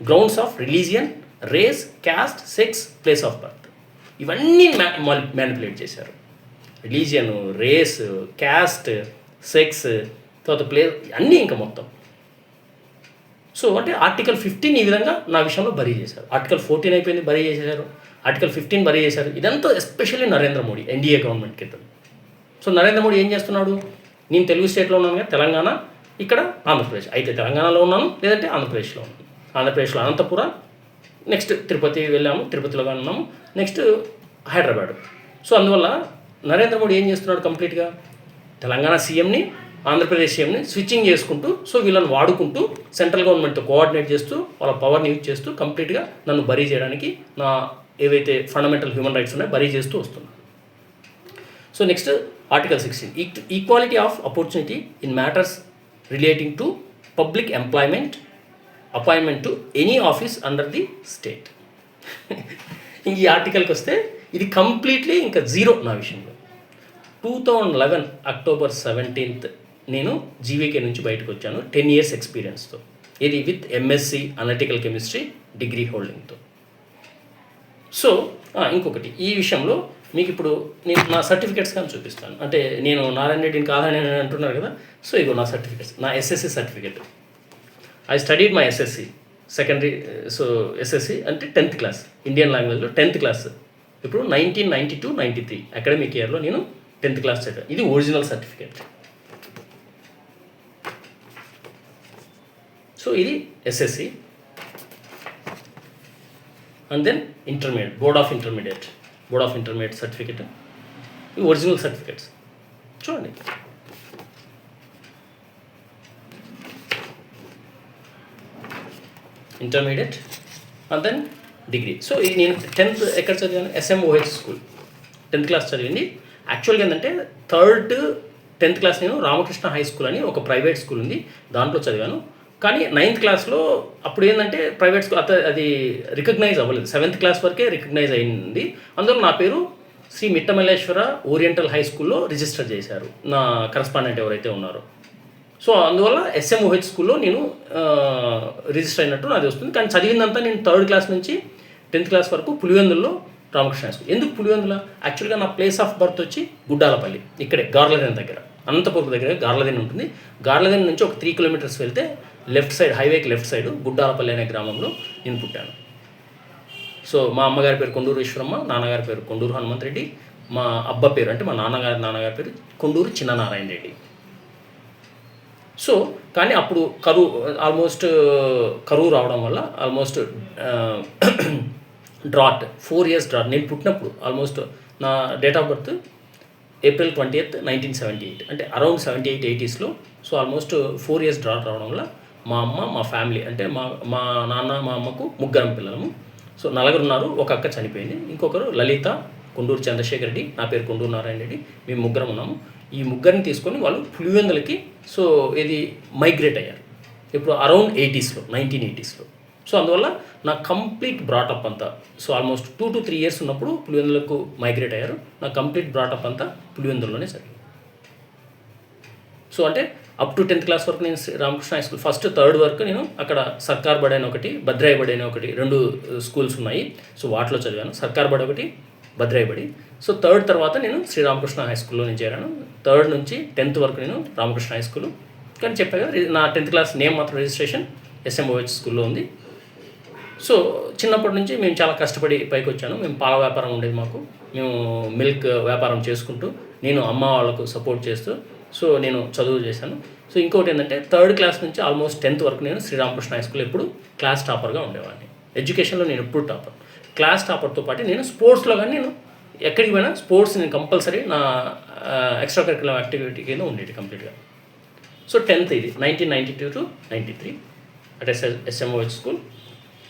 grounds of religion, race, caste, sex, place of birth. ఇవన్నీ మ్యానిపులేట్ చేశారు. రిలీజియన్, రేస్, క్యాస్ట్, సెక్స్, తర్వాత ప్లేస్ అన్నీ ఇంకా మొత్తం. సో అంటే ఆర్టికల్ 15 ఈ విధంగా నా విషయంలో బరీ చేశారు. ఆర్టికల్ 14 అయిపోయింది, బరీ చేశారు. ఆర్టికల్ 15 బరీ చేశారు. ఇదంతా especially Narendra Modi NDA government కింద. సో నరేంద్ర మోడీ ఏం చేస్తున్నాడు, నేను తెలుగు స్టేట్లో ఉన్నాను కదా, తెలంగాణ, ఇక్కడ ఆంధ్రప్రదేశ్. అయితే తెలంగాణలో ఉన్నాను, లేదంటే ఆంధ్రప్రదేశ్లో ఉన్నాను. ఆంధ్రప్రదేశ్లో అనంతపుర, నెక్స్ట్ తిరుపతి వెళ్ళాము, తిరుపతిలో ఉన్నాము, నెక్స్ట్ హైదరాబాద్. సో అందువల్ల నరేంద్ర మోడీ ఏం చేస్తున్నాడు, కంప్లీట్గా తెలంగాణ సీఎంని, ఆంధ్రప్రదేశ్ సీఎంని స్విచ్చింగ్ చేసుకుంటూ, సో వీళ్ళని వాడుకుంటూ సెంట్రల్ గవర్నమెంట్తో కోఆర్డినేట్ చేస్తూ వాళ్ళ పవర్ని యూజ్ చేస్తూ కంప్లీట్గా నన్ను బరీ చేయడానికి, నా ఏవైతే ఫండమెంటల్ హ్యూమన్ రైట్స్ ఉన్నాయో బరీ చేస్తూ వస్తున్నాను. So next article 16, equality of opportunity in matters relating to public employment, appointment to any office under the state. ఈ ఆర్టికల్కి వస్తే ఇది కంప్లీట్లీ ఇంకా జీరో నా విషయంలో. 2011 అక్టోబర్ 17 నేను జీవీకే నుంచి బయటకు వచ్చాను 10 years ఎక్స్పీరియన్స్తో. ఇది with MSc analytical chemistry degree హోల్డింగ్తో. సో ఇంకొకటి ఈ విషయంలో మీకు ఇప్పుడు నేను నా సర్టిఫికేట్స్ కానీ చూపిస్తాను. అంటే నేను నారాయణ రెడ్డిని కాదని అంటున్నారు కదా, సో ఇగో నా సర్టిఫికేట్స్, నా SSC certificate. I studied my SSC secondary, so SSC అంటే 10th క్లాస్ ఇండియన్ లాంగ్వేజ్లో 10th క్లాస్. ఇప్పుడు 1992-93 అకాడమిక్ ఇయర్లో నేను 10th క్లాస్ చదివాను. ఇది ఒరిజినల్ సర్టిఫికేట్. సో ఇది SSC and then intermediate, board of intermediate certificate. ఇవి ఒరిజినల్ సర్టిఫికేట్స్ చూడండి. Intermediate and then degree. So ఇది నేను 10th ఎక్కడ చదివాను, SMOH స్కూల్ 10th క్లాస్ చదివింది. యాక్చువల్గా ఏంటంటే 3rd 10th క్లాస్ నేను రామకృష్ణ హై స్కూల్ అని ఒక ప్రైవేట్ స్కూల్ ఉంది, దాంట్లో చదివాను. కానీ 9th క్లాస్లో అప్పుడు ఏంటంటే ప్రైవేట్ స్కూల్ అది రికగ్నైజ్ అవ్వలేదు, 7th క్లాస్ వరకే రికగ్నైజ్ అయింది. అందులో నా పేరు శ్రీ మిట్టమల్లేశ్వర ఓరియంటల్ హై స్కూల్లో రిజిస్టర్ చేశారు నా కరస్పాండెంట్ ఎవరైతే ఉన్నారో. సో అందువల్ల SMOH స్కూల్లో నేను రిజిస్టర్ అయినట్టు నాది వస్తుంది. కానీ చదివిందంతా నేను 3rd క్లాస్ నుంచి 10th క్లాస్ వరకు పులివెందుల్లో రామకృష్ణ హై స్కూల్. ఎందుకు పులివెందుల, యాక్చువల్గా నా ప్లేస్ ఆఫ్ బర్త్ వచ్చి గుడ్డాలపల్లి, ఇక్కడే గార్లదేన్ దగ్గర, అనంతపురం దగ్గర గార్లదేన్ ఉంటుంది. గార్లదేన్ నుంచి ఒక 3 kilometers వెళ్తే లెఫ్ట్ సైడ్, హైవేకి లెఫ్ట్ సైడ్ గుడ్డాలపల్లి అనే గ్రామంలో నేను పుట్టాను. సో మా అమ్మగారి పేరు కొండూరు ఈశ్వరమ్మ, నాన్నగారి పేరు కొండూరు హనుమంత్ రెడ్డి, మా అబ్బ పేరు అంటే మా నాన్నగారి పేరు కొండూరు చిన్ననారాయణ రెడ్డి. సో కానీ అప్పుడు కరువు రావడం వల్ల ఆల్మోస్ట్ డ్రాట్ 4 years డ్రాట్. నేను పుట్టినప్పుడు ఆల్మోస్ట్ నా date of birth April 20th 1978, అంటే అరౌండ్ 78-80sలో. సో ఆల్మోస్ట్ 4 years డ్రాట్ రావడం వల్ల మా అమ్మ, మా ఫ్యామిలీ అంటే మా నాన్న, మా అమ్మకు 3 పిల్లలము. సో 4 ఉన్నారు, ఒక అక్క చనిపోయింది, ఇంకొకరు లలిత, కొండూరు చంద్రశేఖర్ రెడ్డి, నా పేరు కొండూరు నారాయణ రెడ్డి, మేము 3 ఉన్నాము. ఈ 3 తీసుకొని వాళ్ళు పులివెందులకి సో ఇది మైగ్రేట్ అయ్యారు ఇప్పుడు అరౌండ్ 1980sలో. సో అందువల్ల నా కంప్లీట్ బ్రాటప్ అంతా, సో ఆల్మోస్ట్ 2 to 3 years ఉన్నప్పుడు పులివెందులకు మైగ్రేట్ అయ్యారు. నా కంప్లీట్ బ్రాటప్ అంతా పులివెందుల్లోనే జరిగింది. సో అంటే అప్ టు 10th క్లాస్ వరకు నేను Ramakrishna high school, first 3rd వరకు నేను అక్కడ సర్కార్ బడి అని ఒకటి, భద్రాయి బడి అని ఒకటి, 2 స్కూల్స్ ఉన్నాయి. సో వాటిలో చదివాను, సర్కార్ బడి ఒకటి, భద్రాయి బడి. సో 3rd తర్వాత నేను శ్రీరామకృష్ణ హై స్కూల్లో నేను చేరాను. 3rd నుంచి 10th వరకు నేను రామకృష్ణ హై స్కూల్. కానీ చెప్పాను కదా, నా 10th క్లాస్ నేమ్ మాత్రం రిజిస్ట్రేషన్ SMOH స్కూల్లో ఉంది. సో చిన్నప్పటి నుంచి మేము చాలా కష్టపడి పైకి వచ్చాను. మేము పాల వ్యాపారం ఉండేది మాకు, మేము మిల్క్ వ్యాపారం చేసుకుంటూ నేను అమ్మ వాళ్ళకు సపోర్ట్ చేస్తూ సో నేను చదువు చేశాను. సో ఇంకోటి ఏంటంటే 3rd క్లాస్ నుంచి ఆల్మోస్ట్ 10th వరకు నేను శ్రీరామకృష్ణ హై స్కూల్ ఎప్పుడు క్లాస్ టాపర్గా ఉండేవాడిని. ఎడ్యుకేషన్లో నేను ఎప్పుడు టాపర్, క్లాస్ టాపర్తో పాటు నేను స్పోర్ట్స్లో కానీ నేను ఎక్కడికి పోయినా స్పోర్ట్స్ నేను కంపల్సరీ నా ఎక్స్ట్రా కరికులర్ యాక్టివిటీ కింద ఉండేది కంప్లీట్గా. సో 10th ఇది 1992 to 93 at SMOH school.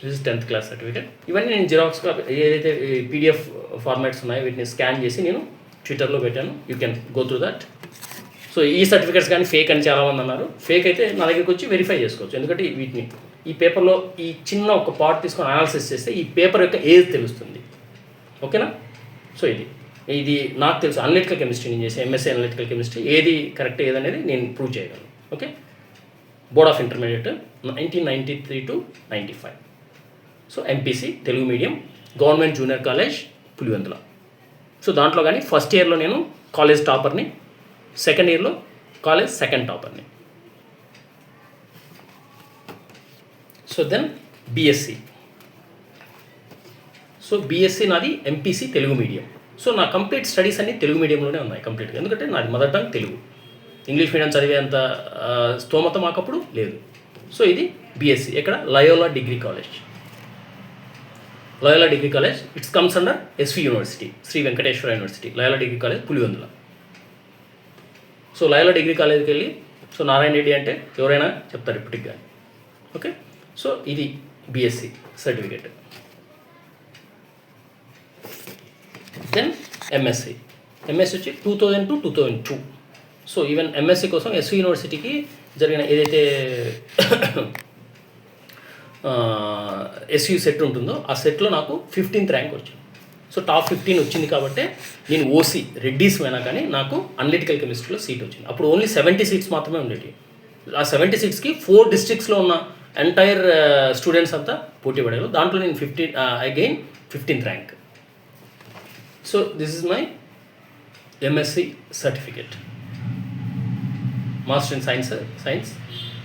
This is 10th class certificate. ఇవన్నీ నేను జిరాక్స్ ఏదైతే PDF ఫార్మాట్స్ ఉన్నాయో వీటిని స్కాన్ చేసి నేను ట్విట్టర్లో పెట్టాను. You can go through that. So ఈ సర్టిఫికేట్స్ కానీ ఫేక్ అని చాలామంది అన్నారు. ఫేక్ అయితే నా దగ్గరికి వచ్చి వెరిఫై చేసుకోవచ్చు. ఎందుకంటే వీటిని ఈ పేపర్లో ఈ చిన్న ఒక పార్ట్ తీసుకొని అనాలిసిస్ చేస్తే ఈ పేపర్ యొక్క ఏజ్ తెలుస్తుంది. ఓకేనా? సో ఇది నాకు తెలుసు. అనలిటికల్ కెమిస్ట్రీ నేను చేసే MSc అనలిటికల్ కెమిస్ట్రీ ఏది కరెక్ట్ ఏదనేది నేను ప్రూవ్ చేయగలను. Okay. Board of intermediate 1993 to 95. So MPC Telugu medium, government junior college Pulivendula. So దాంట్లో కానీ ఫస్ట్ ఇయర్లో నేను కాలేజ్ టాపర్ని, సెకండ్ ఇయర్లో కాలేజ్ సెకండ్ టాపర్ని. So then BSc. So BSc నాది MPC తెలుగు మీడియం. సో నా కంప్లీట్ స్టడీస్ అన్నీ తెలుగు మీడియంలోనే ఉన్నాయి కంప్లీట్గా. ఎందుకంటే నాది mother tongue Telugu. English medium చదివేంత స్తోమత మాకప్పుడు లేదు. సో ఇది BSc ఎక్కడ? Loyola degree college. Loyola degree college it's comes under SV university, Shri Venkateswara university, Loyola degree college Pulivendula. So Loyola degree కాలేజ్కి వెళ్ళి సో నారాయణ రెడ్డి అంటే ఎవరైనా చెప్తారు ఇప్పటికి కానీ. ఓకే. సో ఇది BSc సర్టిఫికేట్. దెన్ MSc వచ్చి 2000 to 2002. సో ఈవెన్ MSc కోసం SV యూనివర్సిటీకి జరిగిన ఏదైతే SU సెట్ ఉంటుందో ఆ సెట్లో నాకు 15th ర్యాంక్ వచ్చింది. సో టాప్ 15 వచ్చింది కాబట్టి నేను OC రెడ్డీస్ పోయినా కానీ నాకు అనలిటికల్ కెమిస్ట్రీలో సీట్ వచ్చింది. అప్పుడు ఓన్లీ 70 సీట్స్ మాత్రమే ఉండేవి. ఆ 70 సీట్స్కి 4 డిస్ట్రిక్ట్స్లో ఉన్న ఎంటైర్ స్టూడెంట్స్ అంతా పోటీ పడారు. దాంట్లో నేను 15th rank. So this is my MSc certificate, master in science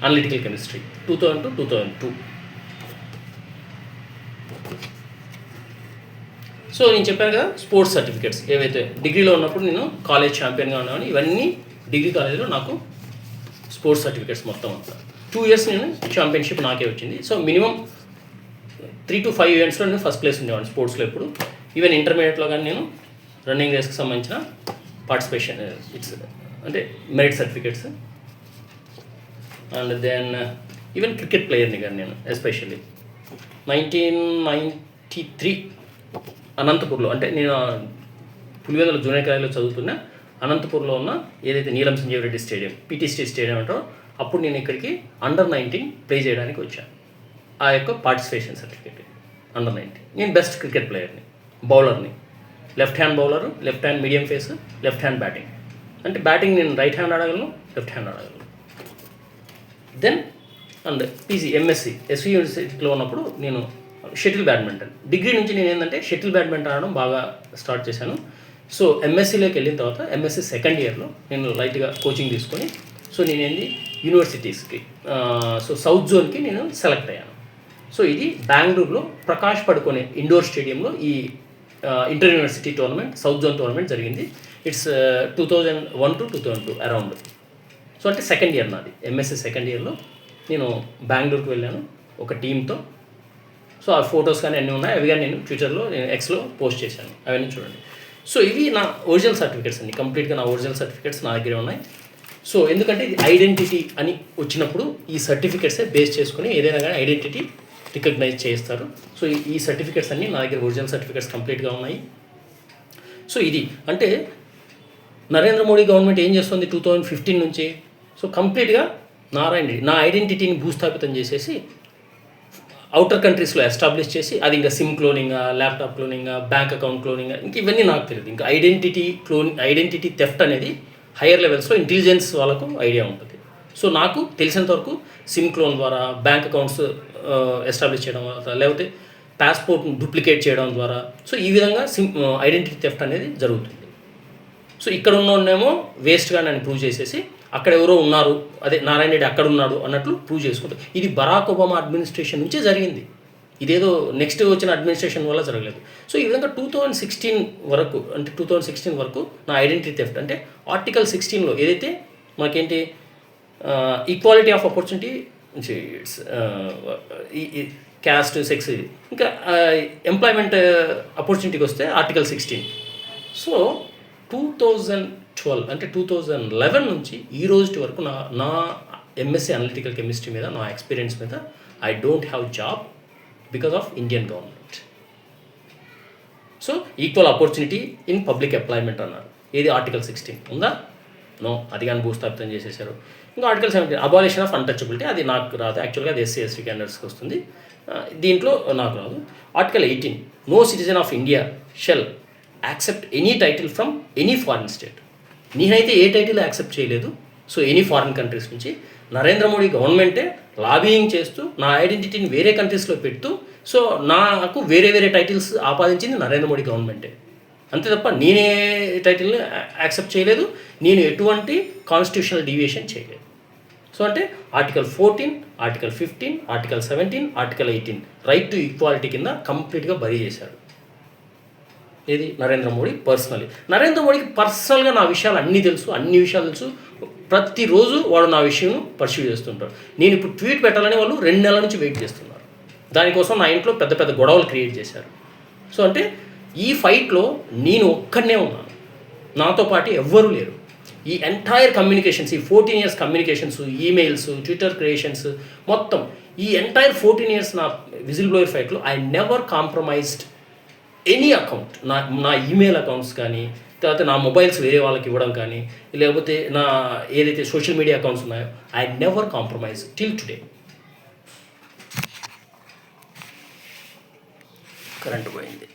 analytical chemistry 2000 to 2002. So నేను చెప్పాను కదా స్పోర్ట్స్ సర్టిఫికేట్స్ ఏవైతే డిగ్రీలో ఉన్నప్పుడు నేను కాలేజ్ ఛాంపియన్గా ఉన్నాను. ఇవన్నీ డిగ్రీ కాలేజ్లో నాకు స్పోర్ట్స్ సర్టిఫికేట్స్ మొత్తం అంతా 2 years నేను ఛాంపియన్షిప్ నాకే వచ్చింది. సో మినిమం 3 to 5 ఈవెంట్స్లో నేను ఫస్ట్ ప్లేస్ ఉండేవాడిని స్పోర్ట్స్లో ఎప్పుడు. ఈవెన్ ఇంటర్మీడియట్లో కానీ నేను రన్నింగ్ రేస్కి సంబంధించిన పార్టిసిపేషన్ ఇట్స్ అంటే merit certificates. And then even cricket ప్లేయర్ని కానీ నేను ఎస్పెషల్లీ 1993 అనంతపూర్లో, అంటే నేను పులివెందుల జూనియర్ కాలేజ్లో చదువుతున్న అనంతపూర్లో ఉన్న ఏదైతే Neelam Sanjiv Reddy stadium, PTC stadium అంటారో అప్పుడు నేను ఇక్కడికి under-19 ప్లే చేయడానికి వచ్చాను. ఆ యొక్క పార్టిసిపేషన్ సర్టిఫికేట్ under-19. నేను బెస్ట్ క్రికెట్ ప్లేయర్ని, బౌలర్ని, left hand bowler, left hand medium pace, left hand batting. అంటే బ్యాటింగ్ నేను రైట్ హ్యాండ్ ఆడగలను, లెఫ్ట్ హ్యాండ్ ఆడగలను. దెన్ అండ్ MSc SV యూనివర్సిటీలో ఉన్నప్పుడు నేను షటిల్ బ్యాడ్మింటన్, డిగ్రీ నుంచి నేను ఏంటంటే షటిల్ బ్యాడ్మింటన్ ఆడడం బాగా స్టార్ట్ చేశాను. సో MScలోకి వెళ్ళిన తర్వాత MSc సెకండ్ ఇయర్లో నేను లైట్గా కోచింగ్ తీసుకొని సో నేనేంది యూనివర్సిటీస్కి సో సౌత్ జోన్కి నేను సెలెక్ట్ అయ్యాను. సో ఇది బెంగళూరులో ప్రకాష్ పడుకునే ఇండోర్ స్టేడియంలో ఈ inter university tournament, south zone tournament జరిగింది. It's 2001 to 2002 around. సో అంటే సెకండ్ ఇయర్ నాది MSc సెకండ్ ఇయర్లో నేను బెంగళూరుకి వెళ్ళాను ఒక టీంతో. సో ఆ ఫొటోస్ కానీ అన్నీ ఉన్నాయి, అవి కానీ నేను ట్విట్టర్లో నేను Xలో పోస్ట్ చేశాను, అవన్నీ చూడండి. సో ఇవి నా ఒరిజినల్ సర్టిఫికేట్స్ అండి, కంప్లీట్గా నా ఒరిజినల్ సర్టిఫికేట్స్ నా దగ్గరే ఉన్నాయి. సో ఎందుకంటే ఇది ఐడెంటిటీ అని వచ్చినప్పుడు ఈ సర్టిఫికేట్సే బేస్ చేసుకుని ఏదైనా కానీ ఐడెంటిటీ రికగ్నైజ్ చేస్తారు. సో ఈ సర్టిఫికేట్స్ అన్నీ నా దగ్గర ఒరిజినల్ సర్టిఫికేట్స్ కంప్లీట్గా ఉన్నాయి. సో ఇది అంటే నరేంద్ర మోడీ గవర్నమెంట్ ఏం చేస్తుంది 2015 నుంచి, సో కంప్లీట్గా నా ఐడెంటిటీని భూస్థాపితం చేసేసి అవుటర్ కంట్రీస్లో ఎస్టాబ్లిష్ చేసి అది ఇంకా SIM cloning, laptop cloning, bank account cloning, ఇంక ఇవన్నీ నాకు తెలియదు. ఇంకా ఐడెంటిటీ థెఫ్ట్ అనేది హైయర్ లెవెల్స్లో ఇంటెలిజెన్స్ వాళ్ళకు ఐడియా ఉంటుంది. సో నాకు తెలిసినంత వరకు సిమ్ క్లోన్ ద్వారా, బ్యాంక్ అకౌంట్స్ ఎస్టాబ్లిష్ చేయడం ద్వారా, లేకపోతే పాస్పోర్ట్ని డూప్లికేట్ చేయడం ద్వారా, సో ఈ విధంగా ఐడెంటిటీ థెఫ్ట్ అనేది జరుగుతుంది. సో ఇక్కడ ఉన్నోనేమో వేస్ట్గా నన్ను ప్రూవ్ చేసేసి అక్కడ ఎవరో ఉన్నారు, అదే నారాయణ రెడ్డి అక్కడ ఉన్నాడు అన్నట్లు ప్రూవ్ చేసుకుంటారు. ఇది బరాక్ ఒబామా అడ్మినిస్ట్రేషన్ నుంచే జరిగింది, ఇదేదో నెక్స్ట్ వచ్చిన అడ్మినిస్ట్రేషన్ వల్ల జరగలేదు. సో ఈ విధంగా 2016 వరకు, అంటే 2016 వరకు నా ఐడెంటిటీ థెఫ్ట్ అంటే ఆర్టికల్ 16లో ఏదైతే మనకేంటి equality of opportunity, it's caste, sex, ఇంకా ఎంప్లాయ్మెంట్ ఆపర్చునిటీకి వస్తే ఆర్టికల్ 16, సో 2012 అంటే 2011 నుంచి ఈ రోజు వరకు నా ఎంఎస్సీ అనలిటికల్ కెమిస్ట్రీ మీద నా ఎక్స్పీరియన్స్ మీద I don't have job because of Indian government. So equal opportunity in public employment అన్నారు. ఏది ఆర్టికల్ 16 ఉందా? నో, అది కానీ భూస్థాపితం చేసేసారు. ఇంకా ఆర్టికల్ 17 అబాలిషన్ ఆఫ్ అన్టచబిలిటీ, అది నాకు రాదు. యాక్చువల్గా అది ఎస్సీ ఎస్టీ క్యాండిడేట్స్కి వస్తుంది, దీంట్లో నాకు రాదు. Article 18 no citizen of India shall accept any title from any foreign state. నేనైతే ఏ టైటిల్ యాక్సెప్ట్ చేయలేదు. సో ఎనీ ఫారిన్ కంట్రీస్ నుంచి నరేంద్ర మోడీ గవర్నమెంటే లాబియింగ్ చేస్తూ నా ఐడెంటిటీని వేరే కంట్రీస్లో పెడుతూ సో నాకు వేరే వేరే టైటిల్స్ ఆపాదించింది నరేంద్ర మోడీ గవర్నమెంటే. అంతే తప్ప నేనే టైటిల్ని యాక్సెప్ట్ చేయలేదు, నేను ఎటువంటి కాన్స్టిట్యూషనల్ డీవియేషన్ చేయలేదు. సో అంటే article 14, article 15, article 17, article 18 right to equality కింద కంప్లీట్గా బరీ చేశాడు. ఏది? నరేంద్ర మోడీ పర్సనలీ. నరేంద్ర మోడీకి పర్సనల్గా నా విషయాలు అన్నీ తెలుసు, అన్ని విషయాలు తెలుసు. ప్రతిరోజు వాడు నా విషయం పర్సూ చేస్తుంటాడు. నేను ఇప్పుడు ట్వీట్ పెట్టాలని వాళ్ళు 2 నెలల నుంచి వెయిట్ చేస్తున్నారు. దానికోసం నా ఇంట్లో పెద్ద పెద్ద గొడవలు క్రియేట్ చేశారు. సో అంటే ఈ ఫైట్లో నేను ఒక్కడనే ఉన్నాను, నాతో పాటు ఎవ్వరూ లేరు. ఈ ఎంటైర్ కమ్యూనికేషన్స్, ఈ 14 years communications, emails, Twitter creations, మొత్తం ఈ ఎంటైర్ 14 years నా విజిల్ బ్లోయర్ ఫైట్లో I never compromised any account. నా ఈమెయిల్ అకౌంట్స్ కానీ, తర్వాత నా మొబైల్స్ వేరే వాళ్ళకి ఇవ్వడం కానీ, లేకపోతే నా ఏదైతే సోషల్ మీడియా అకౌంట్స్ ఉన్నాయో I never compromise till today. Current పోయింది.